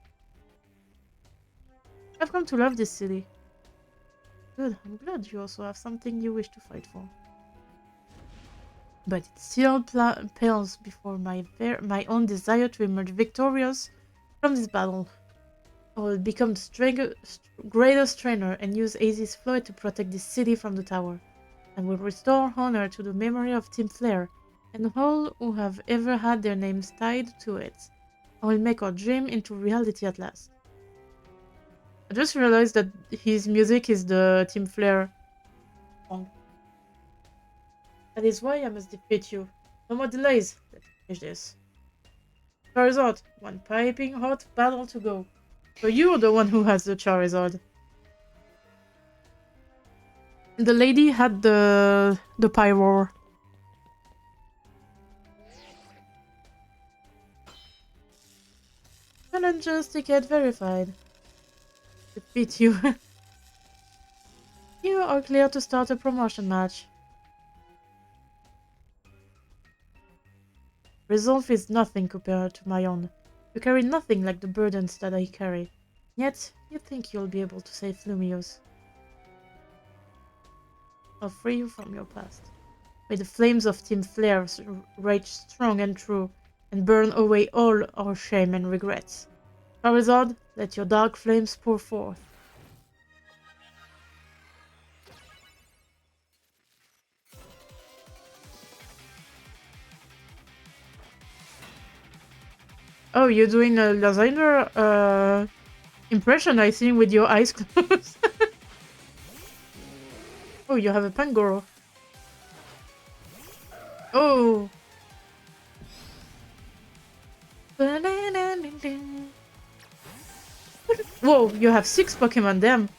I've come to love this city. Good, I'm glad you also have something you wish to fight for. But it still pales before my own desire to emerge victorious from this battle. I will become the greatest trainer and use Azi's flood to protect this city from the tower. I will restore honor to the memory of Team Flare and all who have ever had their names tied to it. I will make our dream into reality at last. I just realized that his music is the Team Flare song. That is why I must defeat you. No more delays. Let's finish this. Charizard, one piping hot battle to go. So you're the one who has the Charizard. The lady had the Pyroar. Challenges ticket verified. Defeat you. You are clear to start a promotion match. Resolve is nothing compared to my own. You carry nothing like the burdens that I carry. Yet, you think you'll be able to save Lumiose. I'll free you from your past. May the flames of Team Flare rage strong and true, and burn away all our shame and regrets. Charizard, let your dark flames pour forth. Oh, you're doing a lasagna impression, I think, with your eyes closed. Oh, you have a Pangoro. Oh. Whoa, you have 6 Pokemon, damn.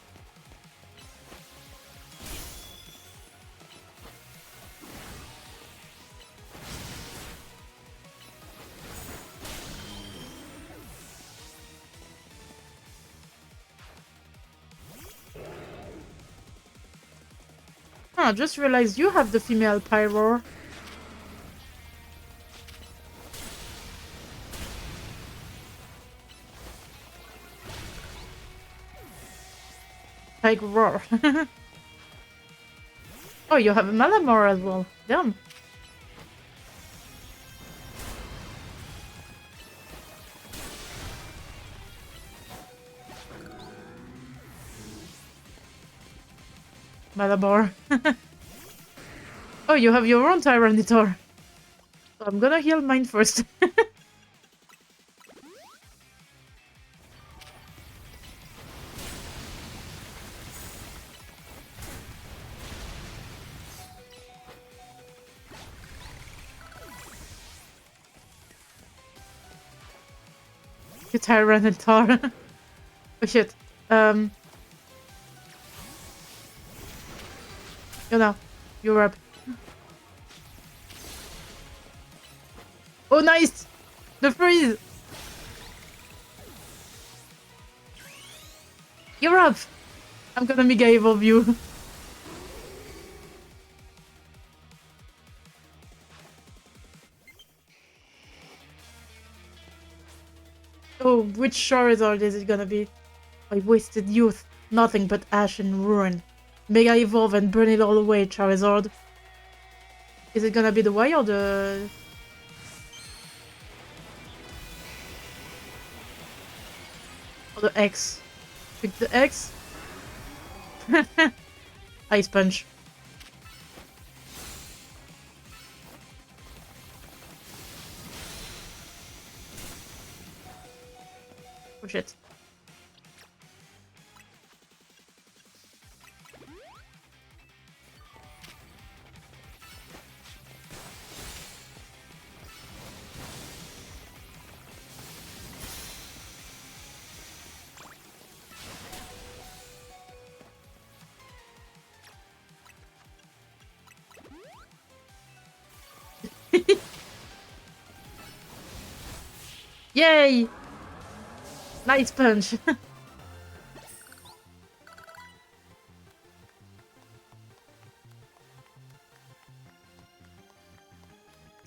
Huh, just realized you have the female Pyroar. Like roar. Oh, you have a Malamar as well. Damn. Malabar. Oh, you have your own Tyranitar. So I'm gonna heal mine first. You Tyranitar. Oh shit. You know, you're up. Oh, nice! The freeze! You're up! I'm gonna Mega Evolve you. Oh, which Charizard is it gonna be? I wasted youth. Nothing but ash and ruin. Mega Evolve and burn it all away, Charizard. Is it gonna be the Y or the... or the X? Pick the X? Ice Punch. Oh shit. Yay! Nice punch!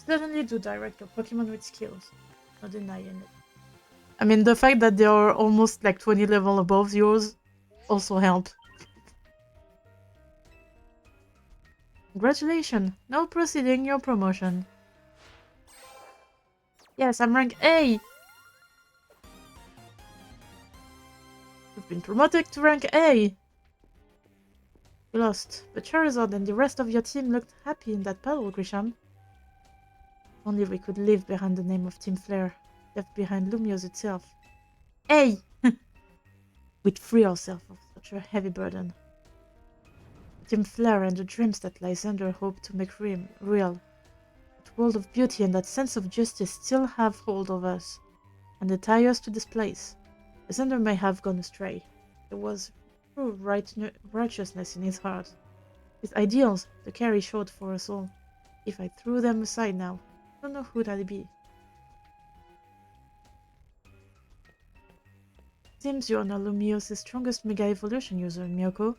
Certainly do direct your Pokemon with skills. Not denying it. I mean, the fact that they are almost like 20 level above yours also helped. Congratulations! Now proceeding your promotion. Yes, I'm rank A! Been promoted to rank A! You lost, but Charizard and the rest of your team looked happy in that battle, Grisham. Only we could leave behind the name of Team Flare, left behind Lumiose itself. A! We'd free ourselves of such a heavy burden. Team Flare and the dreams that Lysander hoped to make real. That world of beauty and that sense of justice still have hold of us, and they tie us to this place. Lysander may have gone astray. There was true righteousness in his heart. His ideals, the care he showed for us all. If I threw them aside now, I don't know who that'd be. Seems you're now Lumiose's strongest Mega Evolution user, Miyoko.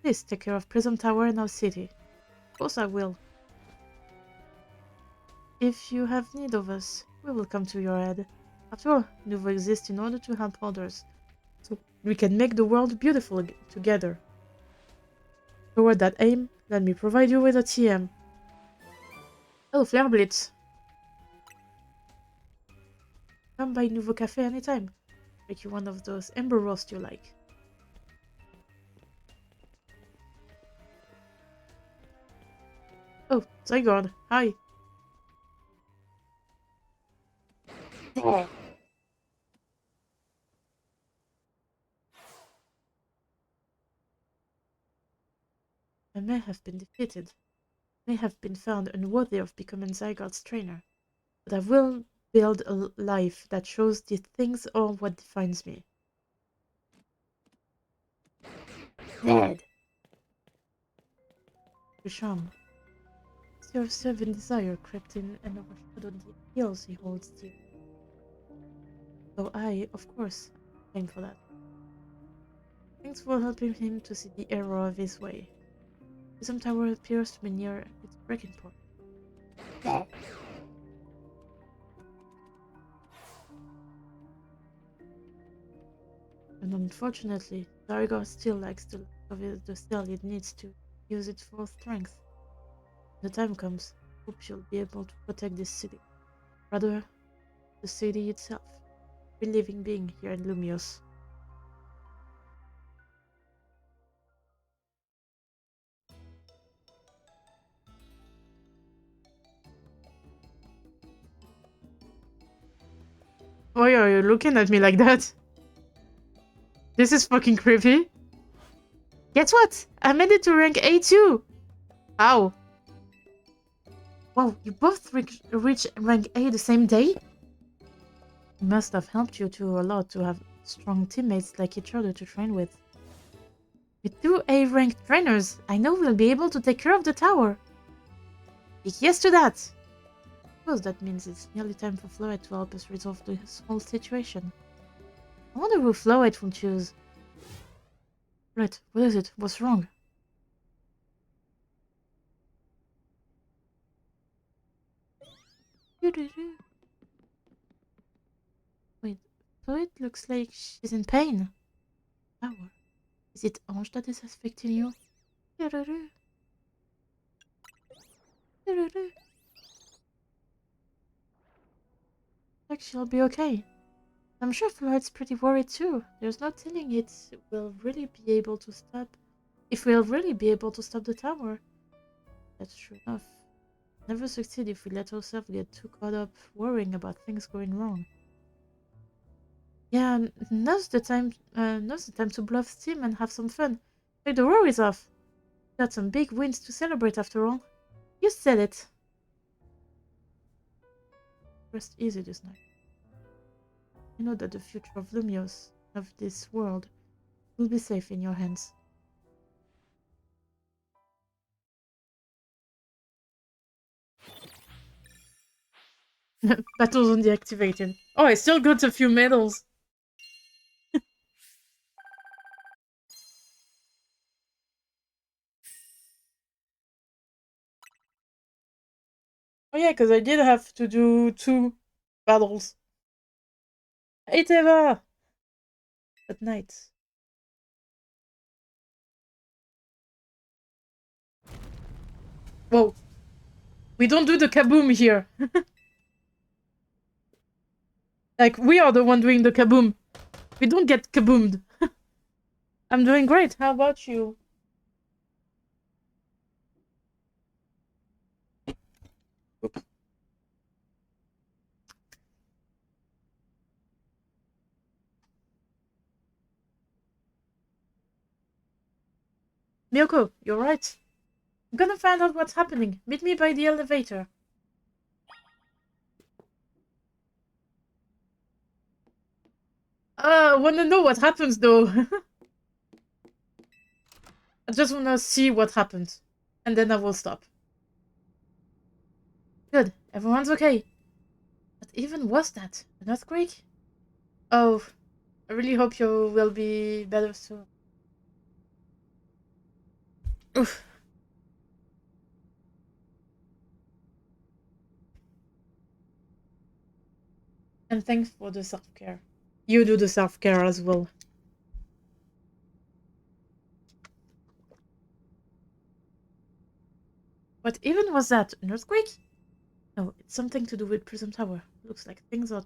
Please take care of Prism Tower in our city. Of course I will. If you have need of us, we will come to your aid. After all, Nuvo exists in order to help others, so we can make the world beautiful together. Toward that aim, let me provide you with a TM. Oh, Flare Blitz. Come by Nuvo Cafe anytime. Make you one of those Ember roasts you like. Oh, Zygarde, hi. I may have been defeated, may have been found unworthy of becoming Zygarde's trainer, but I will build a life that shows the things are what defines me. Dead. Risham. Your servant desire crept in and overshadowed the ideals he holds dear. Though I, of course, blame for that. Thanks for helping him to see the error of his way. Prism Tower appears to be near its breaking point. Dead. And unfortunately, Zygarde still lacks the cell it needs to use its full strength. When the time comes, I hope she'll be able to protect this city. Rather, the city itself. Every living being here in Lumiose. Why are you looking at me like that? This is fucking creepy. Guess what? I made it to rank A too! How? Wow, you both reached rank A the same day? It must have helped you two a lot to have strong teammates like each other to train with. With two A-ranked trainers, I know we'll be able to take care of the tower. Big yes to that! I suppose that means it's nearly time for Flowette to help us resolve this whole situation. I wonder who Flowette will choose. Right, what is it? What's wrong? Wait, Flowette looks like she's in pain. Tower. Is it Ange that is affecting you? Like she'll be okay. I'm sure Floyd's pretty worried too. There's no telling it will really be able to stop. If we'll really be able to stop the tower. That's true enough. Never succeed if we let ourselves get too caught up worrying about things going wrong. Yeah, now's the time. Now's the time to bluff steam and have some fun. Take the worries off. Got some big wins to celebrate after all. You said it. Rest easy this night. I know that the future of Lumiose, of this world, will be safe in your hands. Battles on deactivated. Oh, I still got a few medals. Oh yeah, because I did have to do 2 battles. Hey Teva! At night. Whoa. We don't do the kaboom here. Like, we are the one doing the kaboom. We don't get kaboomed. I'm doing great. How about you? Miyoko, you're right. I'm gonna find out what's happening. Meet me by the elevator. I wanna know what happens though. I just wanna see what happens. And then I will stop. Good. Everyone's okay. What even was that? An earthquake? Oh, I really hope you will be better soon. Oof. And thanks for the self-care. You do the self-care as well. What even was that? An earthquake? No, it's something to do with Prism Tower. Looks like things are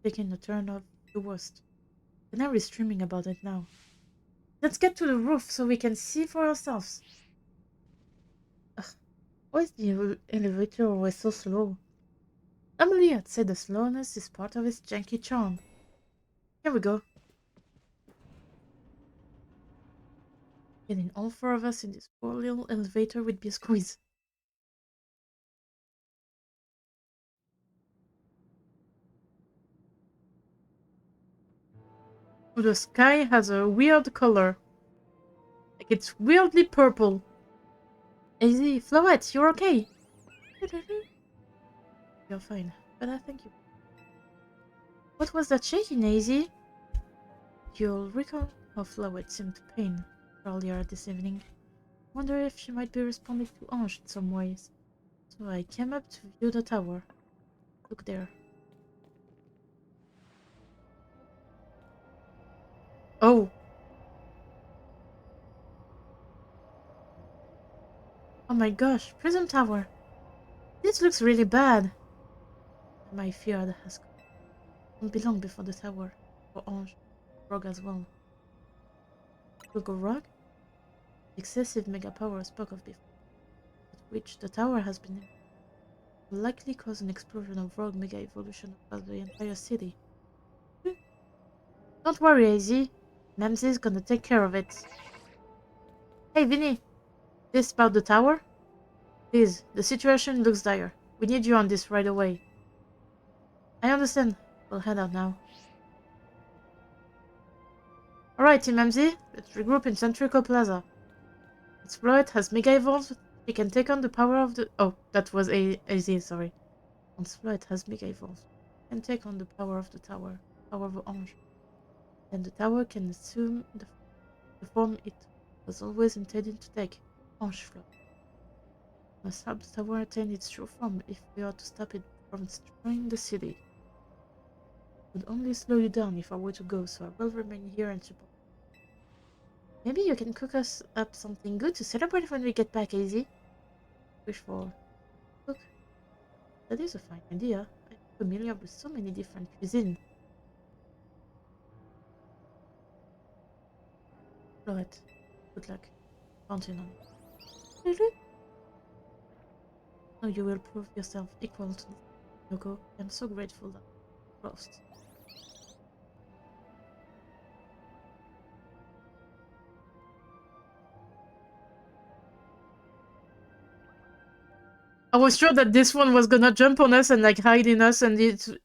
taking a turn of the worst. Canary is streaming about it now. Let's get to the roof so we can see for ourselves. Ugh, why is the elevator always so slow? Emily had said the slowness is part of its janky charm. Here we go. Getting all four of us in this poor little elevator would be a squeeze. The sky has a weird color. Like it's weirdly purple. Easy, Flowette, you're okay. You're fine, but I think you... What was that shaking, Daisy? You'll recall how Flowette seemed to pain earlier this evening. Wonder if she might be responding to Ange in some ways. So I came up to view the tower. Look there. Oh! Oh my gosh, Prism Tower! This looks really bad! My fear has come. Won't be long before the tower. For Ange. Rogue as well. Look, a Rogue? Excessive mega power spoke of before, at which the tower has been will likely cause an explosion of rogue mega evolution across the entire city. Don't worry, AZ. Mamsie's gonna take care of it. Hey, Vinny. This about the tower? Please, the situation looks dire. We need you on this right away. I understand. We'll head out now. Alright, Team MZ. Let's regroup in Centrico Plaza. Exploit has mega evolved. She can take on the power of the... Oh, that was AZ, sorry. Exploit has mega evolved. Can take on the power of the tower. Power of Ange. Then the tower can assume the form it was always intended to take. Ange Flow. Must help the tower attain its true form if we are to stop it from destroying the city. Would only slow you down if I were to go, so I will remain here and support. Maybe you can cook us up something good to celebrate when we get back, AZ. Wish for cook. That is a fine idea. I'm familiar with so many different cuisines. Alright. Good luck. Counting on you. Now you will prove yourself equal to this, Yoko. I'm so grateful that you lost. I was sure that this one was gonna jump on us and like hide in us, and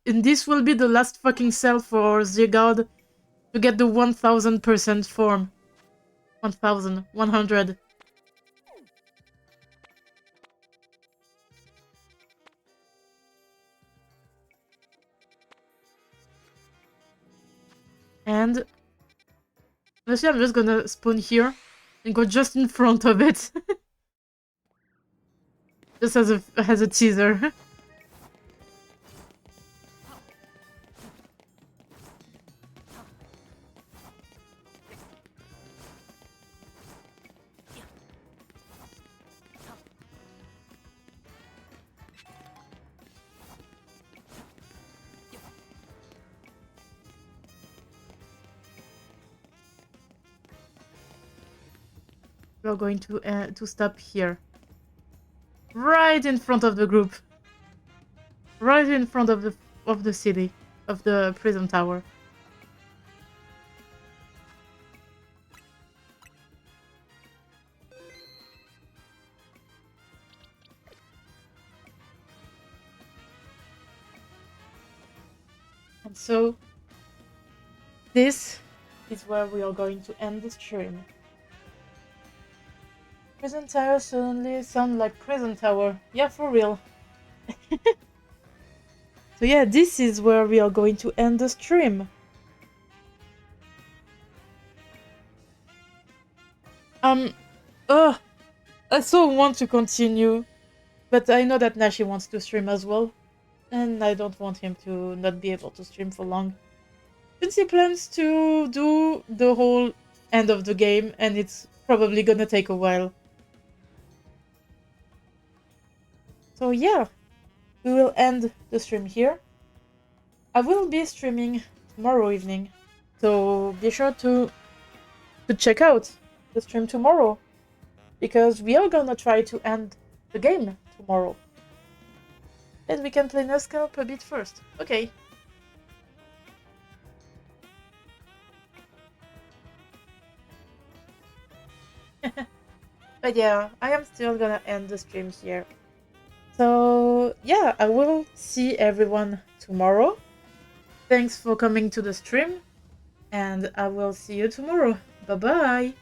this will be the last fucking cell for Zygarde to get the 1000% form. 1100. And honestly, I'm just gonna spawn here and go just in front of it. Just as a teaser. we're going to stop here. Right in front of the group. Right in front of the city. Of the prison tower. And so, this is where we are going to end the stream. Prison tower suddenly sound like prison tower. Yeah, for real. So yeah, this is where we are going to end the stream. Ugh, I so want to continue, but I know that Nashi wants to stream as well, and I don't want him to not be able to stream for long. Since he plans to do the whole end of the game, and it's probably gonna take a while. So yeah, we will end the stream here. I will be streaming tomorrow evening, so be sure to check out the stream tomorrow, because we are gonna try to end the game tomorrow. And we can play Nuzlocke a bit first. Okay. But yeah, I am still gonna end the stream here. So yeah, I will see everyone tomorrow. Thanks for coming to the stream, and I will see you tomorrow. Bye bye!